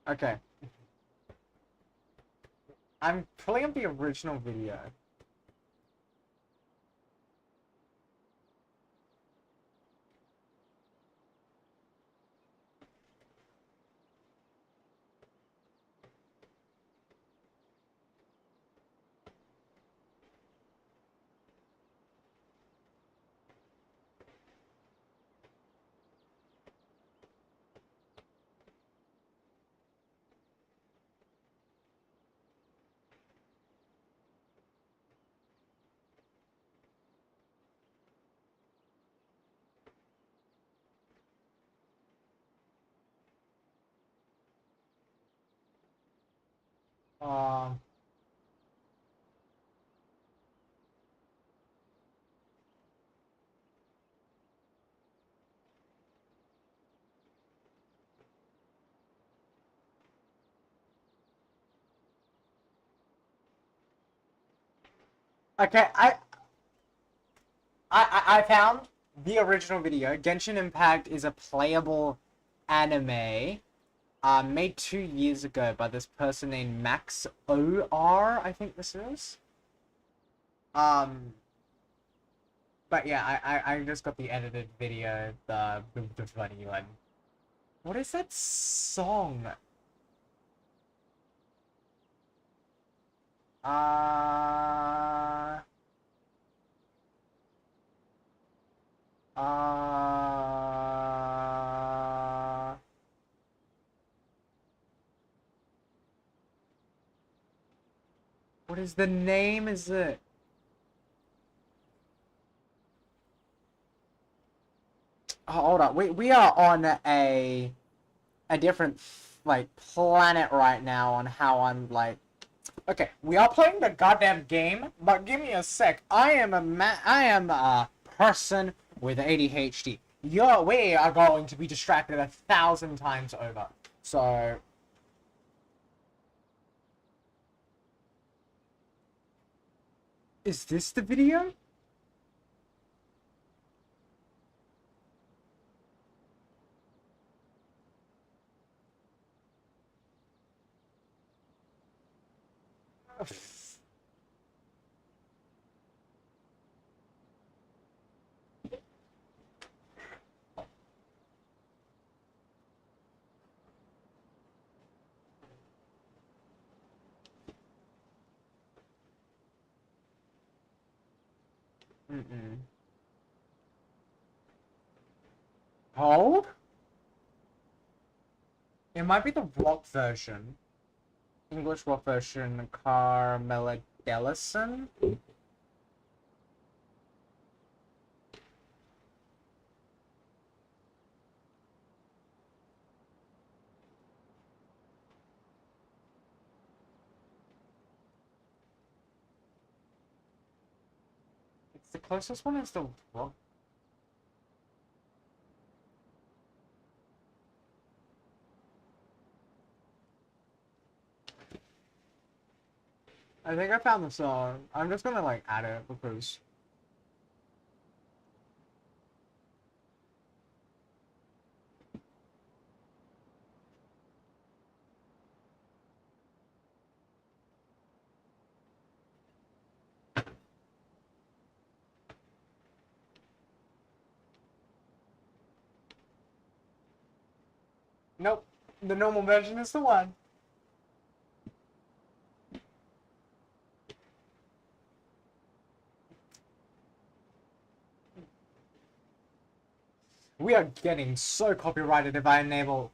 Okay. I'm pulling up the original video. Um, okay, I found the original video. Genshin Impact is a playable anime. made 2 years ago by this person named Max OR, I think this is. But yeah, I just got the edited video, the funny one. What is that song? Uh... What is the name? Is it? Oh, hold on. We are on a different like planet right now on how I'm like. Okay, we are playing the goddamn game, but give me a sec. I am a person with ADHD. We are going to be distracted 1,000 times over. So. Is this the video? Hold? It might be the rock version. English rock version, Carmela Dellison. It's the closest one is the rock. I think I found the song. I'm just gonna like add it because. Nope, the normal version is the one. We are getting so copyrighted if I enable.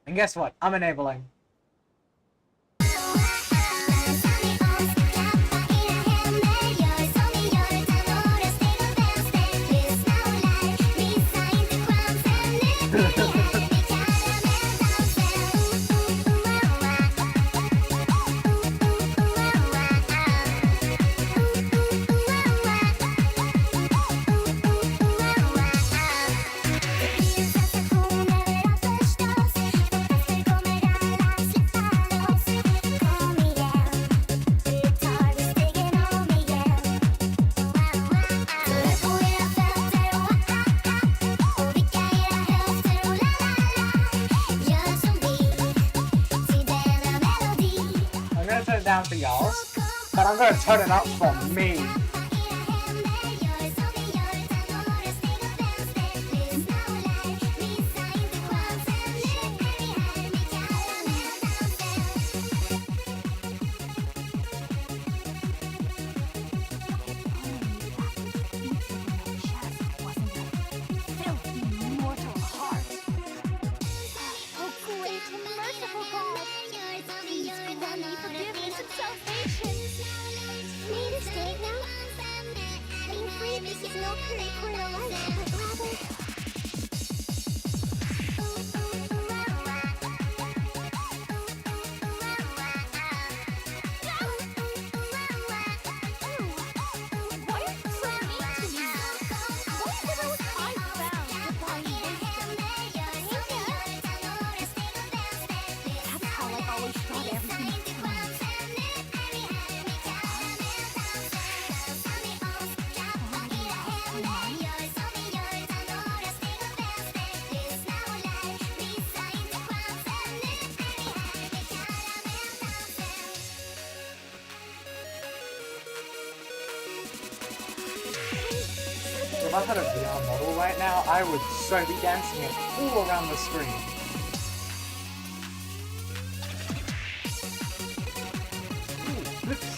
And guess what? I'm enabling. Down for y'all, but I'm gonna turn it up for me. Salvation. Made a mistake now? if I had a VR model right now, I would so be dancing it all around the screen. Ooh, oops.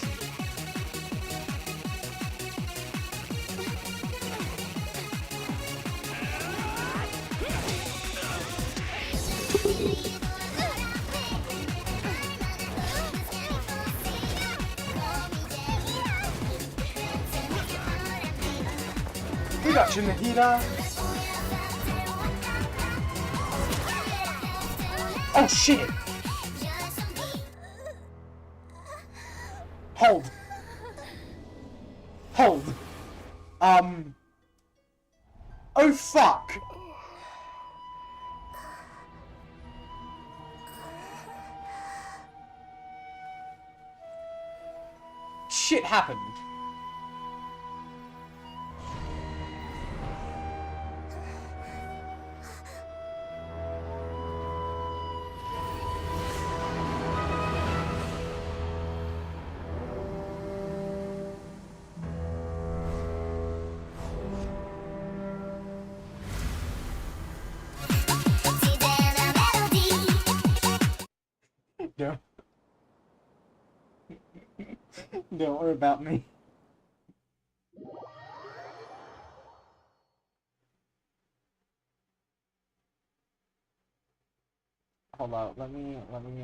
We got you, Nahida. Oh shit! Hold. Hold. Oh fuck! Shit happened. No. Don't worry about me. Hold on, let me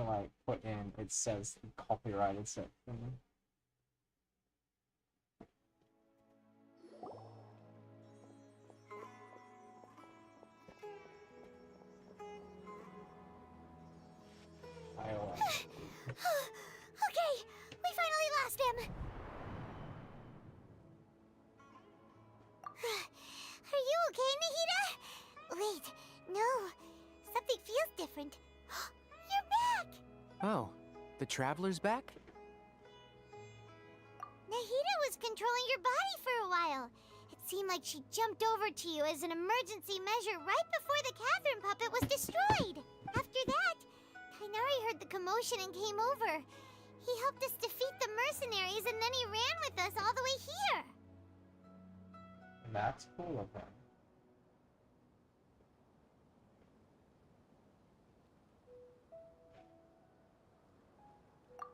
like put in, it says copyrighted section. Okay, we finally lost him. Are you okay, Nahida? Wait, no. Something feels different. You're back! Oh, the Traveler's back? Nahida was controlling your body for a while. It seemed like she jumped over to you as an emergency measure right before the Catherine puppet was destroyed. After that, Tainari heard the commotion and came over. He helped us defeat the mercenaries and then he ran with us all the way here. That's cool of him.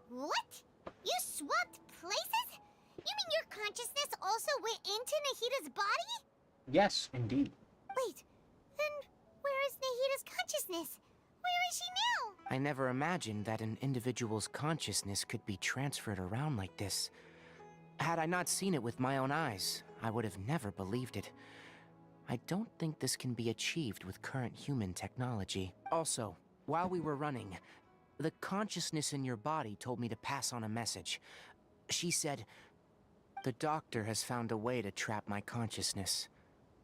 What? You swapped places? You mean your consciousness also went into Nahida's body? Yes, indeed. Wait, then where is Nahida's consciousness? Where is she now? I never imagined that an individual's consciousness could be transferred around like this. Had I not seen it with my own eyes, I would have never believed it. I don't think this can be achieved with current human technology. Also, while we were running, the consciousness in your body told me to pass on a message. She said, "The doctor has found a way to trap my consciousness,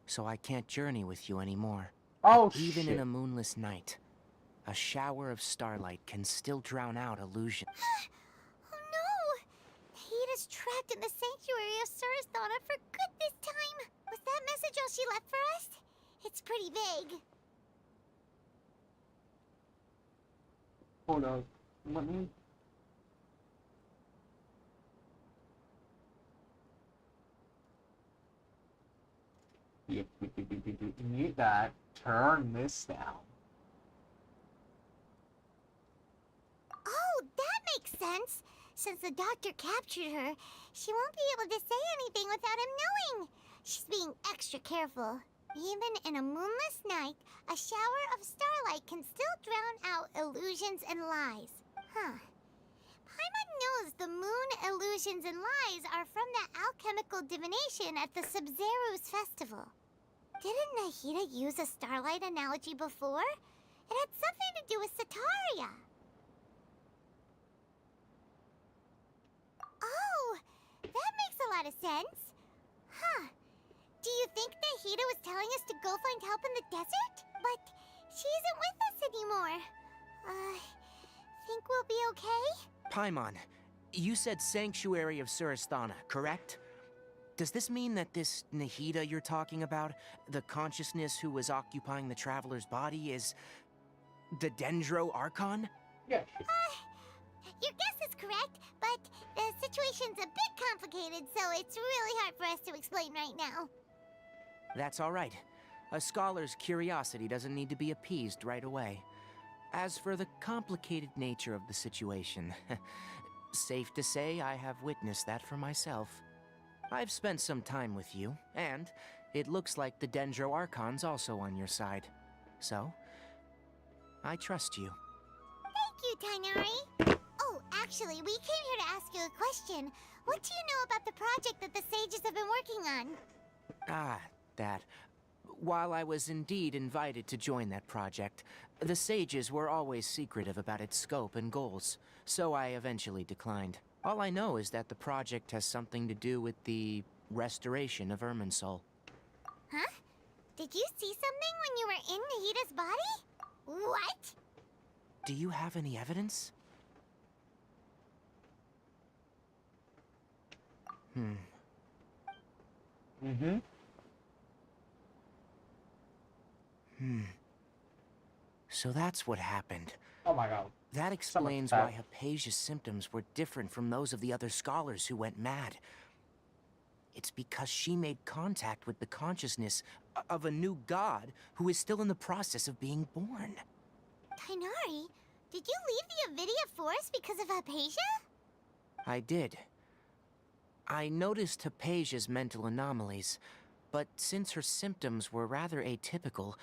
so I can't journey with you anymore." Oh, Even shit. in a moonless night, a shower of starlight can still drown out illusion. Oh no! Nahida's trapped in the sanctuary of Surasthana for good this time. Was that message all she left for us? It's pretty vague. Hold on. Let me... Mute that. Turn this down. Oh, that makes sense. Since the doctor captured her, she won't be able to say anything without him knowing. She's being extra careful. Even in a moonless night, a shower of starlight can still drown out illusions and lies. Huh. Paimon knows the moon illusions and lies are from the alchemical divination at the Sub-Zero's festival. Didn't Nahida use a starlight analogy before? It had something to do with Sataria. Oh, that makes a lot of sense. Huh. Do you think Nahida was telling us to go find help in the desert? But she isn't with us anymore. Think we'll be okay? Paimon, you said Sanctuary of Surasthana, correct? Does this mean that this Nahida you're talking about, the consciousness who was occupying the Traveler's body, is the Dendro Archon? Yes. Your guess is correct, but the situation's a bit complicated, so it's really hard for us to explain right now. That's all right. A scholar's curiosity doesn't need to be appeased right away. As for the complicated nature of the situation, safe to say I have witnessed that for myself. I've spent some time with you, and it looks like the Dendro Archon's also on your side. So, I trust you. Thank you, Tainari. Oh, actually, we came here to ask you a question. What do you know about the project that the sages have been working on? Ah, that. While I was indeed invited to join that project, the sages were always secretive about its scope and goals, so I eventually declined. All I know is that the project has something to do with the restoration of Irminsul. Huh? Did you see something when you were in Nahita's body? What? Do you have any evidence? So that's what happened. Oh my god. That explains why Hypatia's symptoms were different from those of the other scholars who went mad. It's because she made contact with the consciousness of a new god who is still in the process of being born. Tainari, did you leave the Avidia Forest because of Hypatia? I did. I noticed Hypatia's mental anomalies, but since her symptoms were rather atypical,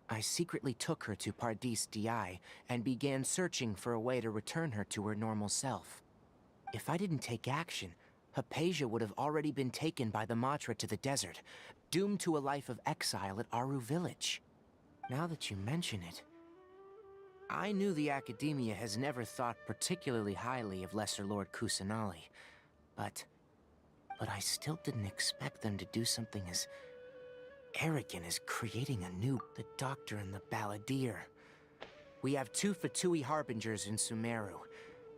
I secretly took her to Pardis Di and began searching for a way to return her to her normal self. If I didn't take action, Hypatia would have already been taken by the Matra to the desert, doomed to a life of exile at Aru village. Now that you mention it, I knew the Academia has never thought particularly highly of Lesser Lord Kusanali, but I still didn't expect them to do something as arrogant as creating the Doctor and the Balladeer. We have 2 Fatui Harbingers in Sumeru.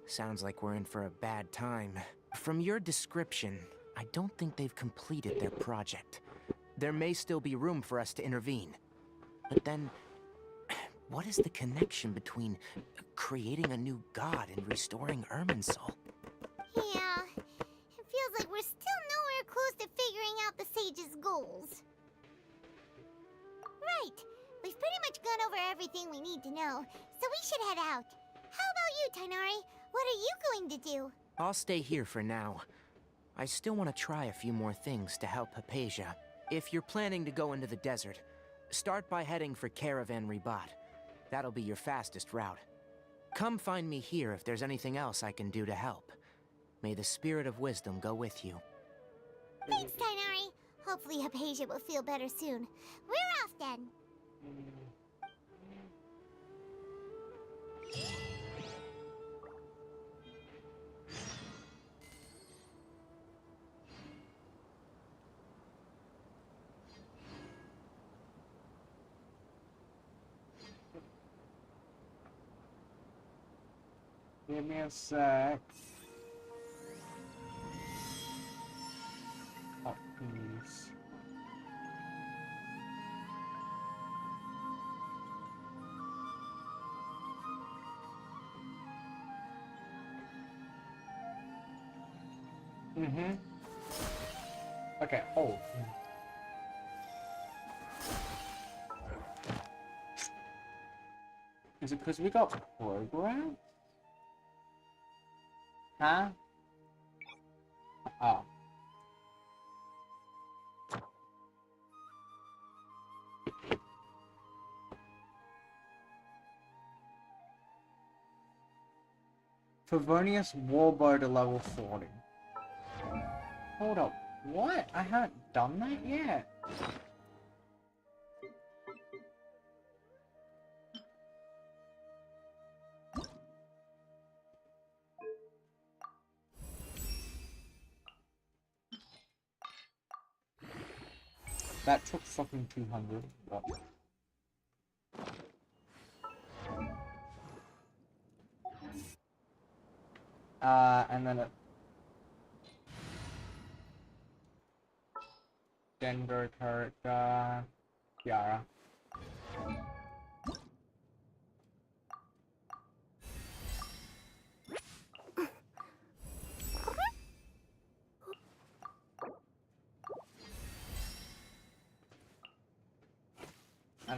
Sounds like we're in for a bad time. From your description, I don't think they've completed their project. There may still be room for us to intervene. But then, what is the connection between creating a new god and restoring Irminsul? Yeah, it feels like we're still nowhere close to figuring out the sage's goals. Right, we've pretty much gone over everything we need to know, so we should head out. How about you, Tainari? What are you going to do? I'll stay here for now. I still want to try a few more things to help Hypatia. If you're planning to go into the desert, start by heading for Caravan Ribat. That'll be your fastest route. Come find me here if there's anything else I can do to help. May the spirit of wisdom go with you. Thanks, Tainari. Hopefully Hypatia will feel better soon. We're off then. Give me a sec. Oh, please. Okay, oh. Is it because we got programmed? Huh? Oh. Favonius Warbow to level 40. Hold up, what? I haven't done that yet. That took fucking 200. But... and then it... Gender character... Yara.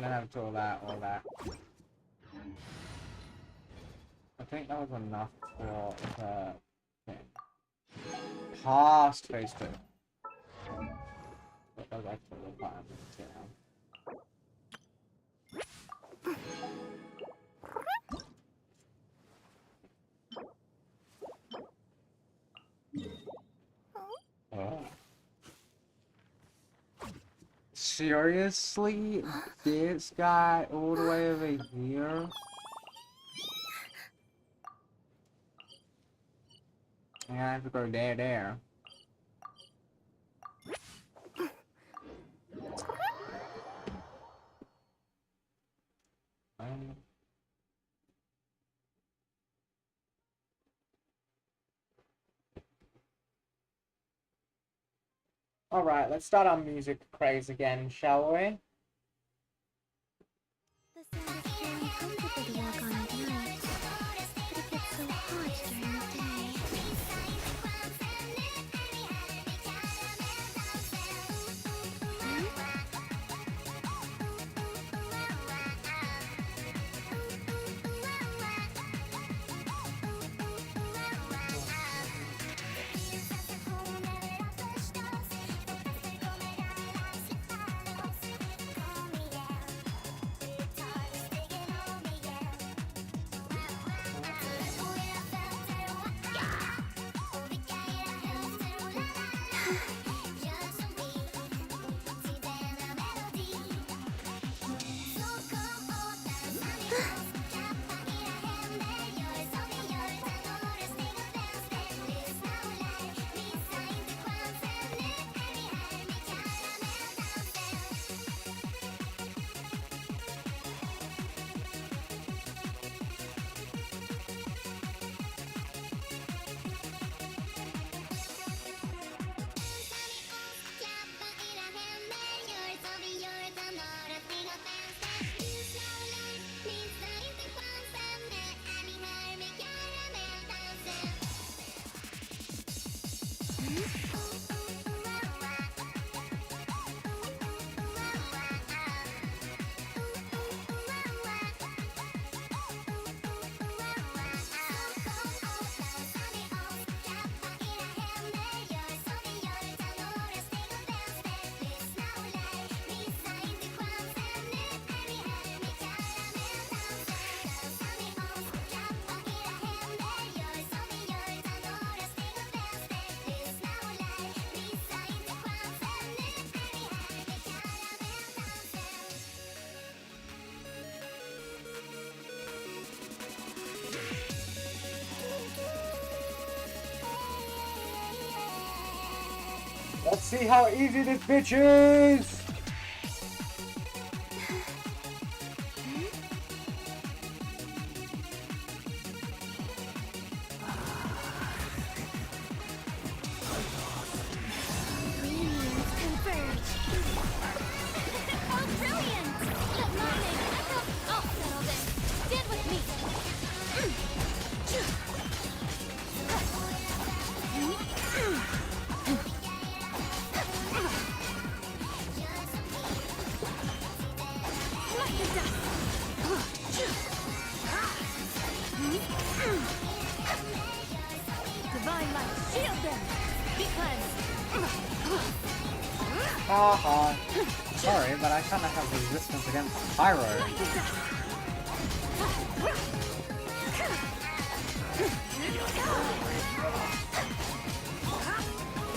don't have to all that. I think that was enough for the thing. Past phase 2. That was actually the plan. Oh. Seriously? This guy all the way over here? Yeah, I have to go there. Alright, let's start our music craze again, shall we? The sun is very comfortable to walk on at night, but it gets so hot during the day. Let's see how easy this bitch is! Divine light, shield them! Be cleansed! Haha. Sorry, but I kinda have resistance against pyro.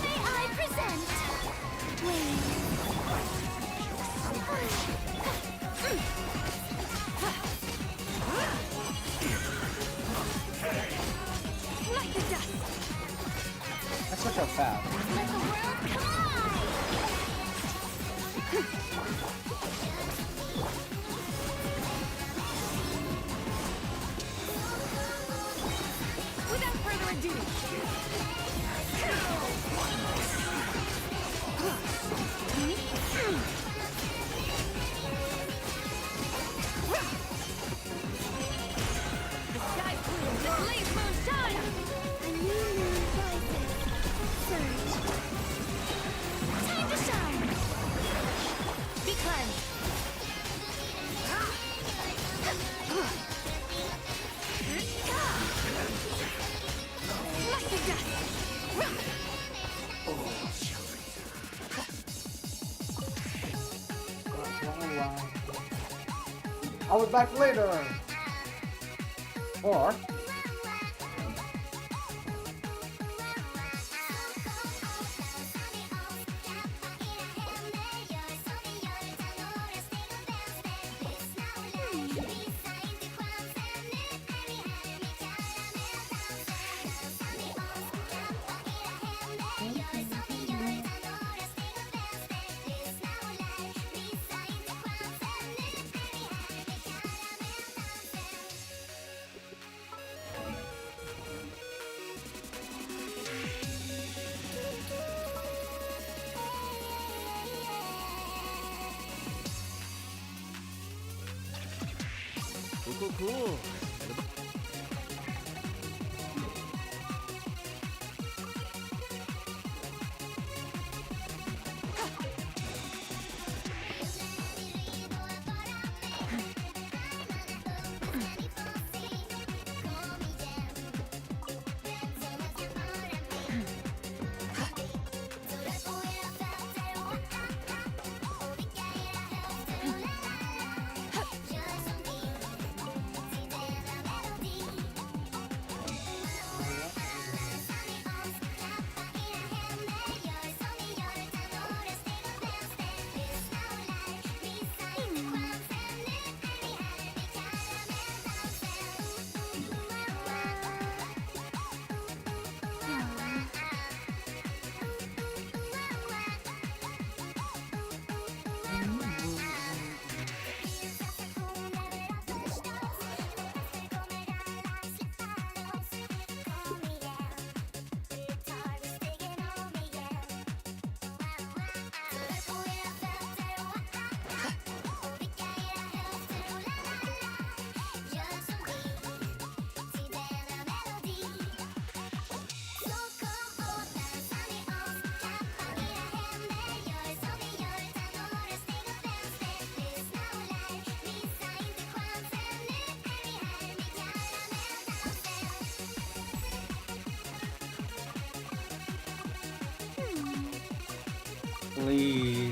May I present? Light the dust! That's such a fast. Let the world collide! Without further ado, the sky clears, the blaze moon shine! A new moon rises. Surge. I'll be back later. Or Cool. please.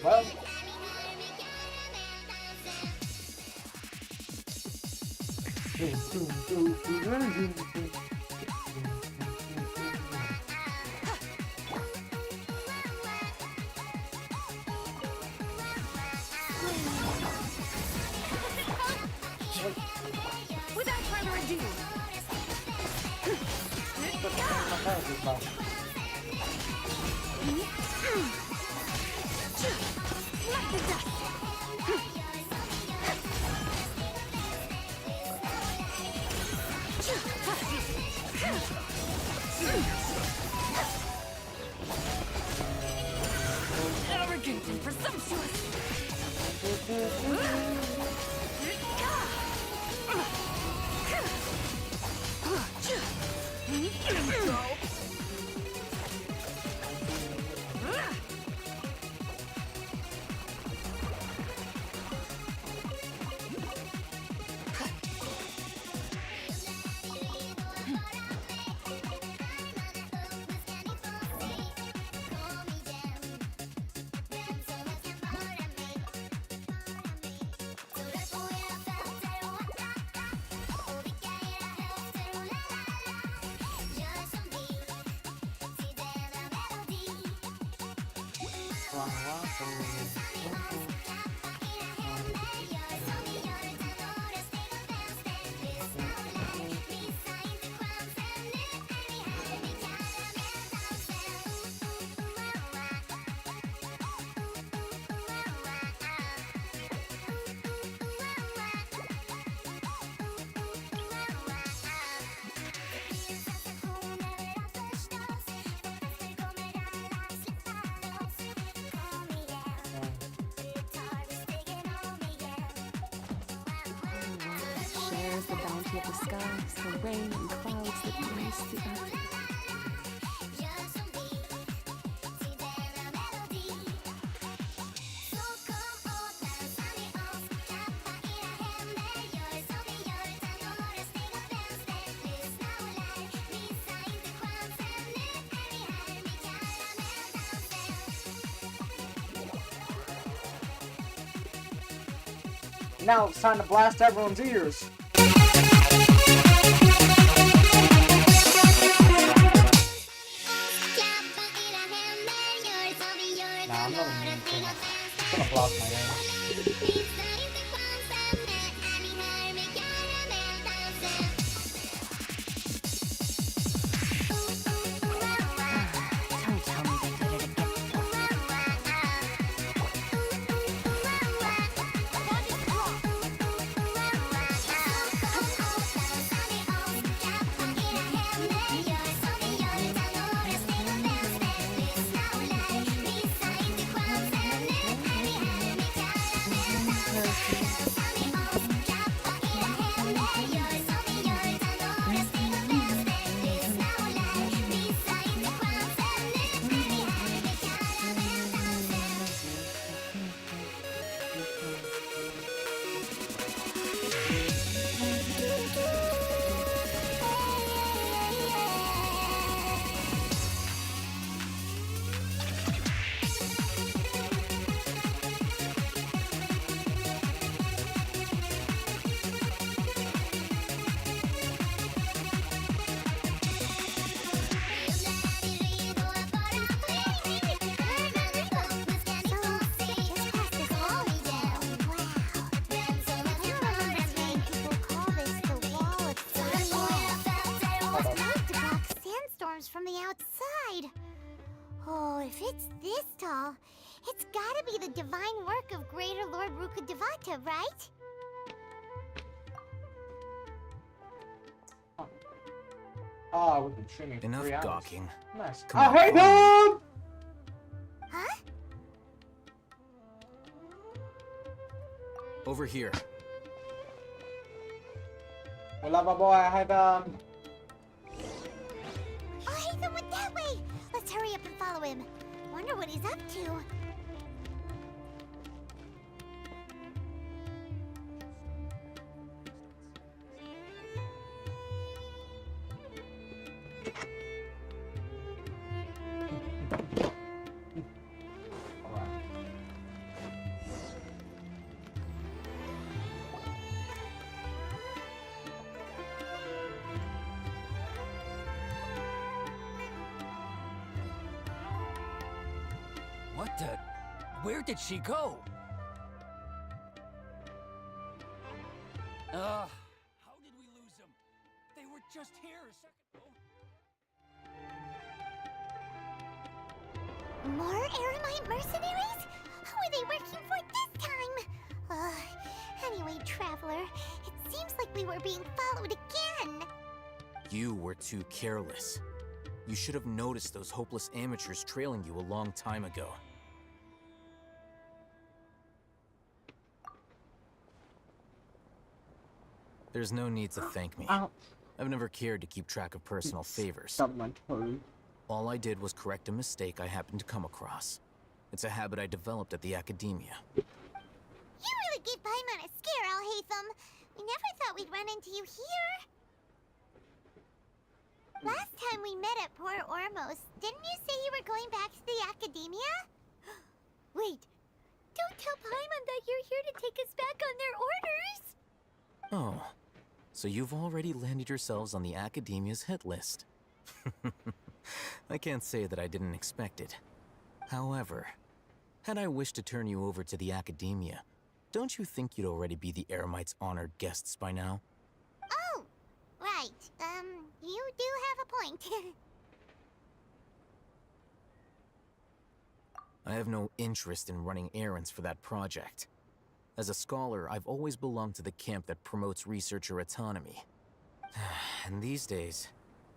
Well. Without further ado. Let the dust. Arrogant and presumptuous. Shares the bounty of the skies, the rain and clouds that grace the earth. Now it's time to blast everyone's ears. Nah, I'm not gonna blast my ears. From the outside. Oh, if it's this tall, it's gotta be the divine work of Greater Lord Rukkhadevata, right? Oh, we've been streaming for Enough 3 hours. gawking. Nice. Come on, I hate follow him! Huh? Over here. We love our boy, I hate him. Oh, Haytham went that way! Let's hurry up and follow him. Wonder what he's up to. What the? Where did she go? How did we lose them? They were just here a second ago. More Eremite mercenaries? Who are they working for this time? Anyway, Traveler, it seems like we were being followed again. You were too careless. You should have noticed those hopeless amateurs trailing you a long time ago. There's no need to thank me. I've never cared to keep track of personal favors. All I did was correct a mistake I happened to come across. It's a habit I developed at the academia. You really gave Paimon a scare, Haytham. We never thought we'd run into you here. Last time we met at Port Ormos, didn't you say you were going back to the academia? Wait, don't tell Paimon that you're here to take us back on their orders. Oh, so you've already landed yourselves on the academia's hit list. I can't say that I didn't expect it. However, had I wished to turn you over to the academia, don't you think you'd already be the Eremites' honored guests by now? Oh, right. You do have a point. I have no interest in running errands for that project. As a scholar, I've always belonged to the camp that promotes researcher autonomy. And these days,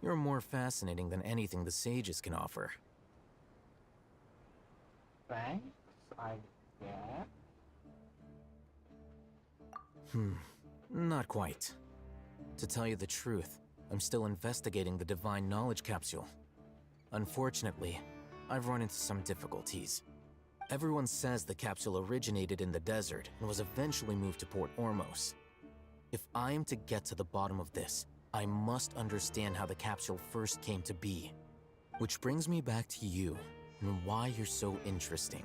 you're more fascinating than anything the sages can offer. Thanks, I guess. Not quite. To tell you the truth, I'm still investigating the Divine Knowledge Capsule. Unfortunately, I've run into some difficulties. Everyone says the capsule originated in the desert and was eventually moved to Port Ormos. If I am to get to the bottom of this, I must understand how the capsule first came to be. Which brings me back to you and why you're so interesting.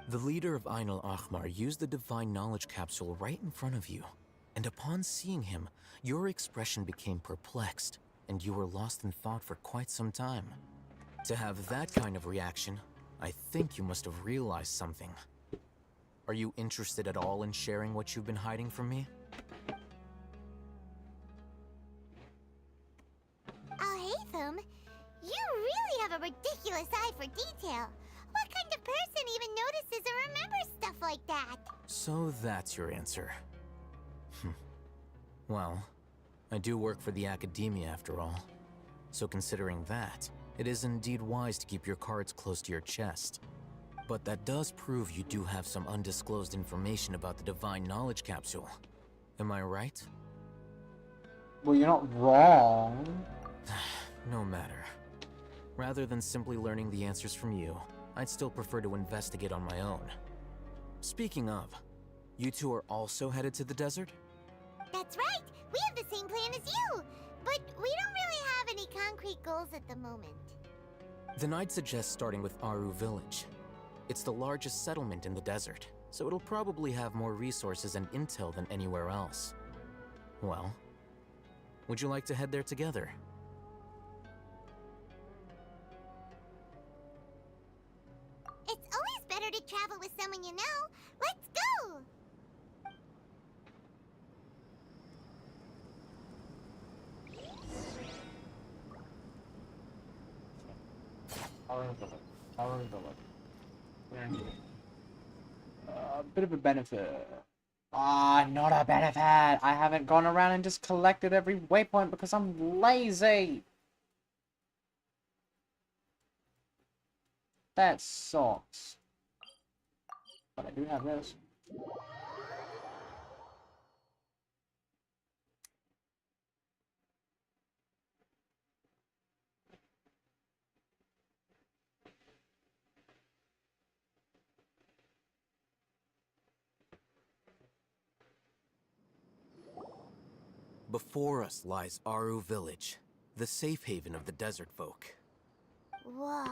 The leader of Ain al-Ahmar used the Divine Knowledge Capsule right in front of you, and upon seeing him, your expression became perplexed, and you were lost in thought for quite some time. To have that kind of reaction, I think you must have realized something. Are you interested at all in sharing what you've been hiding from me? Al-Haytham, you really have a ridiculous eye for detail. What kind of person even notices or remembers stuff like that? So that's your answer. Well, I do work for the Academia after all. So considering that, it is indeed wise to keep your cards close to your chest. But that does prove you do have some undisclosed information about the Divine Knowledge Capsule. Am I right? Well, you're not wrong. No matter. Rather than simply learning the answers from you, I'd still prefer to investigate on my own. Speaking of, you two are also headed to the desert? That's right! We have the same plan as you! But we don't really have any concrete goals at the moment. Then I'd suggest starting with Aru Village. It's the largest settlement in the desert, so it'll probably have more resources and intel than anywhere else. Well, would you like to head there together? It's always better to travel with someone you know. Let's go! Aru Village. A bit of a benefit. Not a benefit. I haven't gone around and just collected every waypoint because I'm lazy. That sucks. But I do have this. Before us lies Aru Village, the safe haven of the desert folk. Whoa,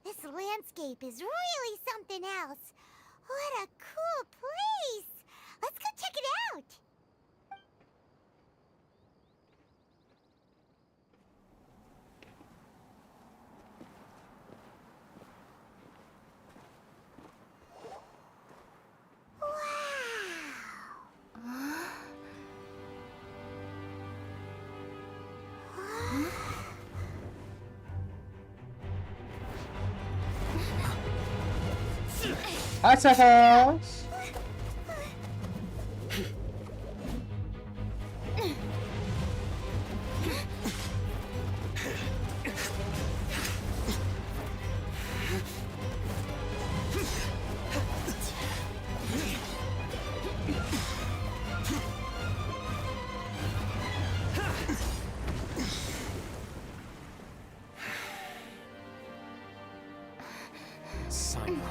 this landscape is really something else. What a cool place! Let's go check it out! Hi, suckers! Simon.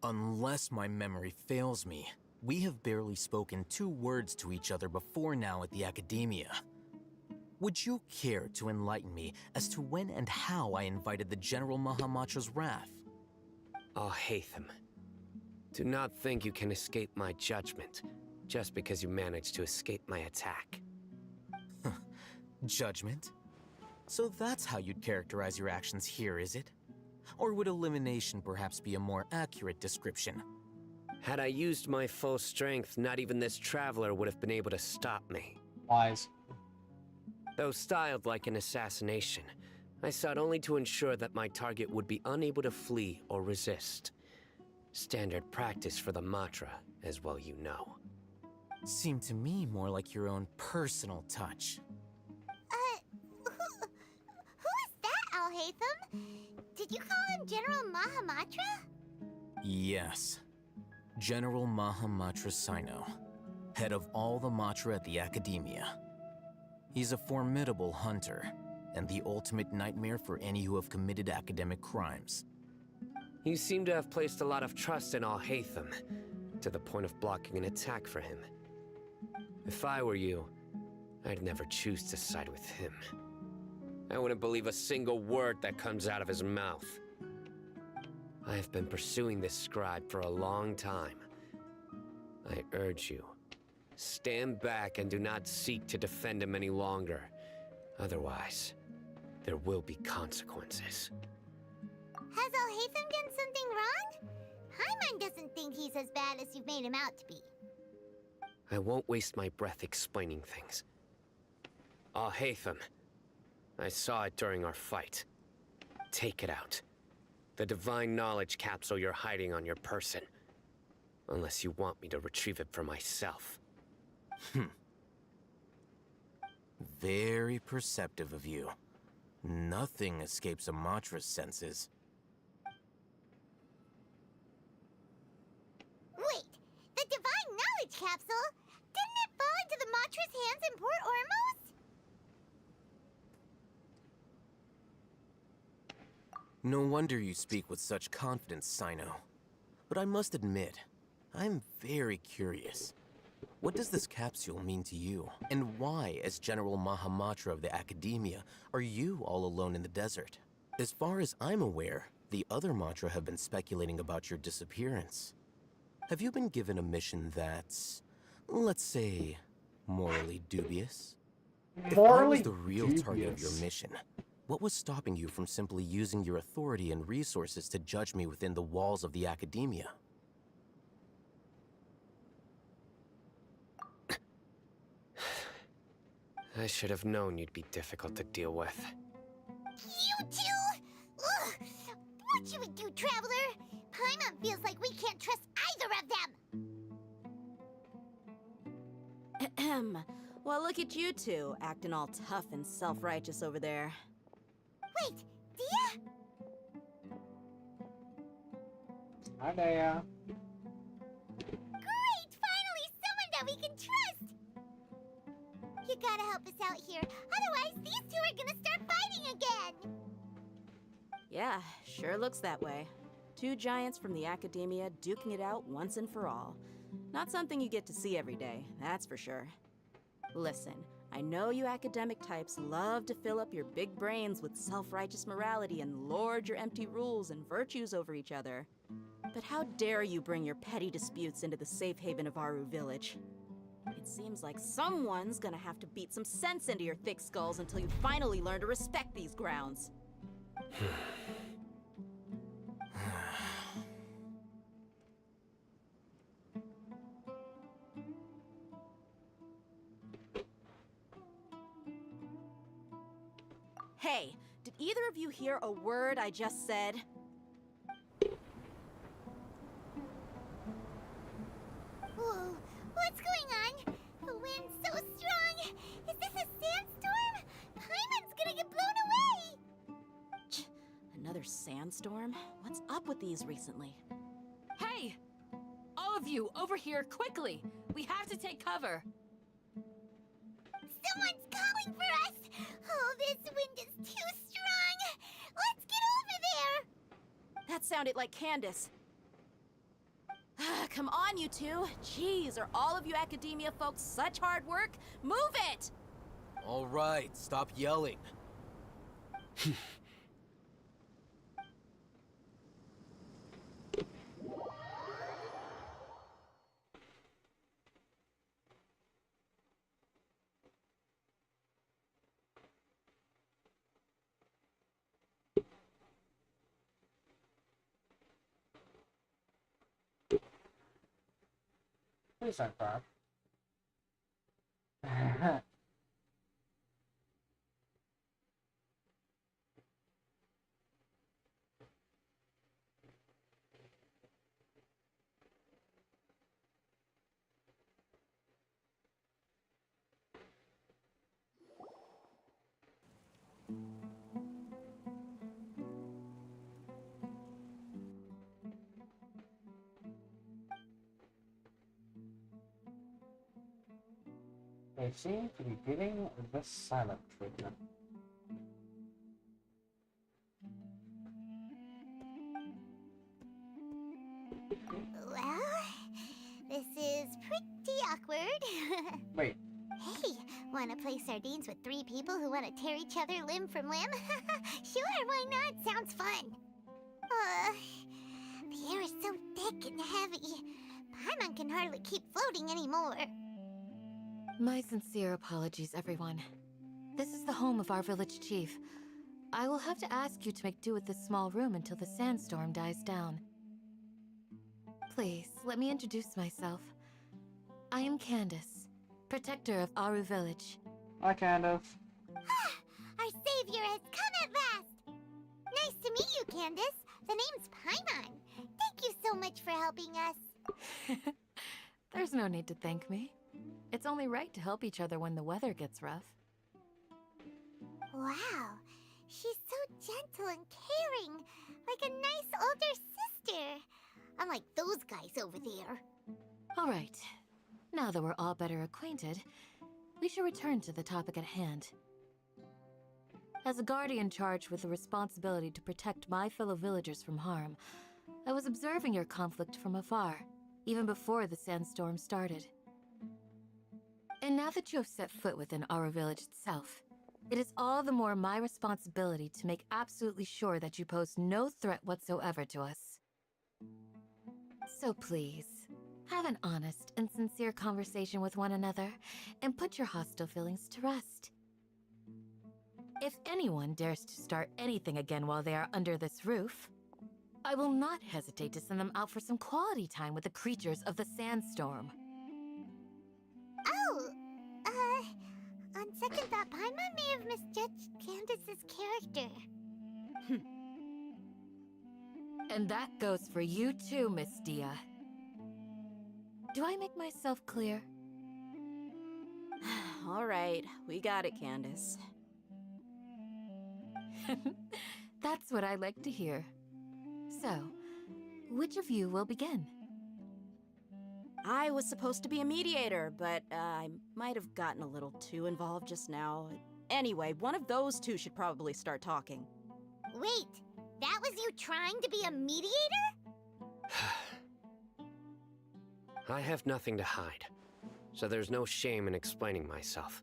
Unless my memory fails me, we have barely spoken 2 words to each other before now at the Academia. Would you care to enlighten me as to when and how I invited the General Mahamatra's wrath? Al-Haytham, do not think you can escape my judgment just because you managed to escape my attack. Judgment? So that's how you'd characterize your actions here, is it? Or would elimination perhaps be a more accurate description? Had I used my full strength, not even this traveler would have been able to stop me. Wise. Though styled like an assassination, I sought only to ensure that my target would be unable to flee or resist. Standard practice for the Matra, as well you know. Seemed to me more like your own personal touch. Who is that, Al-Haytham? Did you call him General Mahamatra? Yes. General Mahamatra Sino, head of all the Matra at the Academia. He's a formidable hunter, and the ultimate nightmare for any who have committed academic crimes. You seem to have placed a lot of trust in Al-Haytham, to the point of blocking an attack for him. If I were you, I'd never choose to side with him. I wouldn't believe a single word that comes out of his mouth. I have been pursuing this scribe for a long time. I urge you, stand back and do not seek to defend him any longer. Otherwise, there will be consequences. Has Alhaitham done something wrong? Paimon doesn't think he's as bad as you've made him out to be. I won't waste my breath explaining things. Alhaitham, I saw it during our fight. Take it out. The divine knowledge capsule you're hiding on your person. Unless you want me to retrieve it for myself. Very perceptive of you. Nothing escapes a Matra's senses. Wait, the divine knowledge capsule? Didn't it fall into the Matra's hands in Port Ormos? No wonder you speak with such confidence, Sino. But I must admit, I'm very curious. What does this capsule mean to you? And why, as General Mahamatra of the Academia, are you all alone in the desert? As far as I'm aware, the other Matra have been speculating about your disappearance. Have you been given a mission that's, let's say, morally dubious? If I was the real target of your mission, what was stopping you from simply using your authority and resources to judge me within the walls of the Academia? I should have known you'd be difficult to deal with. You two? Ugh! What should we do, Traveler? Paimon feels like we can't trust either of them! Ahem. Well, look at you two, acting all tough and self-righteous over there. Wait, Dia? Hi there. Great! Finally, someone that we can trust! You gotta help us out here, otherwise these two are gonna start fighting again! Yeah, sure looks that way. Two giants from the Academia duking it out once and for all. Not something you get to see every day, that's for sure. Listen, I know you academic types love to fill up your big brains with self-righteous morality and lord your empty rules and virtues over each other. But how dare you bring your petty disputes into the safe haven of Aru Village? It seems like someone's gonna have to beat some sense into your thick skulls until you finally learn to respect these grounds. Hey, did either of you hear a word I just said? Whoa, what's going on? The wind's so strong! Is this a sandstorm? Paimon's gonna get blown away! Another sandstorm? What's up with these recently? Hey! All of you, over here, quickly! We have to take cover! Someone's calling for us! Oh, this wind is too strong! Let's get over there! That sounded like Candace. Come on, you two. Jeez, are all of you Academia folks such hard work? Move it! All right, stop yelling. Please don't cry. They seem to be giving the silent treatment. Well, this is pretty awkward. Wait. Hey, wanna want to play sardines with 3 people who want to tear each other limb from limb? Sure, why not? Sounds fun. The air is so thick and heavy. Paimon can hardly keep floating anymore. My sincere apologies, everyone. This is the home of our village chief. I will have to ask you to make do with this small room until the sandstorm dies down. Please, let me introduce myself. I am Candace, protector of Aru Village. Hi, Candace. Our savior has come at last! Nice to meet you, Candace. The name's Paimon. Thank you so much for helping us. There's no need to thank me. It's only right to help each other when the weather gets rough. Wow, she's so gentle and caring, like a nice older sister. Unlike those guys over there. All right. Now that we're all better acquainted, we should return to the topic at hand. As a guardian charged with the responsibility to protect my fellow villagers from harm, I was observing your conflict from afar, even before the sandstorm started. And now that you have set foot within our village itself, it is all the more my responsibility to make absolutely sure that you pose no threat whatsoever to us. So please, have an honest and sincere conversation with one another, and put your hostile feelings to rest. If anyone dares to start anything again while they are under this roof, I will not hesitate to send them out for some quality time with the creatures of the sandstorm. Oh, on second thought, Paimon may have misjudged Candace's character. And that goes for you too, Miss Dia. Do I make myself clear? All right, we got it, Candace. That's what I like to hear. So, which of you will begin? I was supposed to be a mediator, but I might have gotten a little too involved just now. Anyway, one of those two should probably start talking. Wait, that was you trying to be a mediator? I have nothing to hide, so there's no shame in explaining myself.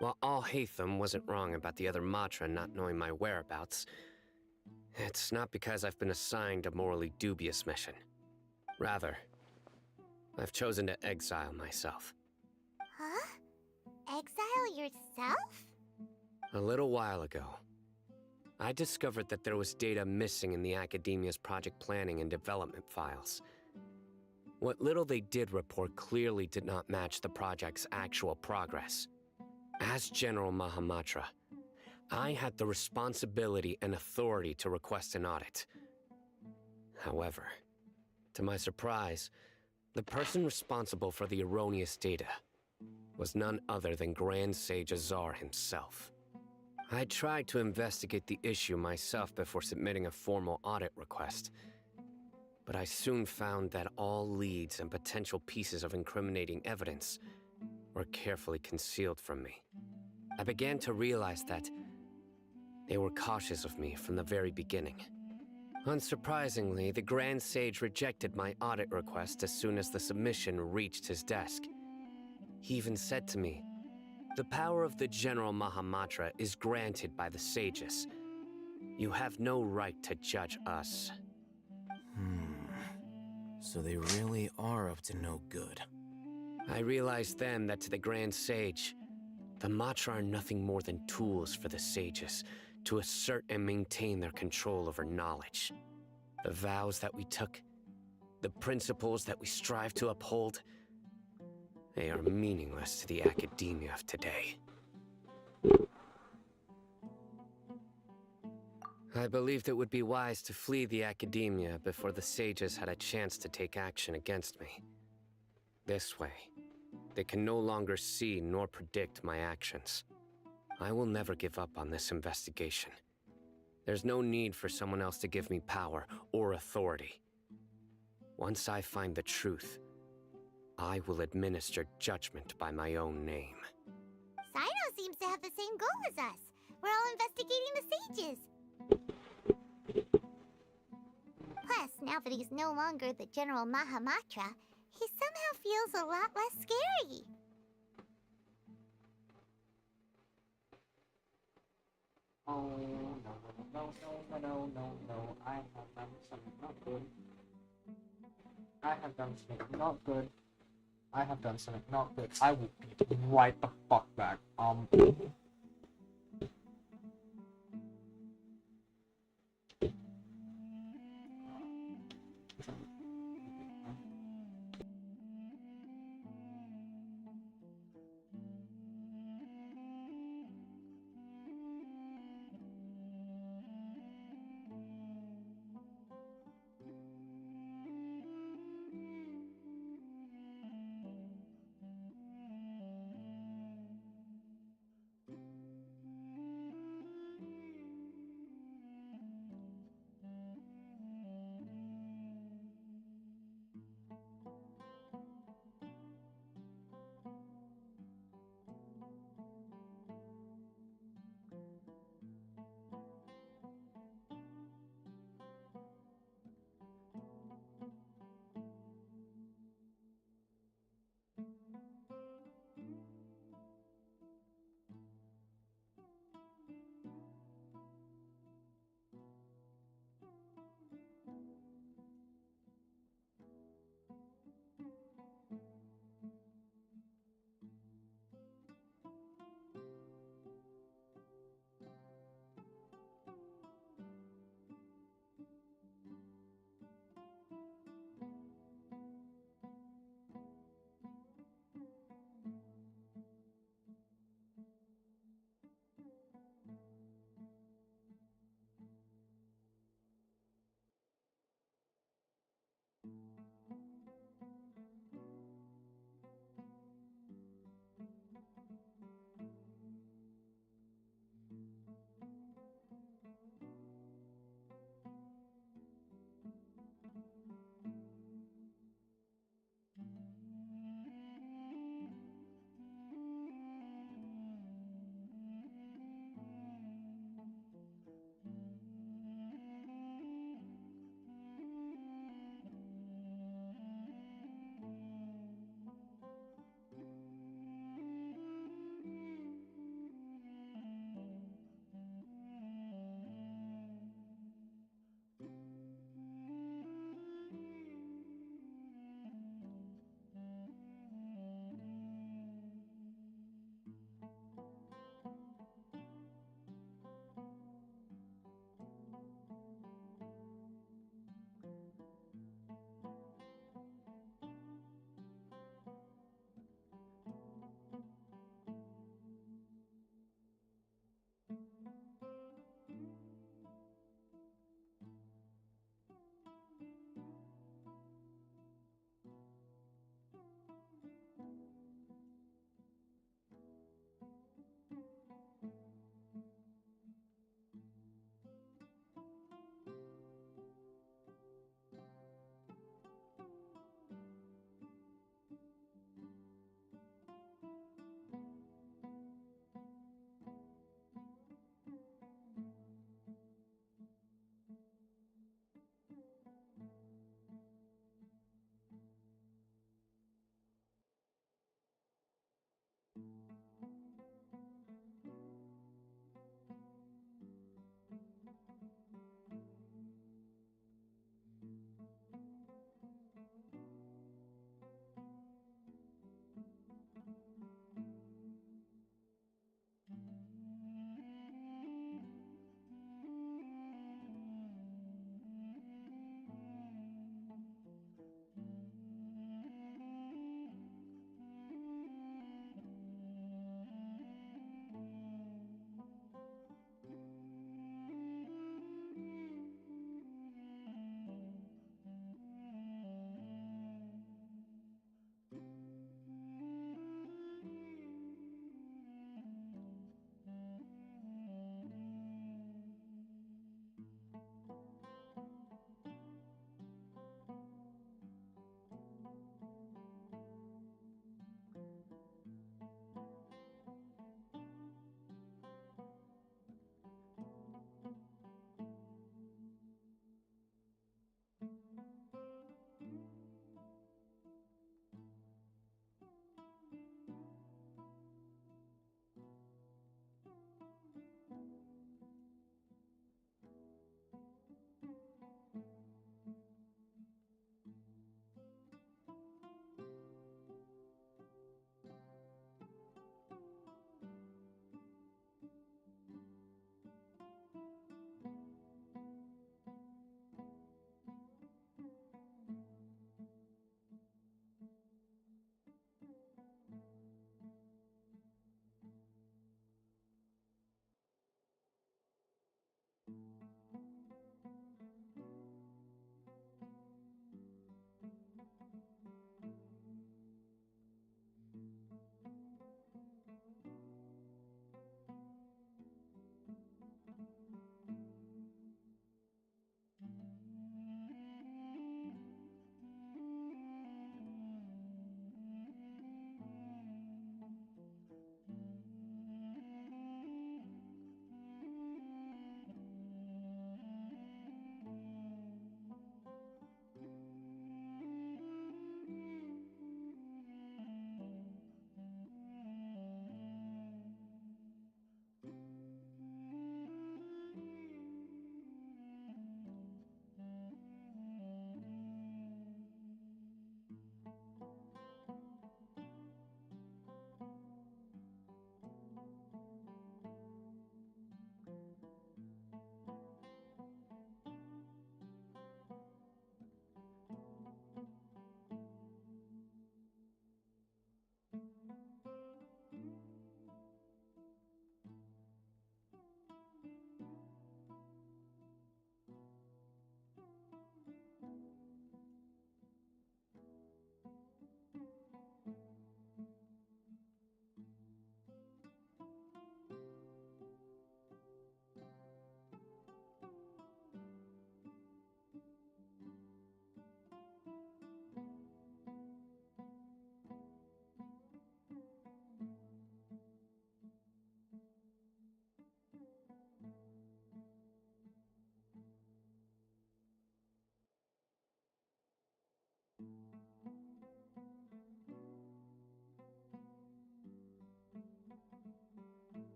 While Al-Haytham wasn't wrong about the other Matra not knowing my whereabouts, it's not because I've been assigned a morally dubious mission. Rather, I've chosen to exile myself. Huh? Exile yourself? A little while ago, I discovered that there was data missing in the Academia's project planning and development files. What little they did report clearly did not match the project's actual progress. As General Mahamatra, I had the responsibility and authority to request an audit. However, to my surprise, the person responsible for the erroneous data was none other than Grand Sage Azar himself. I tried to investigate the issue myself before submitting a formal audit request, but I soon found that all leads and potential pieces of incriminating evidence were carefully concealed from me. I began to realize that they were cautious of me from the very beginning. Unsurprisingly, the Grand Sage rejected my audit request as soon as the submission reached his desk. He even said to me, "The power of the General Mahamatra is granted by the sages. You have no right to judge us." So they really are up to no good. I realized then that to the Grand Sage, the Matra are nothing more than tools for the sages to assert and maintain their control over knowledge. The vows that we took, the principles that we strive to uphold, they are meaningless to the academia of today. I believed it would be wise to flee the academia before the sages had a chance to take action against me. This way, they can no longer see nor predict my actions. I will never give up on this investigation. There's no need for someone else to give me power or authority. Once I find the truth, I will administer judgment by my own name. Sino seems to have the same goal as us. We're all investigating the sages. Plus, now that he's no longer the General Mahamatra, he somehow feels a lot less scary. Oh, no, no, no, no, no, no, no. I have done something not good. I have done something not good. I have done something not good. I will be right the fuck back.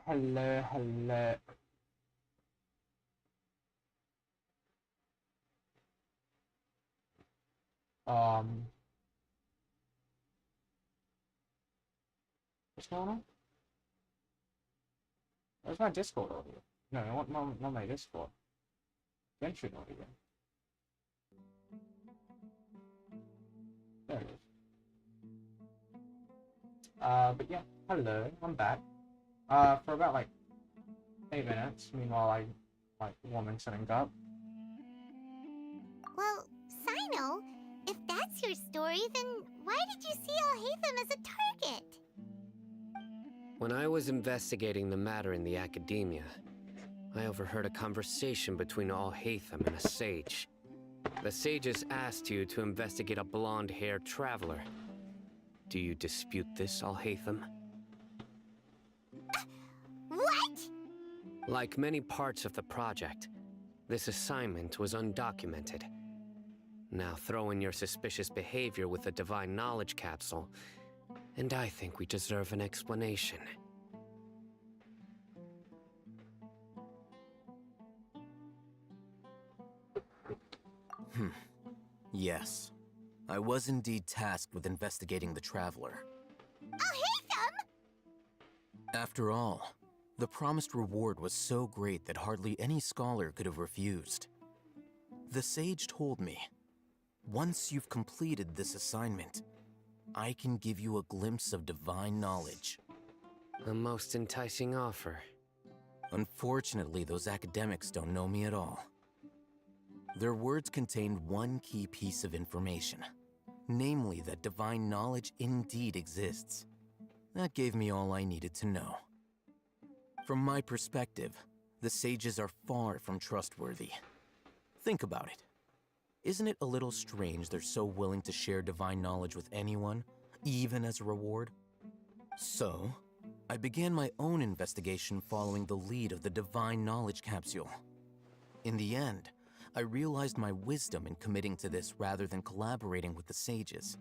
Hello, hello. What's going on? Where's my Discord audio? No, I want not my Discord. Venture audio. There it is. But yeah, hello, I'm back. For about like 8 minutes. Meanwhile, I like warming something up. Well, Sino, if that's your story, then why did you see Alhaitham as a target? When I was investigating the matter in the academia, I overheard a conversation between Alhaitham and a sage. The sages asked you to investigate a blonde-haired traveler. Do you dispute this, Alhaitham? What? Like many parts of the project, this assignment was undocumented. Now throw in your suspicious behavior with the Divine Knowledge Capsule, and I think we deserve an explanation. Yes. I was indeed tasked with investigating the Traveler. Alhaitham! After all, the promised reward was so great that hardly any scholar could have refused. The sage told me, once you've completed this assignment, I can give you a glimpse of divine knowledge. A most enticing offer. Unfortunately, those academics don't know me at all. Their words contained one key piece of information, namely that divine knowledge indeed exists. That gave me all I needed to know. From my perspective, the sages are far from trustworthy. Think about it. Isn't it a little strange they're so willing to share divine knowledge with anyone, even as a reward? So, I began my own investigation following the lead of the Divine Knowledge Capsule. In the end, I realized my wisdom in committing to this rather than collaborating with the sages.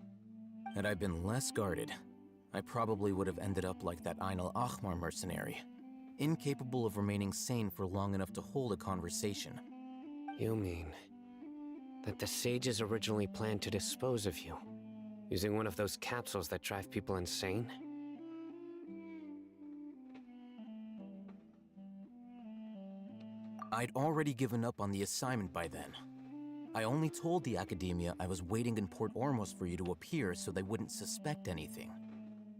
Had I been less guarded, I probably would have ended up like that Ain al-Ahmar mercenary, incapable of remaining sane for long enough to hold a conversation. You mean that the sages originally planned to dispose of you, using one of those capsules that drive people insane? I'd already given up on the assignment by then. I only told the academia I was waiting in Port Ormos for you to appear so they wouldn't suspect anything.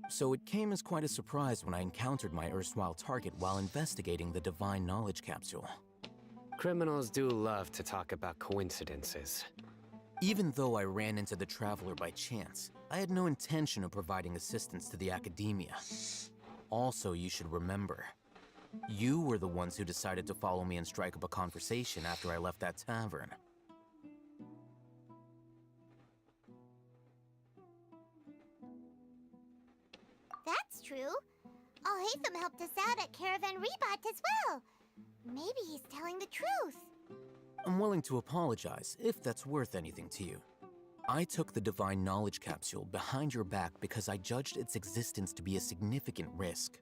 So it came as quite a surprise when I encountered my erstwhile target while investigating the Divine Knowledge Capsule. Criminals do love to talk about coincidences. Even though I ran into the Traveler by chance, I had no intention of providing assistance to the academia. Also, you should remember, you were the ones who decided to follow me and strike up a conversation after I left that tavern. That's true. Alhaitham helped us out at Caravan Rebat as well. Maybe he's telling the truth. I'm willing to apologize, if that's worth anything to you. I took the Divine Knowledge Capsule behind your back because I judged its existence to be a significant risk.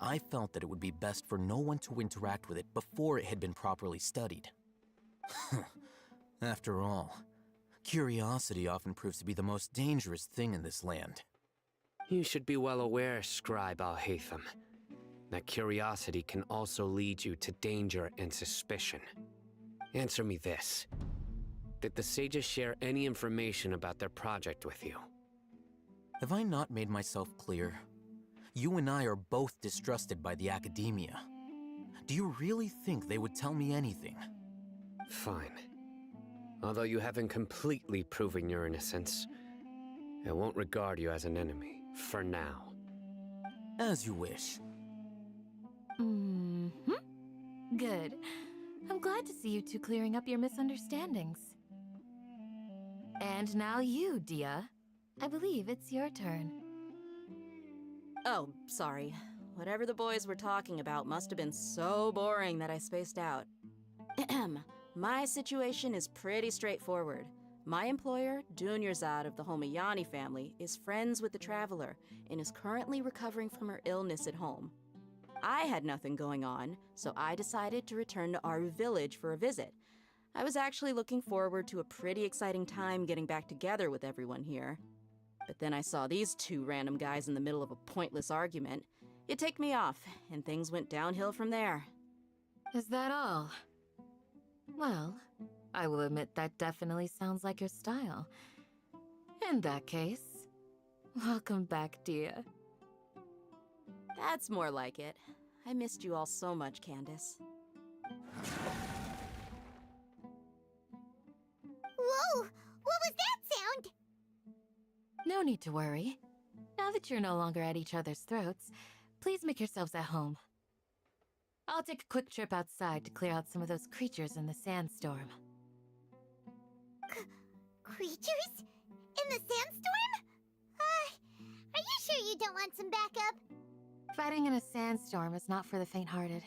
I felt that it would be best for no one to interact with it before it had been properly studied. After all, curiosity often proves to be the most dangerous thing in this land. You should be well aware, Scribe Alhaitham, that curiosity can also lead you to danger and suspicion. Answer me this. Did the sages share any information about their project with you? Have I not made myself clear? You and I are both distrusted by the academia. Do you really think they would tell me anything? Fine. Although you haven't completely proven your innocence, I won't regard you as an enemy, for now. As you wish. Good. I'm glad to see you two clearing up your misunderstandings. And now you, Dia. I believe it's your turn. Oh, sorry. Whatever the boys were talking about must have been so boring that I spaced out. My situation is pretty straightforward. My employer, Dunyarzad of the Homayani family, is friends with the Traveler and is currently recovering from her illness at home. I had nothing going on, so I decided to return to our village for a visit. I was actually looking forward to a pretty exciting time getting back together with everyone here. But then I saw these two random guys in the middle of a pointless argument. It ticked me off, and things went downhill from there. Is that all? Well, I will admit that definitely sounds like your style. In that case, welcome back, dear. That's more like it. I missed you all so much, Candace. Whoa! What was that sound? No need to worry. Now that you're no longer at each other's throats, please make yourselves at home. I'll take a quick trip outside to clear out some of those creatures in the sandstorm. Creatures? In the sandstorm? Are you sure you don't want some backup? Fighting in a sandstorm is not for the faint-hearted.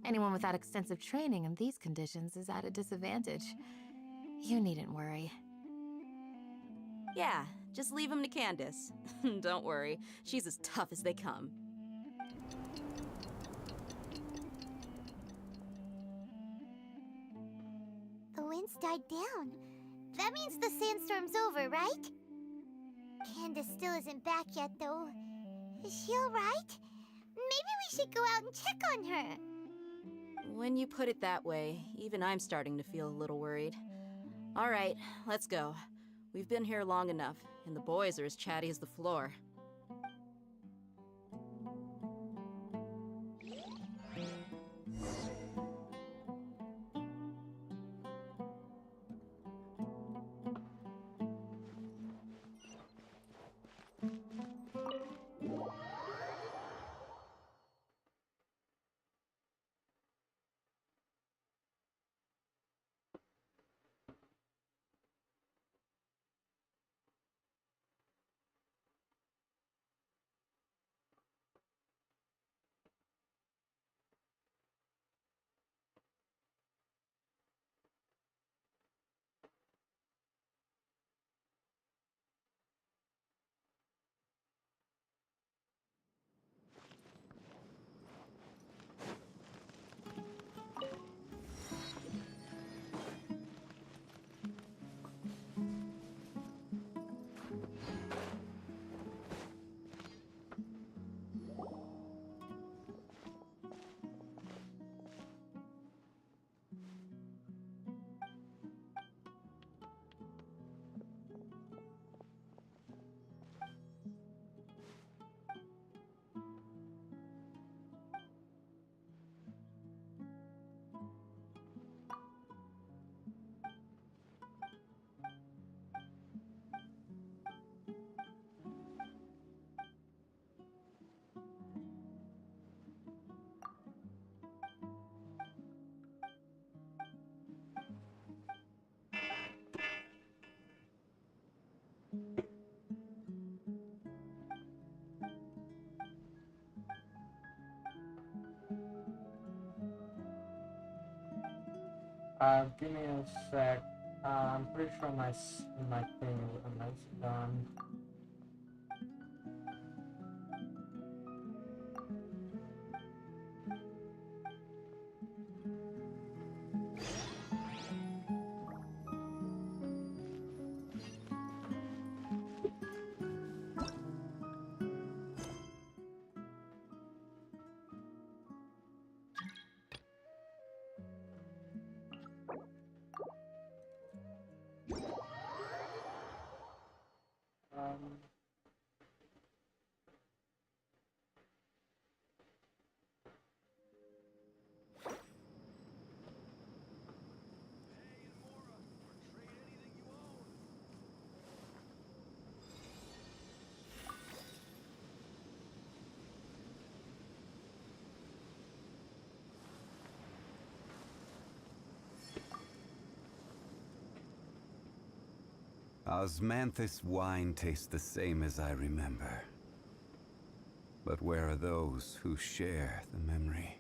Anyone without extensive training in these conditions is at a disadvantage. You needn't worry. Yeah, just leave him to Candace. Don't worry, she's as tough as they come. The wind's died down. That means the sandstorm's over, right? Candace still isn't back yet, though. Is she alright? Maybe we should go out and check on her. When you put it that way, even I'm starting to feel a little worried. All right, let's go. We've been here long enough, and the boys are as chatty as the floor. Give me a sec. I'm pretty sure my thing is almost done. Osmanthus wine tastes the same as I remember. But where are those who share the memory?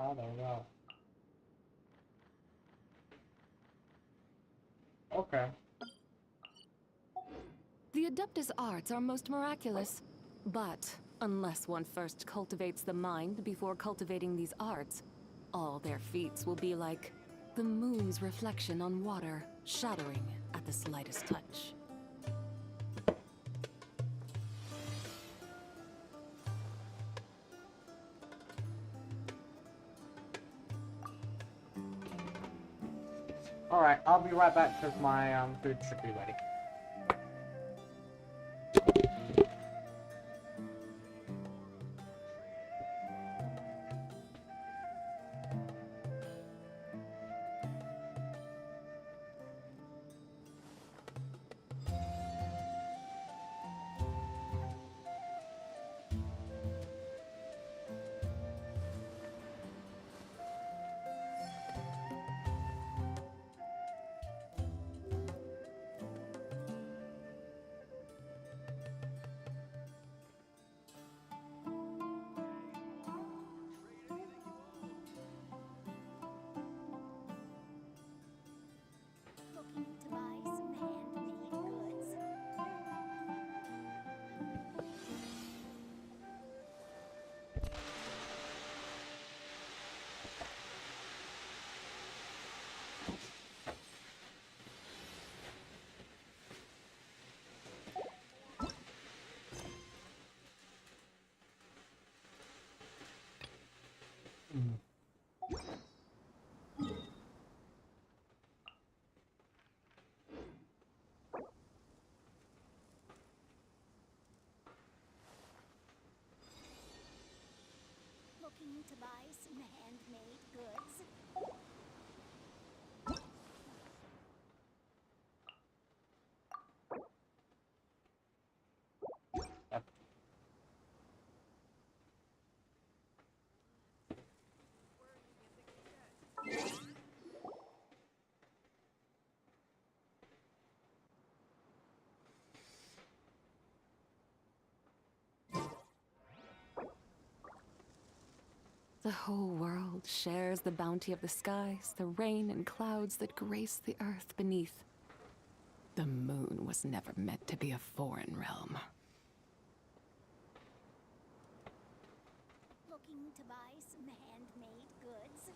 Oh, there we go. Okay. The Adeptus arts are most miraculous, but unless one first cultivates the mind before cultivating these arts, all their feats will be like the moon's reflection on water, shattering at the slightest touch. Alright, I'll be right back because my food should be ready. Looking to buy some handmade goods. Looking to buy some handmade goods. The whole world shares the bounty of the skies, the rain and clouds that grace the earth beneath. The moon was never meant to be a foreign realm. Looking to buy some handmade goods.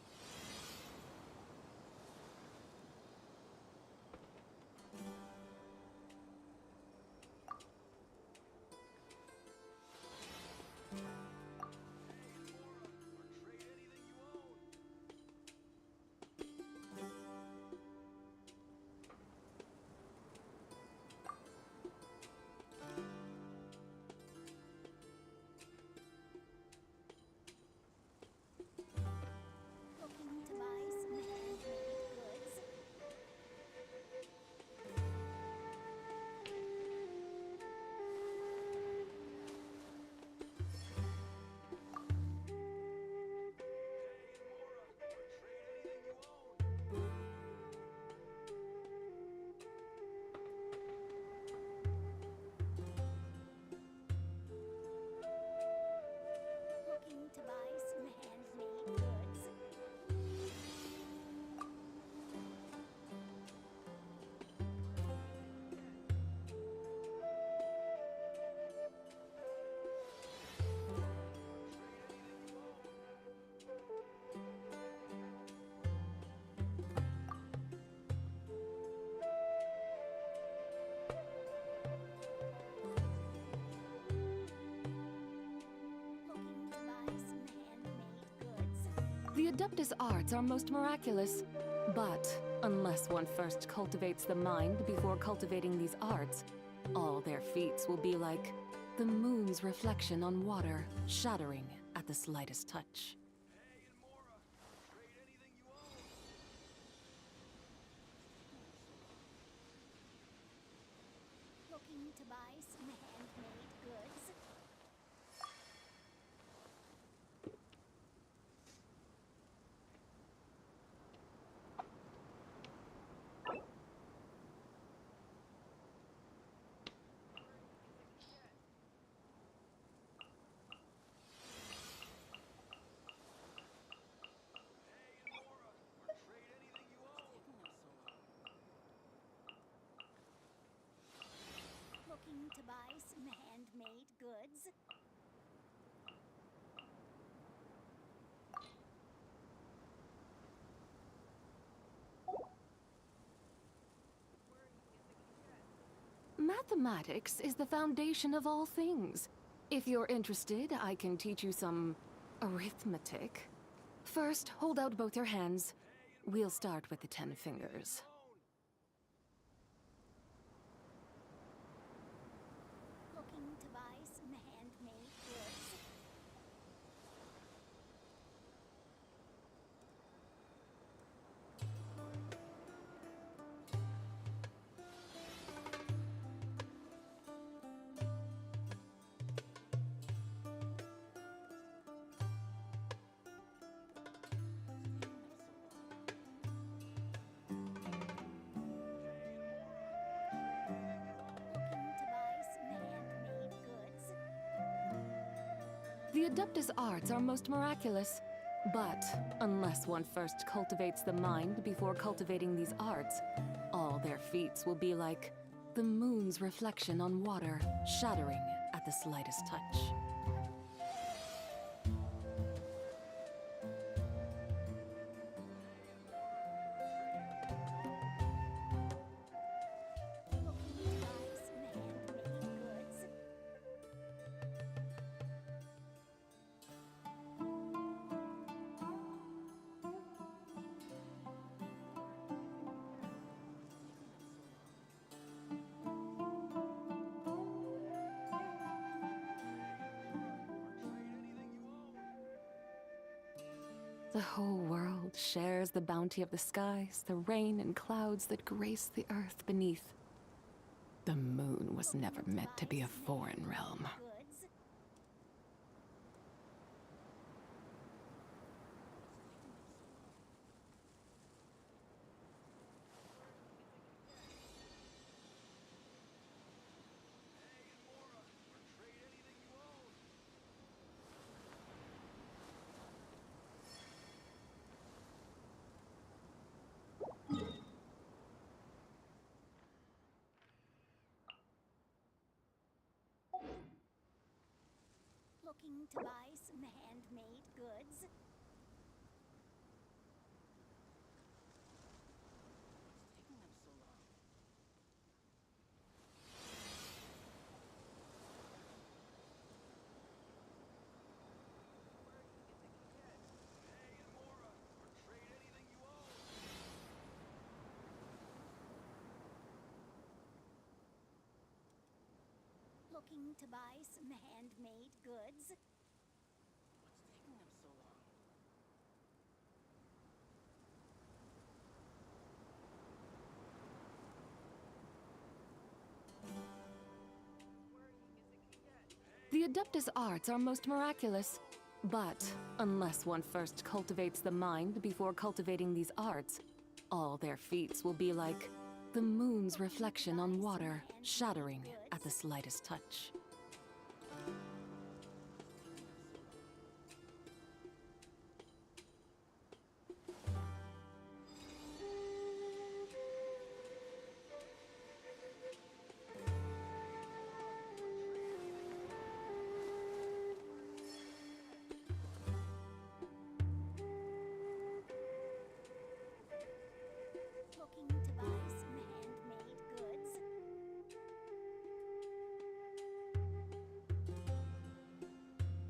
Looking to buy some handmade goods. Looking to buy some handmade goods. Looking to buy some handmade goods. The Adeptus arts are most miraculous, but unless one first cultivates the mind before cultivating these arts, all their feats will be like the moon's reflection on water, shattering at the slightest touch. Looking to buy some handmade goods. Looking to buy some handmade goods? Mathematics is the foundation of all things. If you're interested, I can teach you some arithmetic. First, hold out both your hands. We'll start with the 10 fingers. Looking to buy some handmade goods? Looking to buy some handmade goods? The Adeptus arts are most miraculous. But unless one first cultivates the mind before cultivating these arts, all their feats will be like the moon's reflection on water, shattering at the slightest touch. Looking to buy some handmade goods? The whole world shares the bounty of the skies, the rain and clouds that grace the earth beneath. The moon was never meant to be a foreign realm. Goods? Looking to buy some handmade goods? Looking to buy some handmade goods? What's taking them so long? The Adeptus arts are most miraculous. But unless one first cultivates the mind before cultivating these arts, all their feats will be like the moon's reflection on water, shattering at the slightest touch. Looking to buy some handmade goods?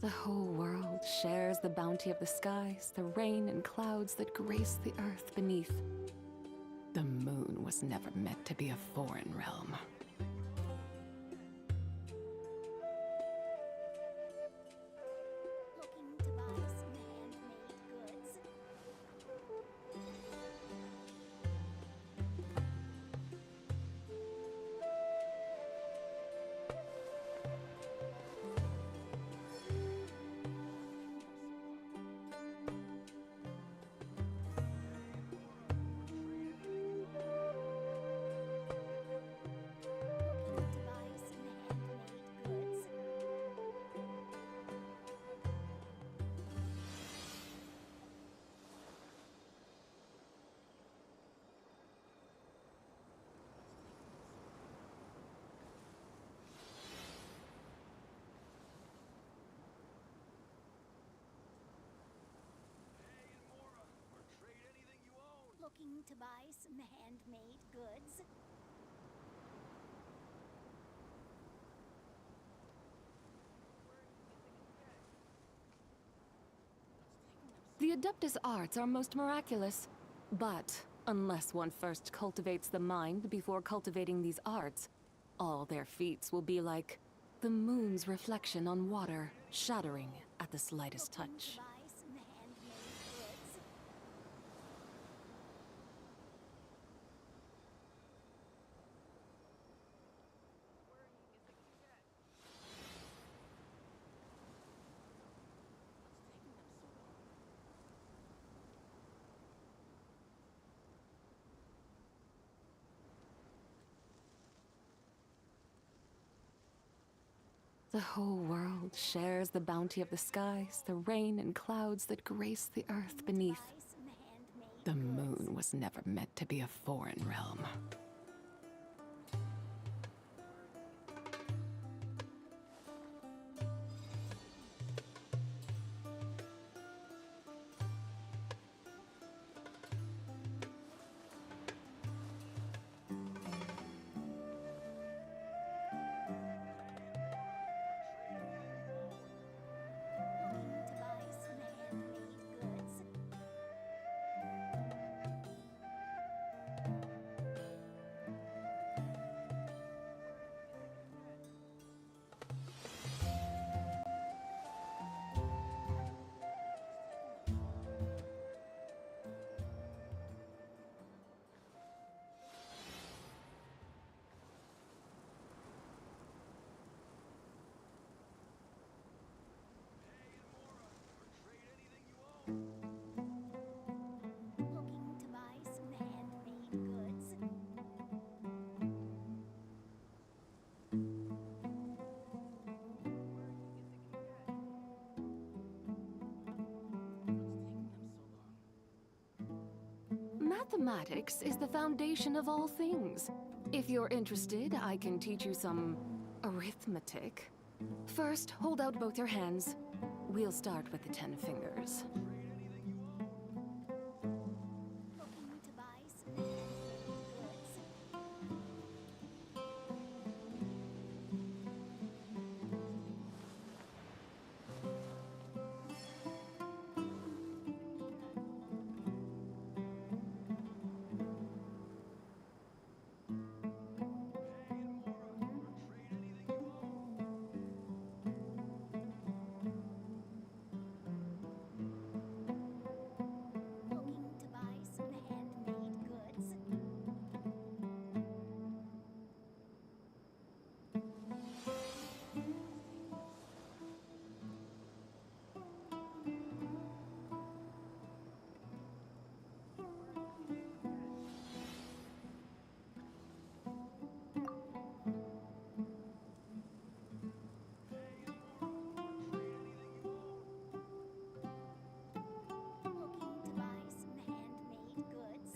The whole world shares the bounty of the skies, the rain and clouds that grace the earth beneath. The moon was never meant to be a foreign realm. Looking to buy some handmade goods? Looking to buy some handmade goods? The Adeptus arts are most miraculous. But unless one first cultivates the mind before cultivating these arts, all their feats will be like the moon's reflection on water, shattering at the slightest touch. Buy some handmade goods? The whole world shares the bounty of the skies, the rain and clouds that grace the earth beneath. The moon was never meant to be a foreign realm. Looking to buy some handmade goods? Looking to buy some handmade goods? Mathematics is the foundation of all things. If you're interested, I can teach you some arithmetic. First, hold out both your hands. We'll start with the 10 fingers. Looking to buy some handmade goods? Looking to buy some handmade goods? Looking to buy some handmade goods?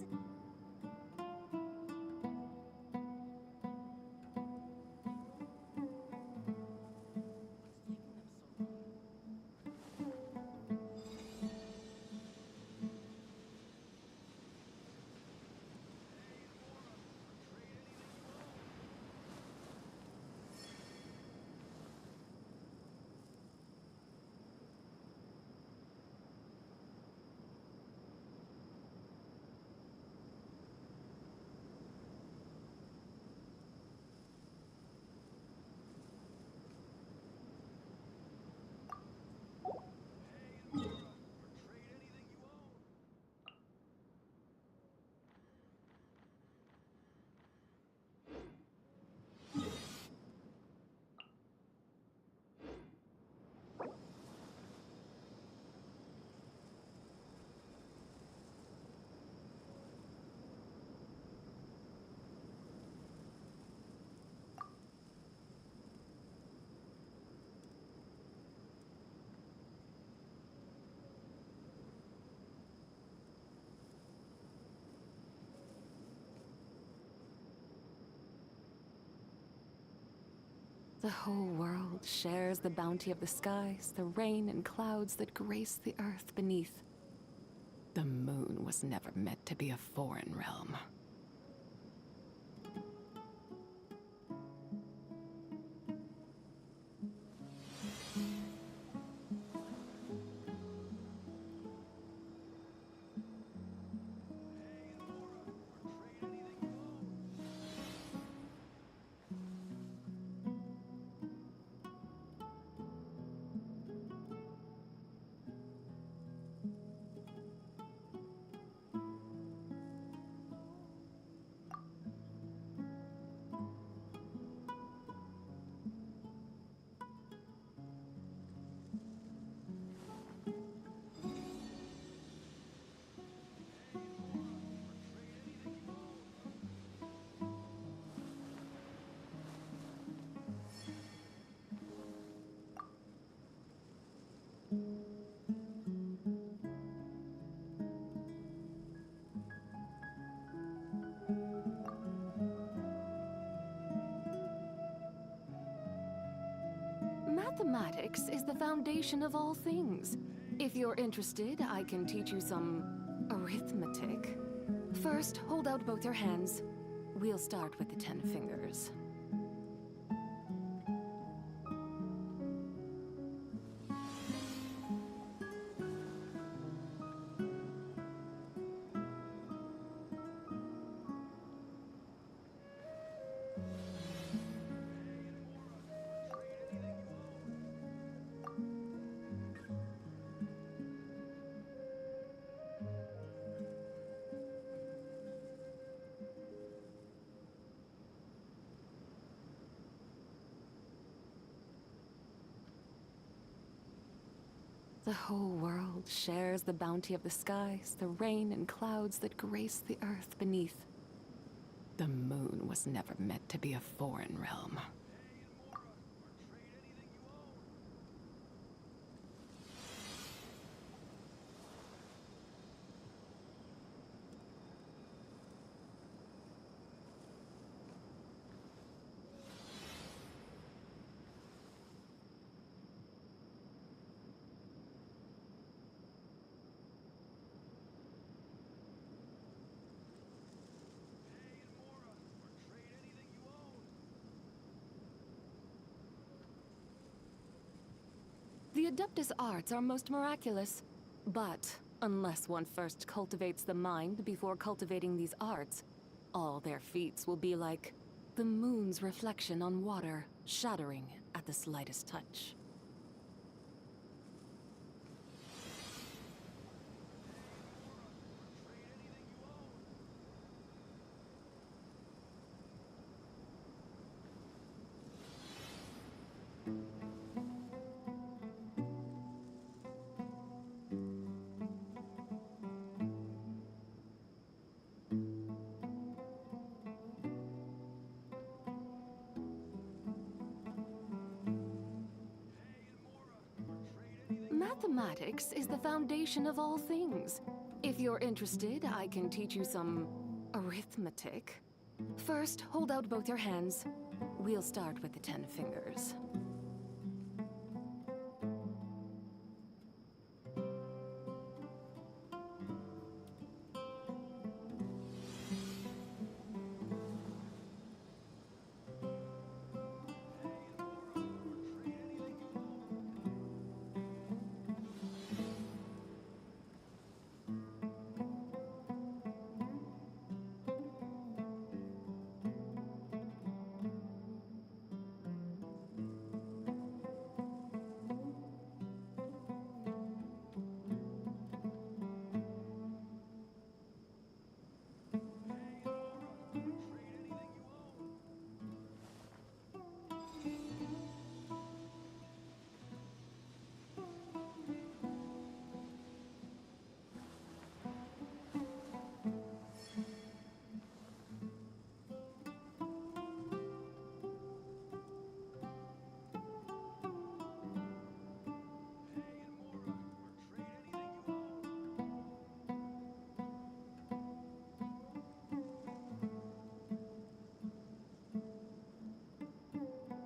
The whole world shares the bounty of the skies, the rain and clouds that grace the earth beneath. The moon was never meant to be a foreign realm. Mathematics is the foundation of all things. If you're interested, I can teach you some arithmetic. First, hold out both your hands. We'll start with the 10 fingers. The whole world shares the bounty of the skies, the rain and clouds that grace the earth beneath. The moon was never meant to be a foreign realm. The Adeptus arts are most miraculous, but unless one first cultivates the mind before cultivating these arts, all their feats will be like the moon's reflection on water, shattering at the slightest touch. Mathematics is the foundation of all things. If you're interested, I can teach you some arithmetic. First, hold out both your hands. We'll start with the 10 fingers.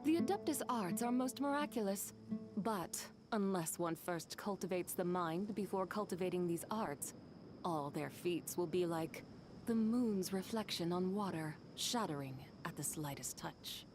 The Adeptus arts are most miraculous, but unless one first cultivates the mind before cultivating these arts, All their feats will be like the moon's reflection on water, shattering at the slightest touch.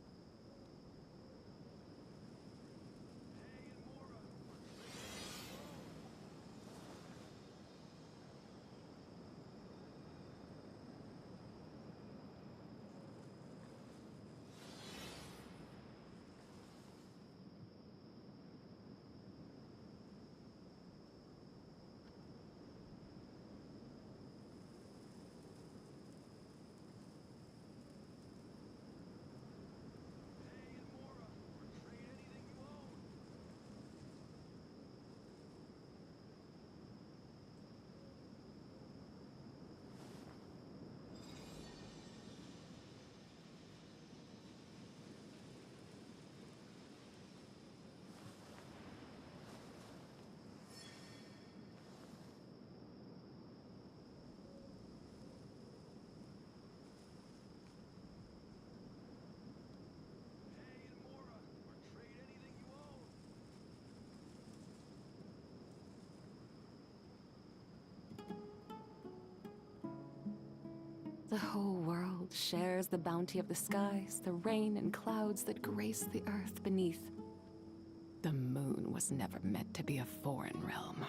The whole world shares the bounty of the skies, the rain and clouds that grace the earth beneath. The moon was never meant to be a foreign realm.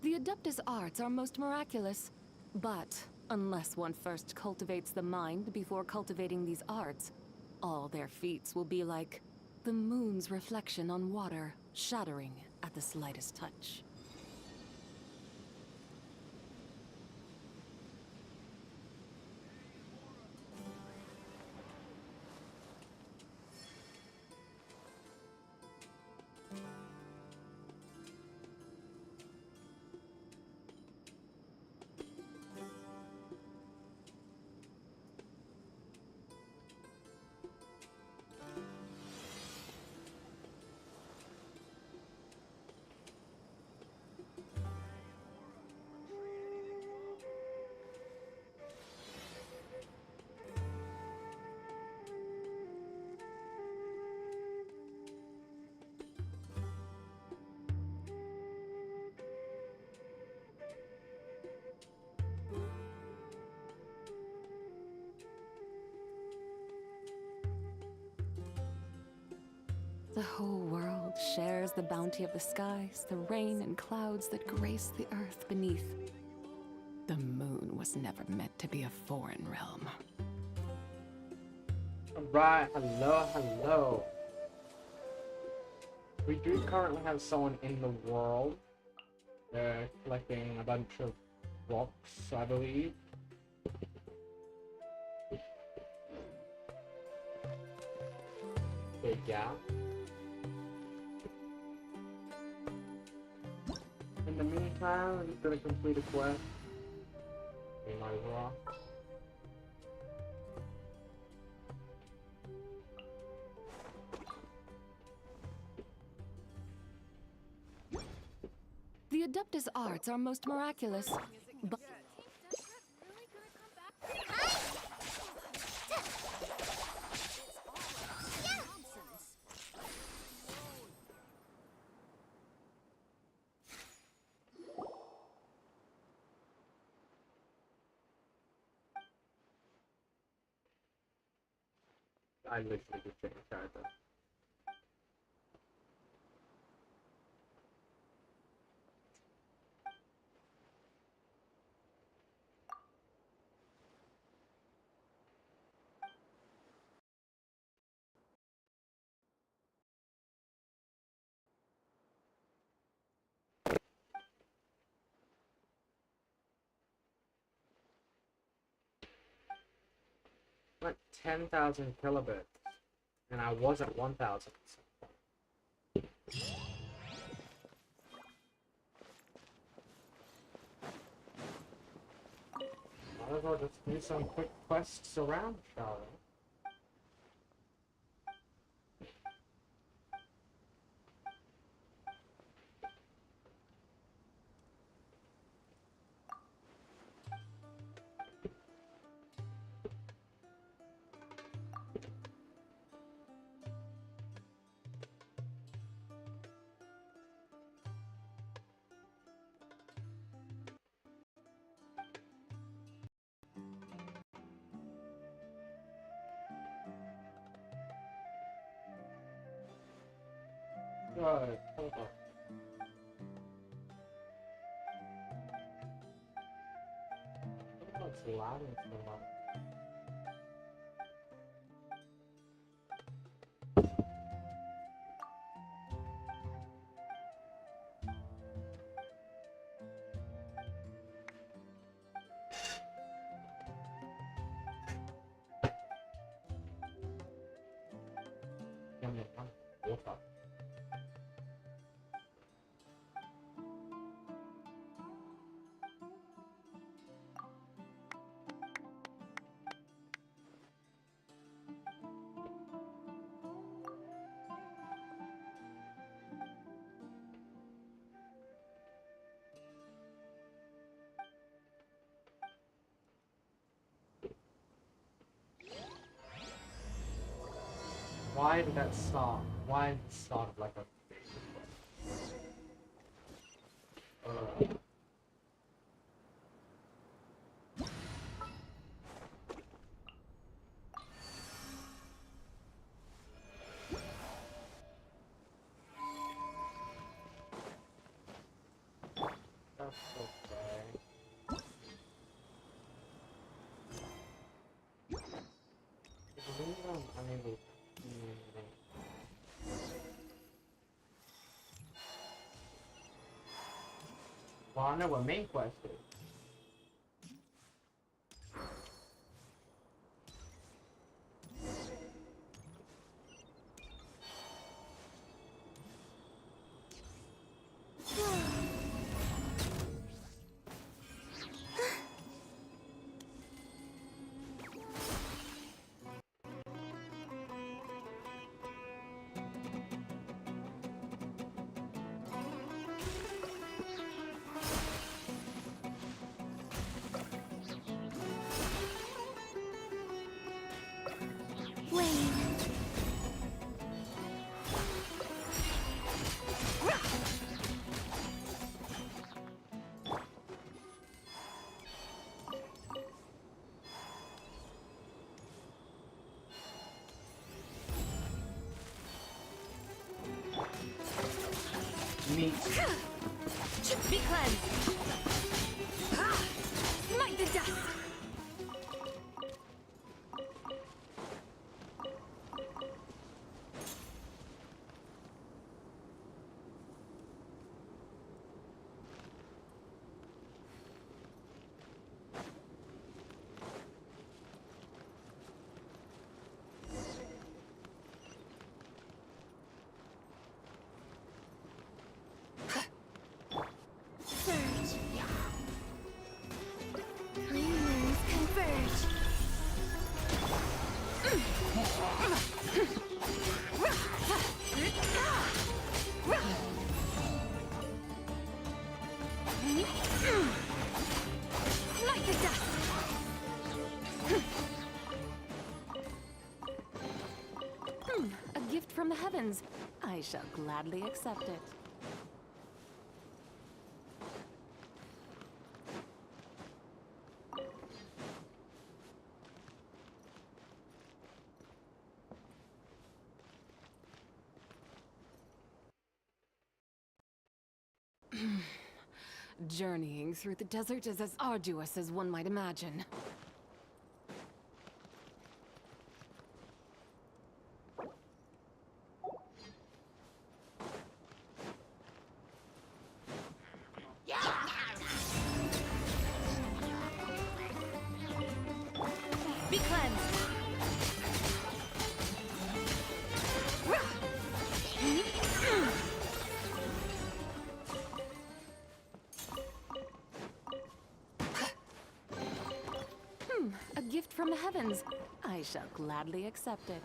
The Adeptus arts are most miraculous, but unless one first cultivates the mind before cultivating these arts, all their feats will be like the moon's reflection on water, shattering at the slightest touch. The whole world shares the bounty of the skies, the rain and clouds that grace the earth beneath. The moon was never meant to be a foreign realm. Alright, hello. We do currently have someone in the world. They're collecting a bunch of rocks, I believe. Big gap. In the meantime, I'm just gonna complete a quest. In my rock. The Adeptus arts are most miraculous, but I literally just changed character. I'm at 10,000 kilobits, and I was at 1,000. Might as well just do some quick quests around, shall we? Right, hold on. What's loud and so loud? Water. Why did that start? Why did it start like a... That's okay. I believe I'm unable to see anything. Well, I know what main quest is. Meat. Be cleansed. the dust! Surge. Three moons converge. Like the dust. A gift from the heavens. I shall gladly accept it. Journeying through the desert is as arduous as one might imagine. Be cleansed. A gift from the heavens. I shall gladly accept it.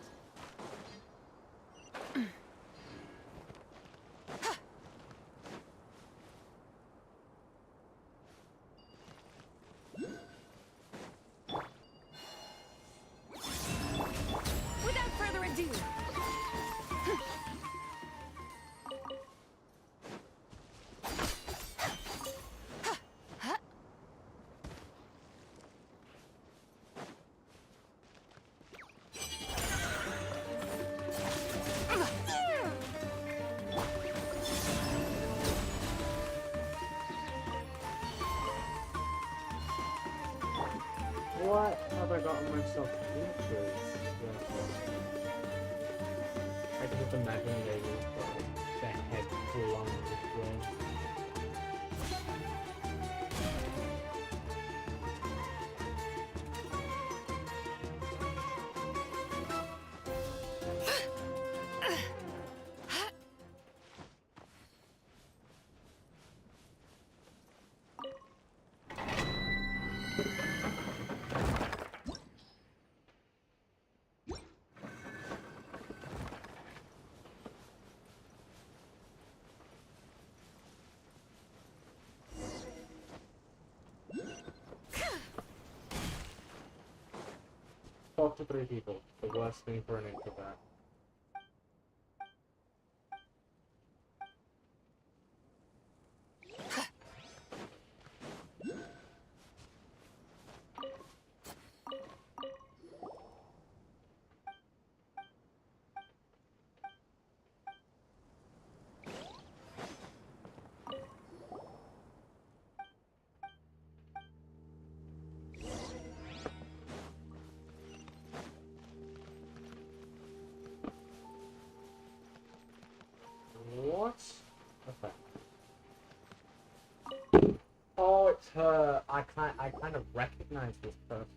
Without further ado. What have I gotten myself into? I can just imagine they will put their head flung this way. Talk to 3 people. The worst thing for an introvert. What? Okay. Oh, it's her. I kind of recognize this person.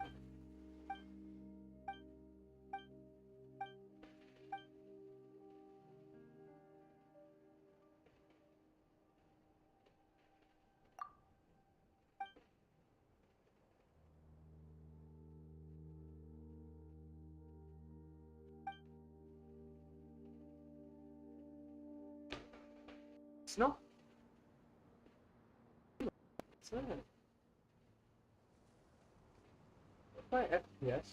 It's not. It's not. My FPS.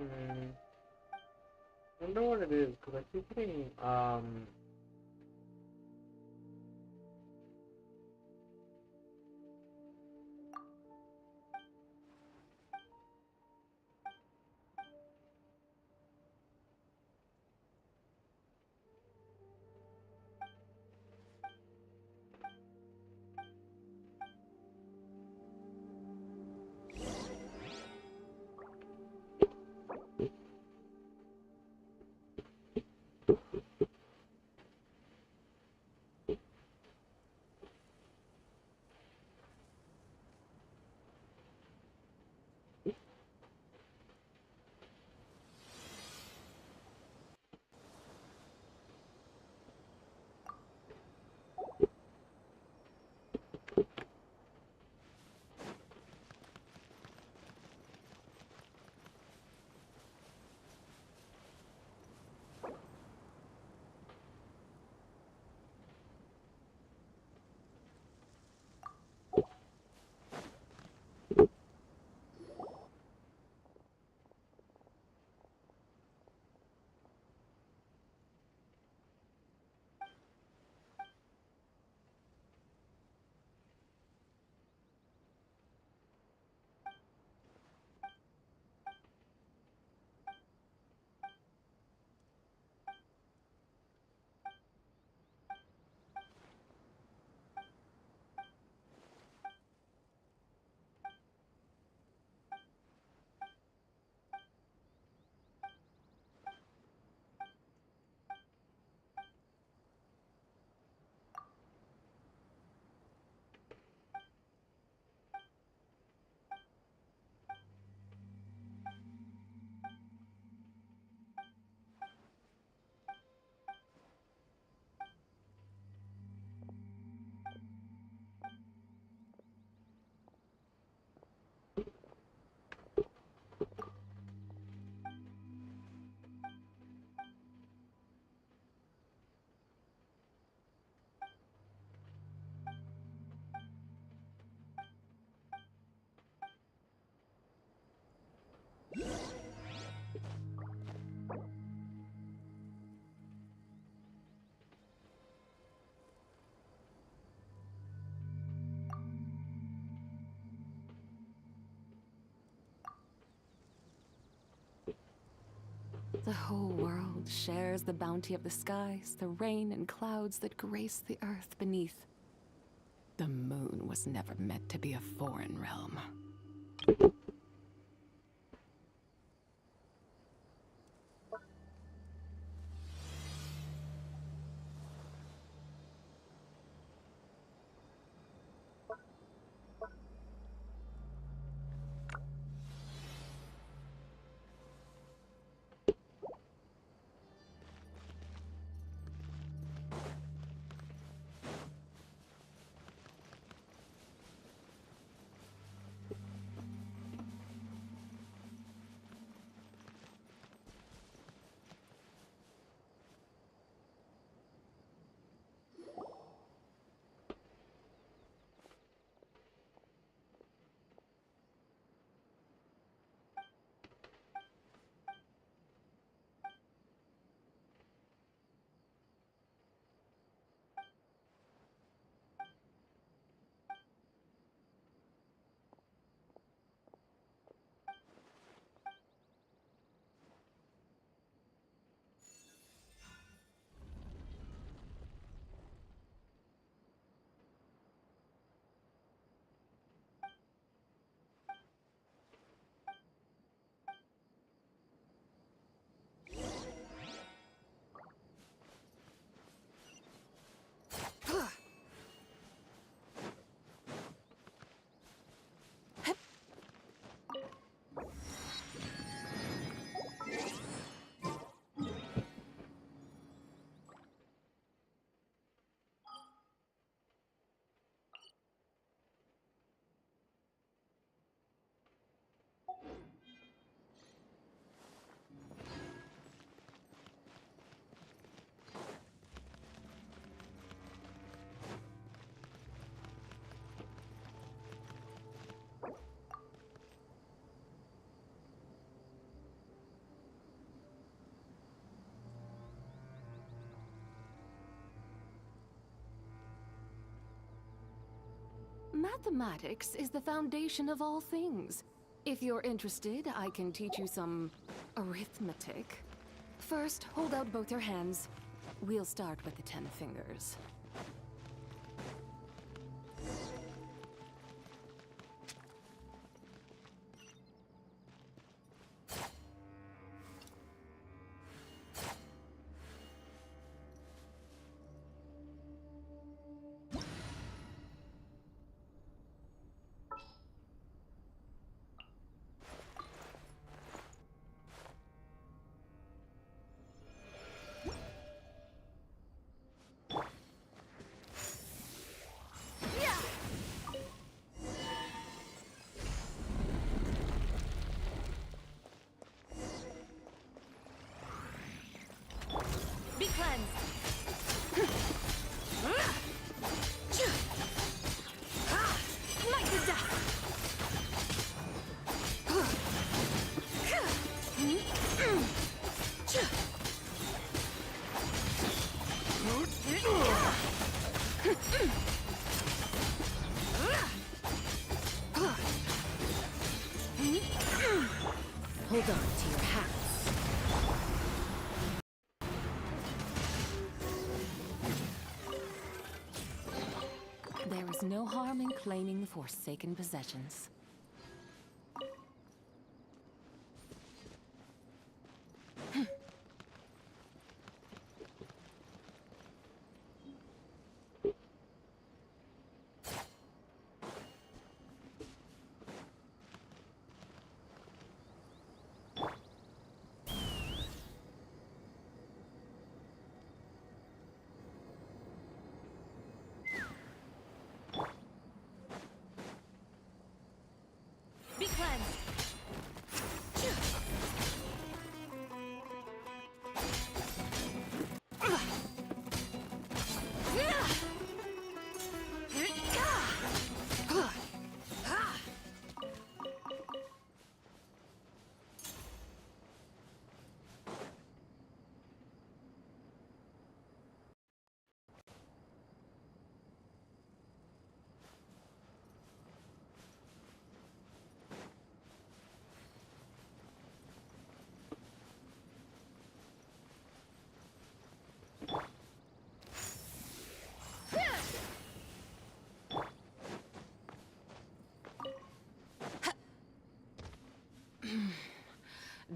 I wonder what it is, because I keep getting, The whole world shares the bounty of the skies, the rain and clouds that grace the earth beneath. The moon was never meant to be a foreign realm. Mathematics is the foundation of all things. If you're interested, I can teach you some arithmetic. First, hold out both your hands. We'll start with the 10 fingers. Be cleansed. Smite to death. Hold on to your hats. There is no harm in claiming the Forsaken possessions. Be cleansed.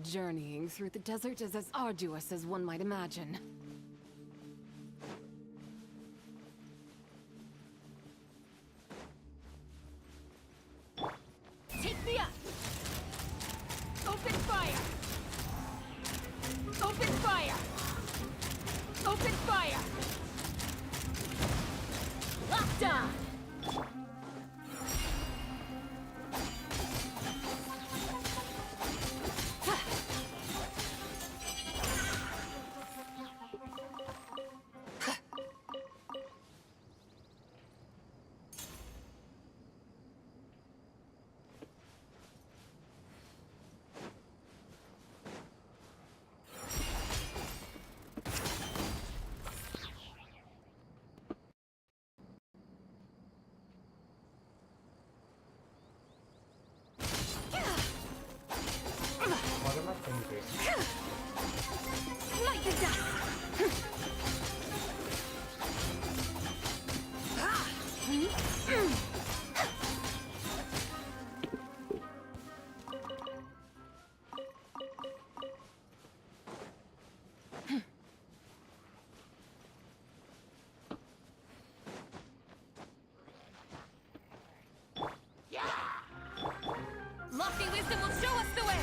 Journeying through the desert is as arduous as one might imagine. Take me up. Open fire. Open fire. Open fire. Locked on. What am I thinking? Smite to death. Lofty wisdom will show us the way.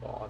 God.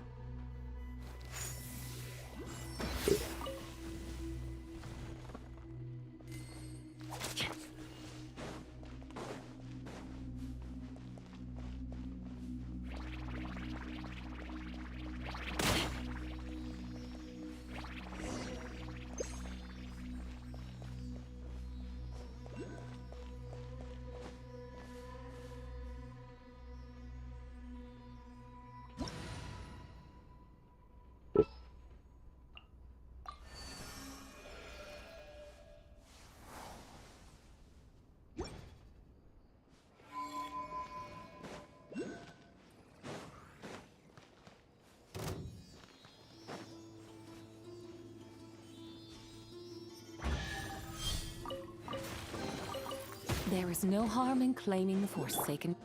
There is no harm in claiming the Forsaken.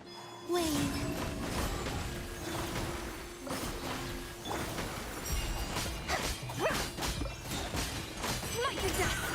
Wait. Smite the dust!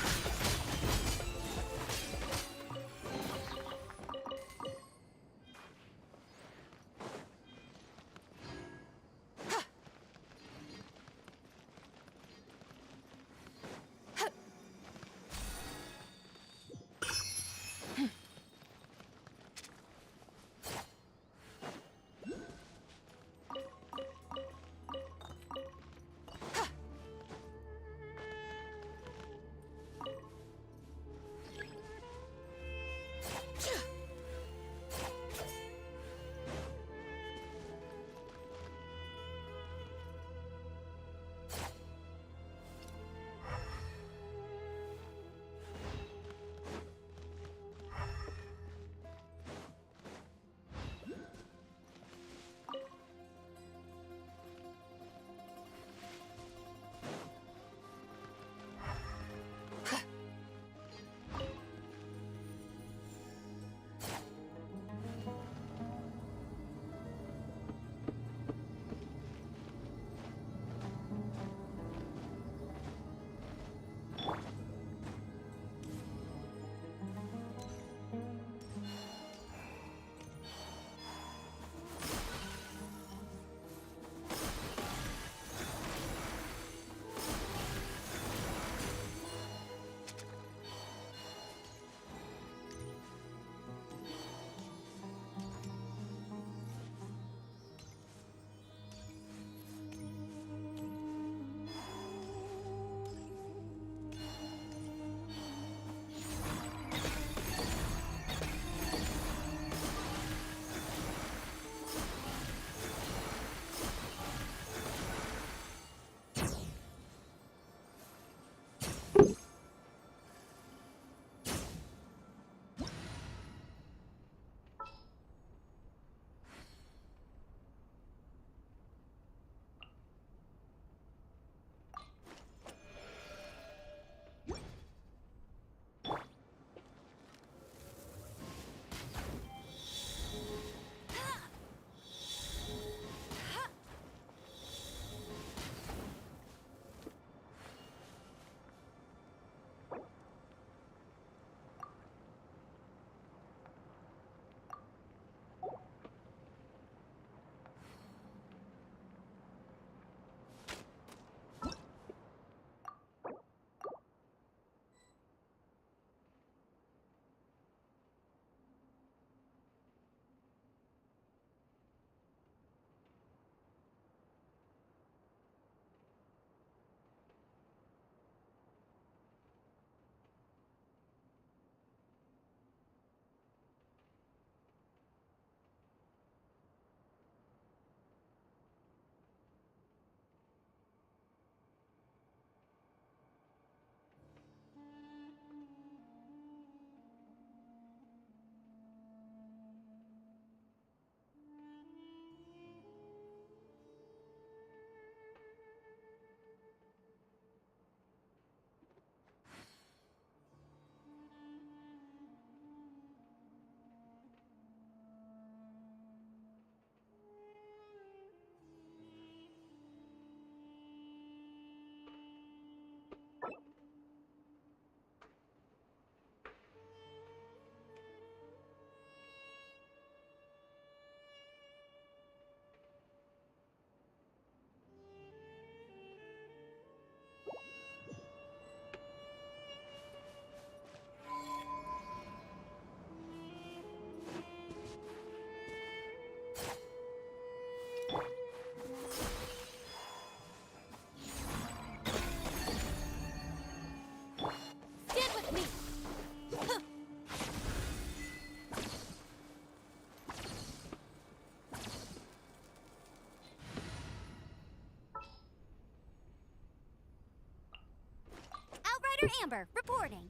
Outrider Amber, reporting.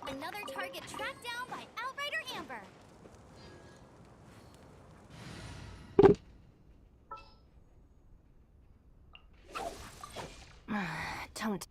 Another target tracked down by Outrider Amber. Don't.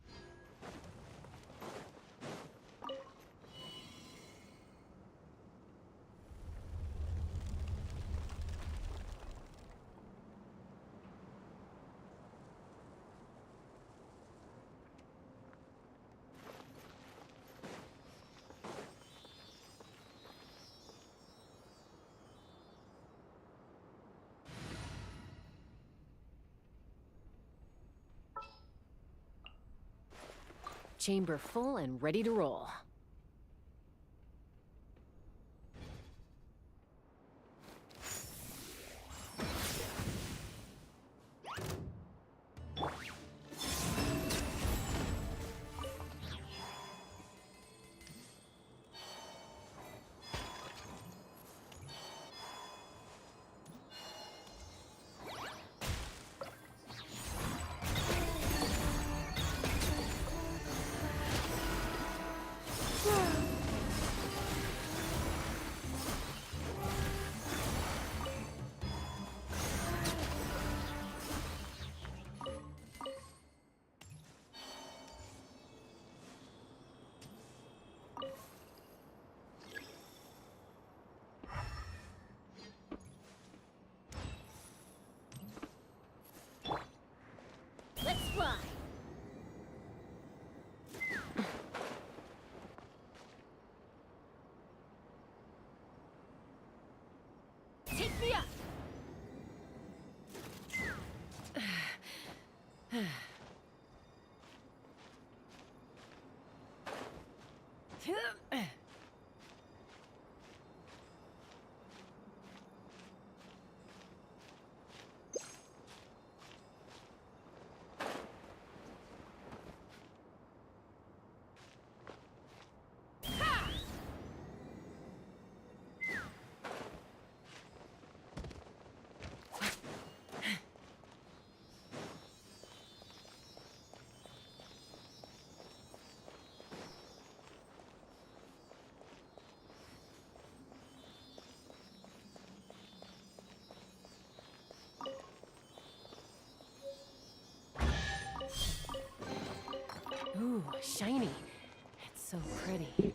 Chamber full and ready to roll. Let's fly. Take me up. Ooh, shiny. It's so pretty.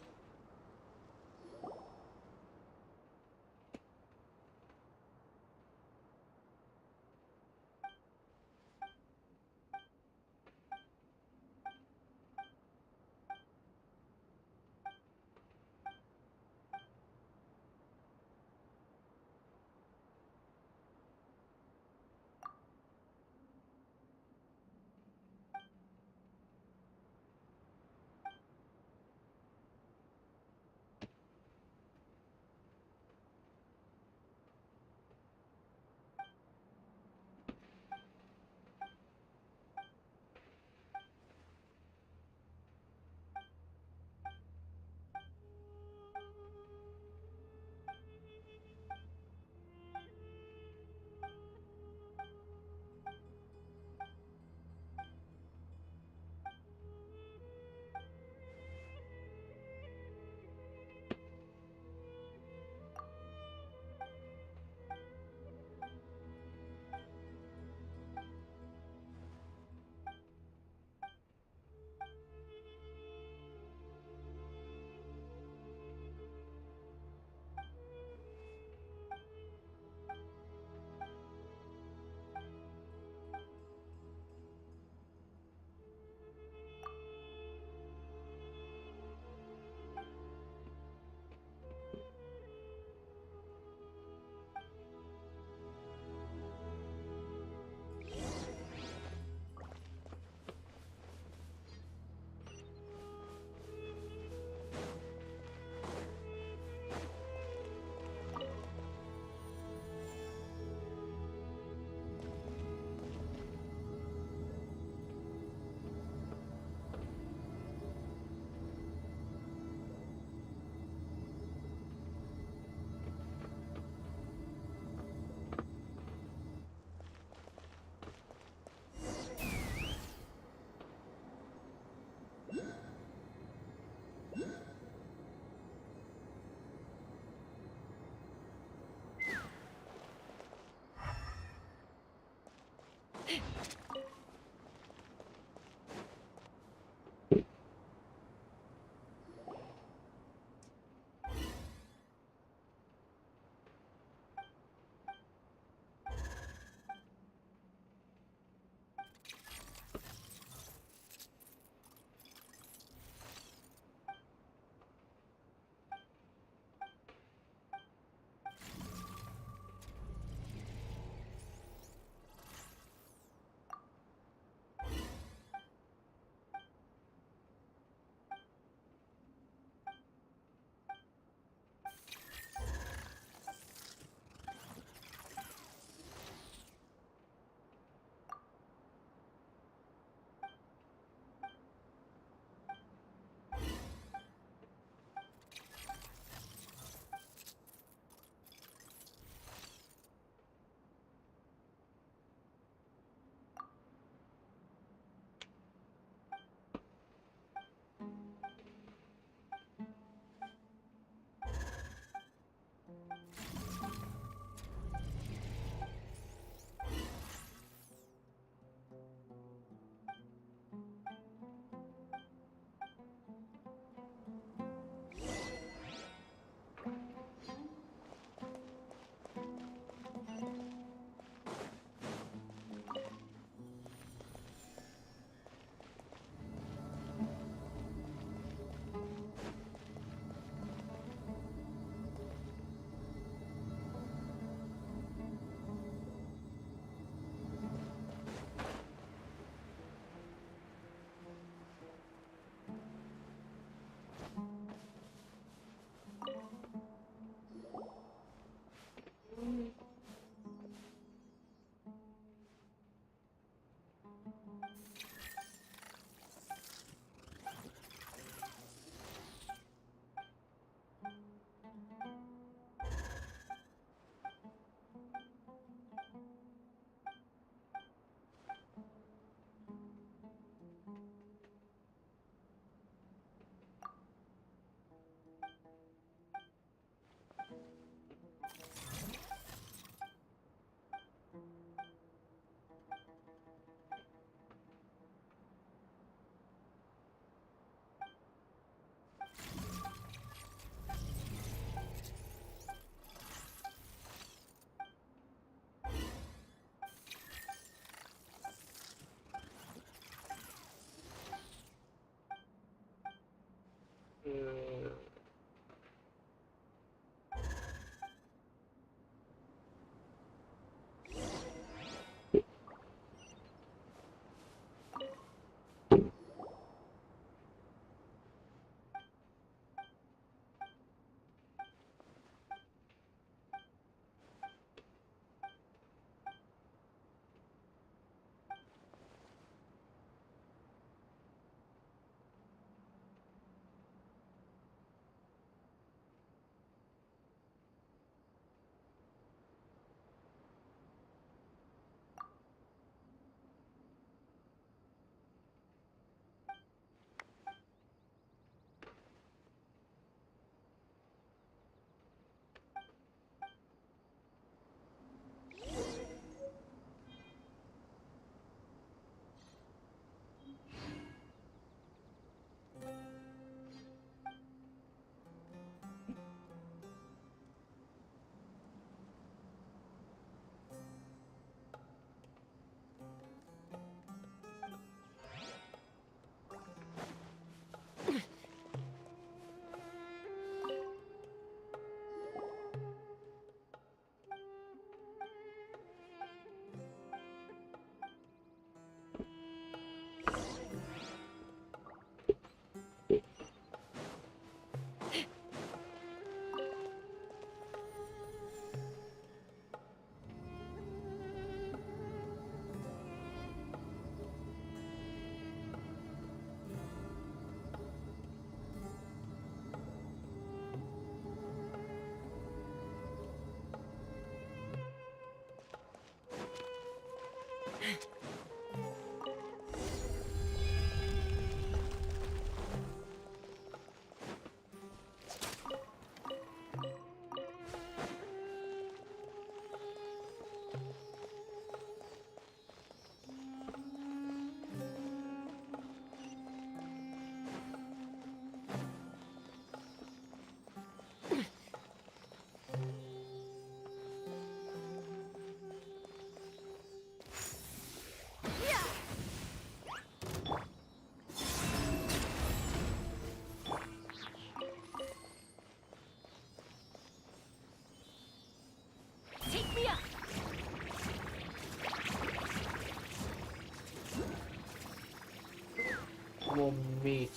more meat.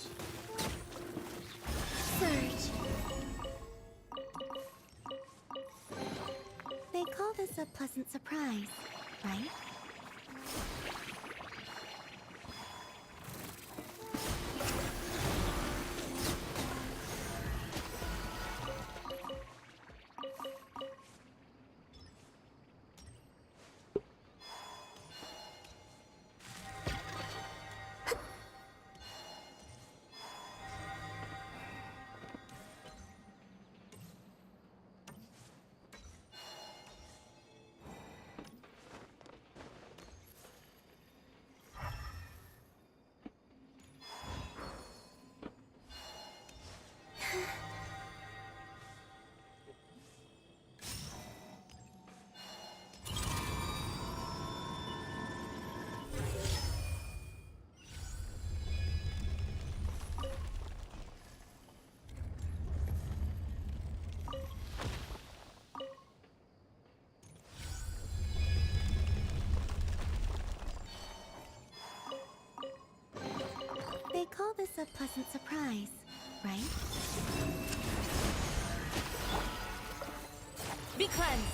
Surge. They call this a pleasant surprise, right? They call this a pleasant surprise, right? Be cleansed.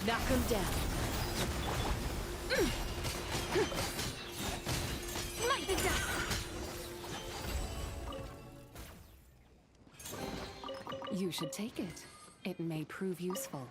Knock him down. Smite the dust. You should take it. It may prove useful.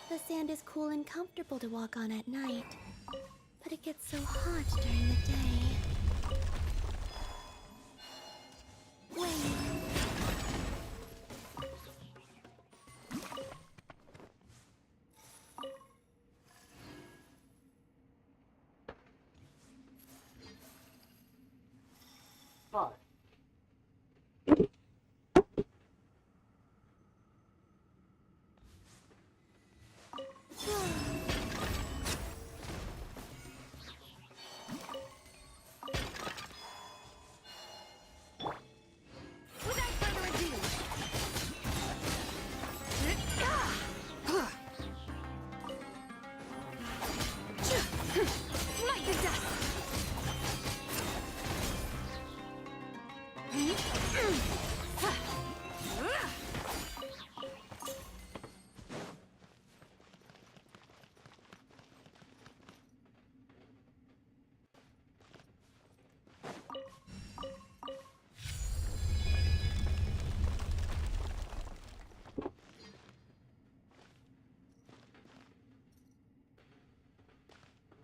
The sand is cool and comfortable to walk on at night, but it gets so hot during the day. Hi. Without further ado. Smite the dust.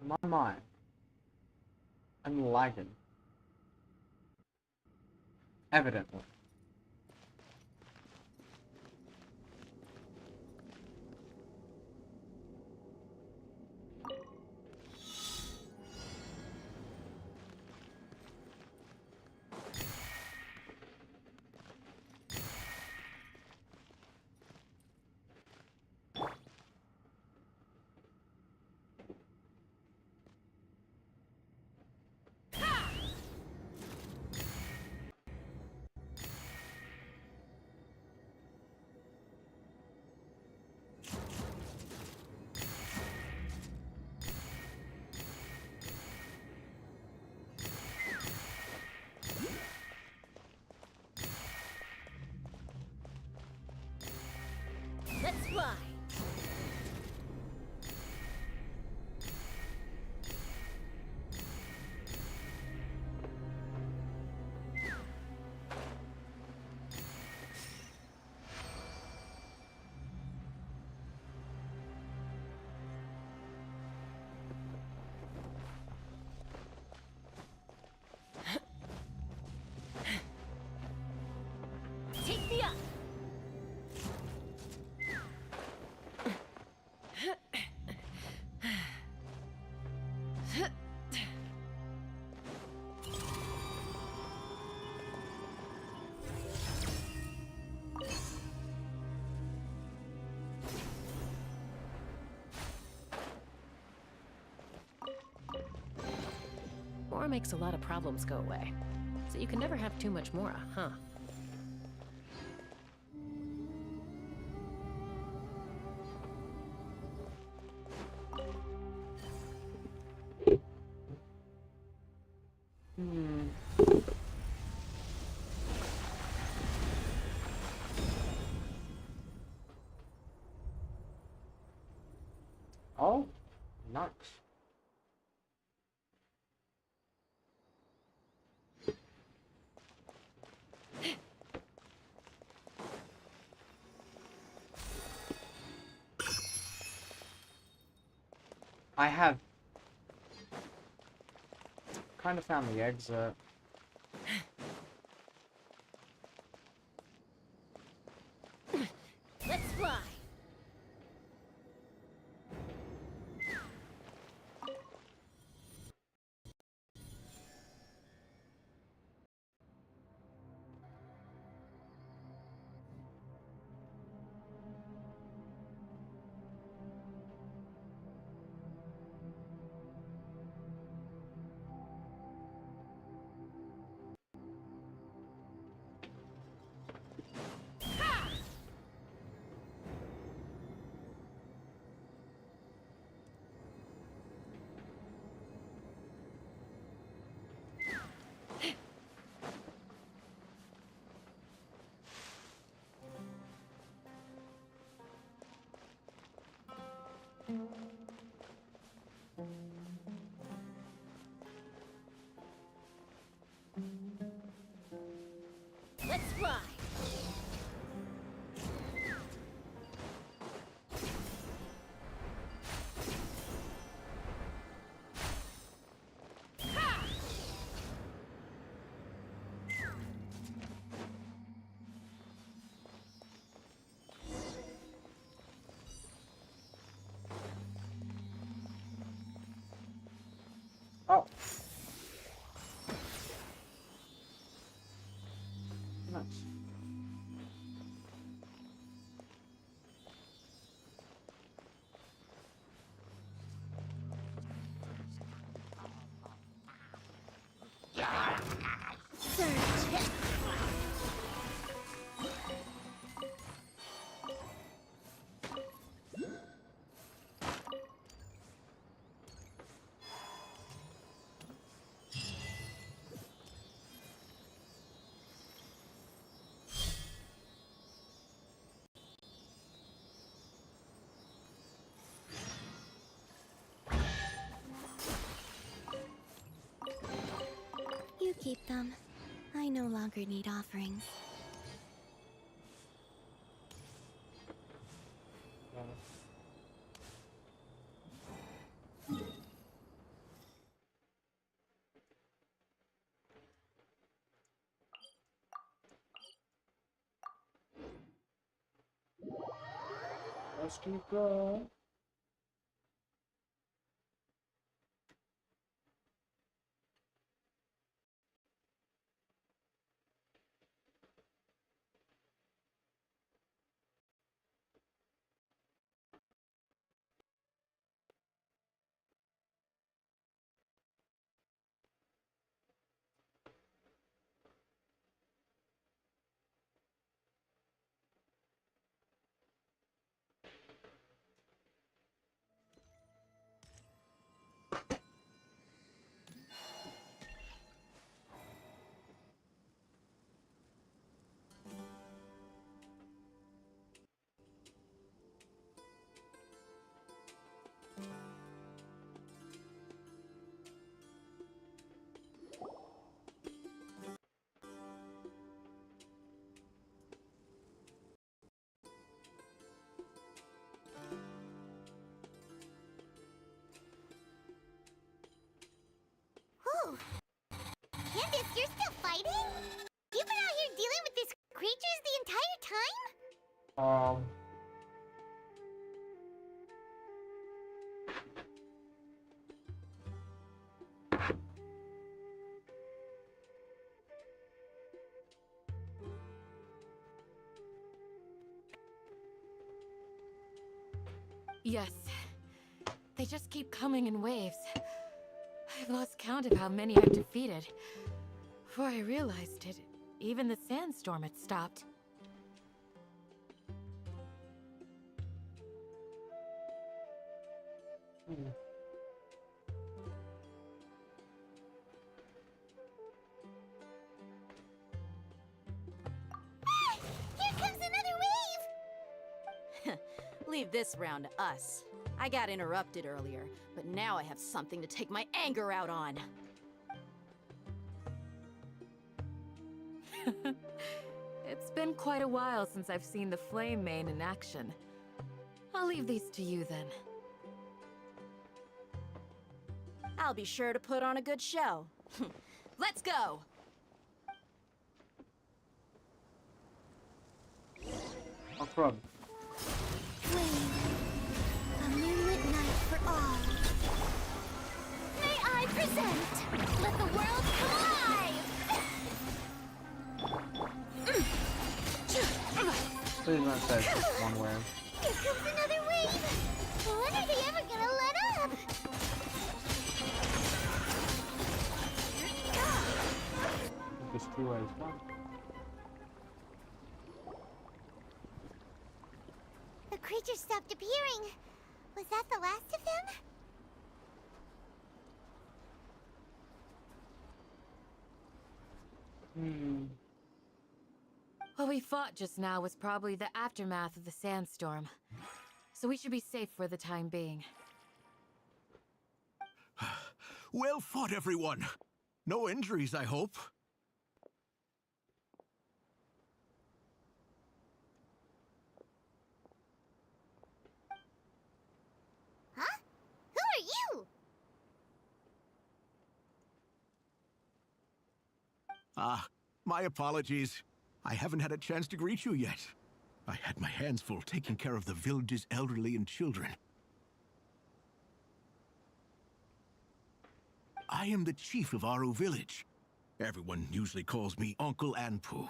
My mind. I'm lagging. Evidently. Let's fly. Take me up. Mora makes a lot of problems go away. So you can never have too much Mora, huh? Oh, nice. I have kind of found the exit. Let's fly. Let's fly. Oh. Surge. You keep them. I no longer need offerings. Let's keep going. Whew. Candace, you're still fighting? You've been out here dealing with these creatures the entire time? Yes. They just keep coming in waves. I've lost count of how many I've defeated. Before I realized it, even the sandstorm had stopped. Ah! Here comes another wave! Leave this round to us. I got interrupted earlier, but now I have something to take my anger out on. It's been quite a while since I've seen the Flame Mane in action. I'll leave these to you then. I'll be sure to put on a good show. Let's go! No problem. Flame. A moonlit night for all. May I present? Let the world come alive! Please not say just one wave. Here comes another wave! When are they ever gonna let up? Just 2 waves. Fine. The creatures stopped appearing. Was that the last of them? What we fought just now was probably the aftermath of the sandstorm. So we should be safe for the time being. Well fought, everyone. No injuries, I hope. Huh? Who are you? Ah, my apologies. I haven't had a chance to greet you yet. I had my hands full taking care of the village's elderly and children. I am the chief of Aru village. Everyone usually calls me Uncle Anpu.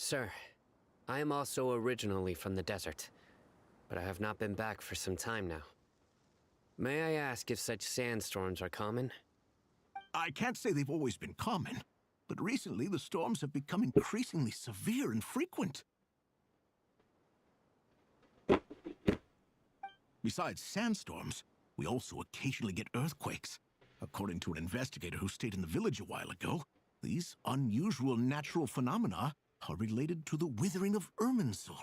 Sir, I am also originally from the desert, but I have not been back for some time now. May I ask if such sandstorms are common? I can't say they've always been common, but recently the storms have become increasingly severe and frequent. Besides sandstorms, we also occasionally get earthquakes. According to an investigator who stayed in the village a while ago, these unusual natural phenomena are related to the withering of Irminsul.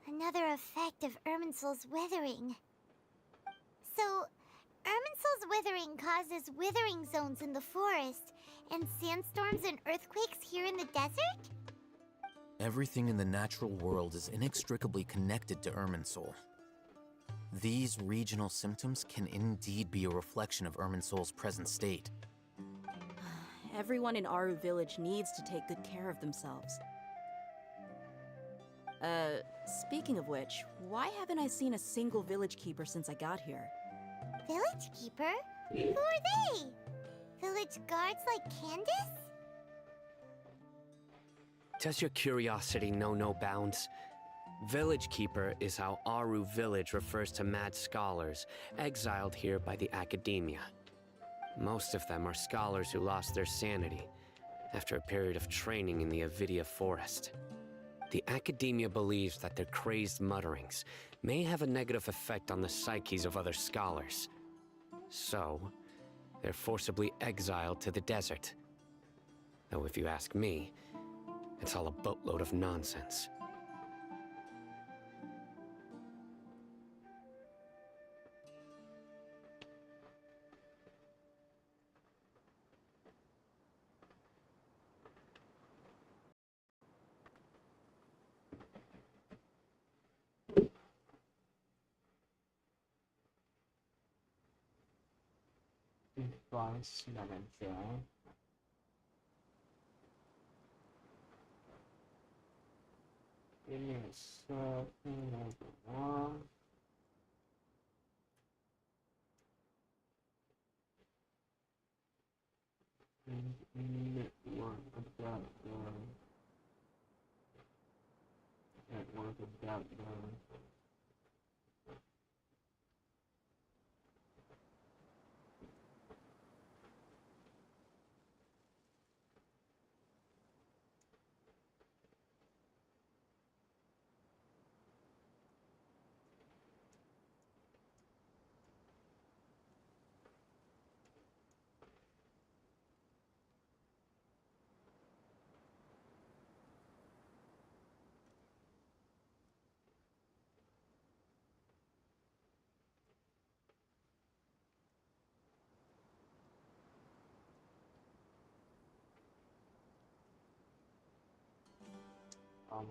Another effect of Irminsul's withering. So, Irminsul's withering causes withering zones in the forest, and sandstorms and earthquakes here in the desert? Everything in the natural world is inextricably connected to Irminsul. These regional symptoms can indeed be a reflection of Irminsul's present state. Everyone in Aru Village needs to take good care of themselves. Speaking of which, why haven't I seen a single village keeper since I got here? Village keeper? Who are they? Village guards like Candace? Does your curiosity know no bounds? Village Keeper is how Aru Village refers to mad scholars exiled here by the Academia. Most of them are scholars who lost their sanity after a period of training in the Avidia Forest. The Academia believes that their crazed mutterings may have a negative effect on the psyches of other scholars. So, they're forcibly exiled to the desert. Though if you ask me, it's all a boatload of nonsense. Advanced manager. Give me a second, everyone. Network adapter. Network adapter. Um,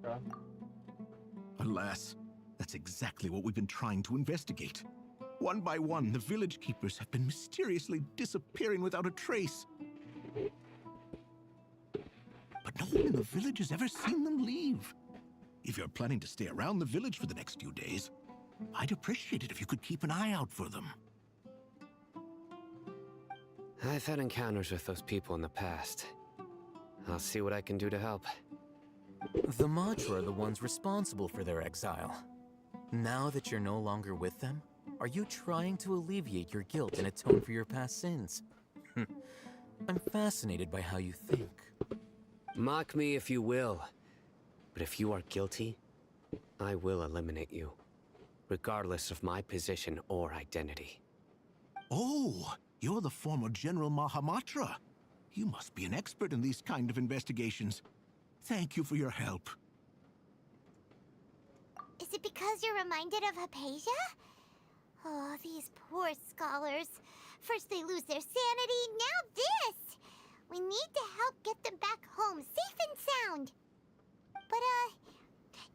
Go. Alas, that's exactly what we've been trying to investigate. One by one, the village keepers have been mysteriously disappearing without a trace. But no one in the village has ever seen them leave. If you're planning to stay around the village for the next few days, I'd appreciate it if you could keep an eye out for them. I've had encounters with those people in the past. I'll see what I can do to help. The Matra are the ones responsible for their exile. Now that you're no longer with them, are you trying to alleviate your guilt and atone for your past sins? I'm fascinated by how you think. Mock me if you will, but if you are guilty, I will eliminate you, regardless of my position or identity. Oh, you're the former General Mahamatra. You must be an expert in these kind of investigations. Thank you for your help. Is it because you're reminded of Hypatia? Oh, these poor scholars. First they lose their sanity, now this! We need to help get them back home, safe and sound. But,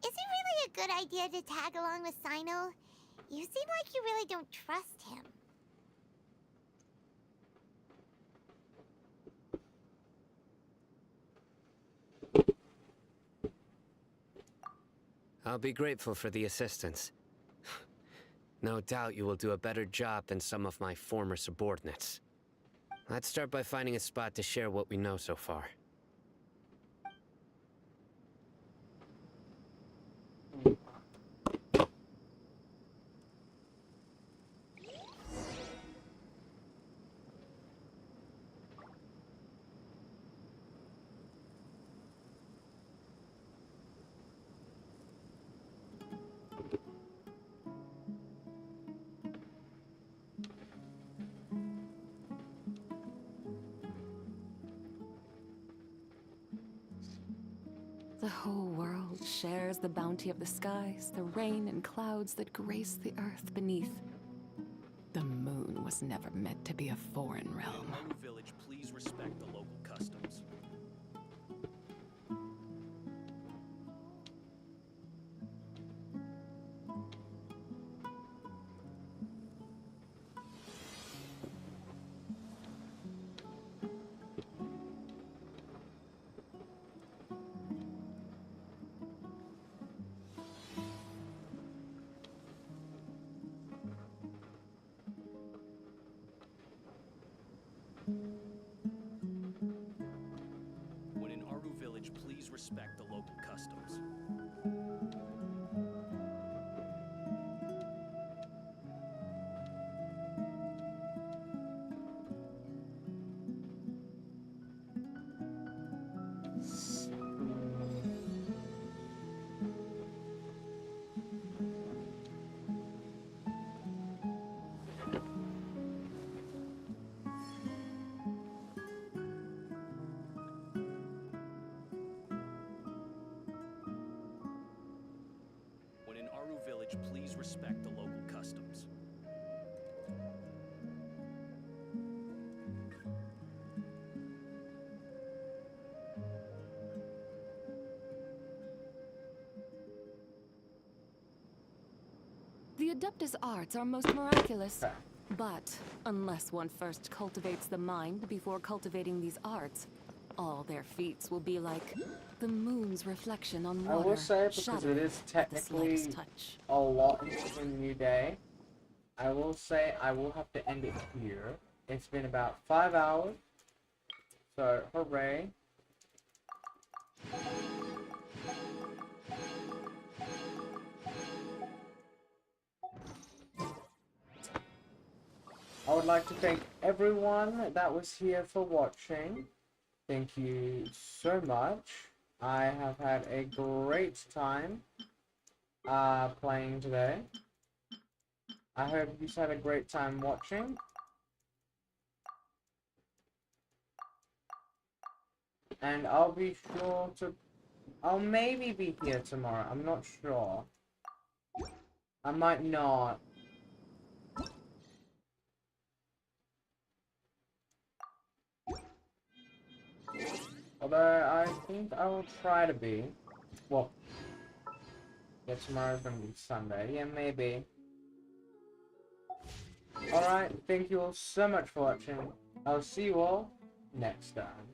is it really a good idea to tag along with Sino? You seem like you really don't trust him. I'll be grateful for the assistance. No doubt you will do a better job than some of my former subordinates. Let's start by finding a spot to share what we know so far. The whole world shares the bounty of the skies, the rain and clouds that grace the earth beneath. The moon was never meant to be a foreign realm. Maru Village, please respect the local customs. When in Aru Village, please respect the local customs. When in Aru Village, please respect the local customs. The Adeptus arts are most miraculous. But unless one first cultivates the mind before cultivating these arts, all their feats will be like the moon's reflection on water. I will say, because it is technically a lot into the new day, I will say I will have to end it here. It's been about 5 hours, so hooray. I would like to thank everyone that was here for watching. Thank you so much. I have had a great time playing today. I hope you had a great time watching. And I'll be sure to... I'll maybe be here tomorrow. I'm not sure. I might not. Although I think I will try to be. Well, Yeah, tomorrow's gonna be Sunday. Yeah, maybe. Alright, thank you all so much for watching. I'll see you all next time.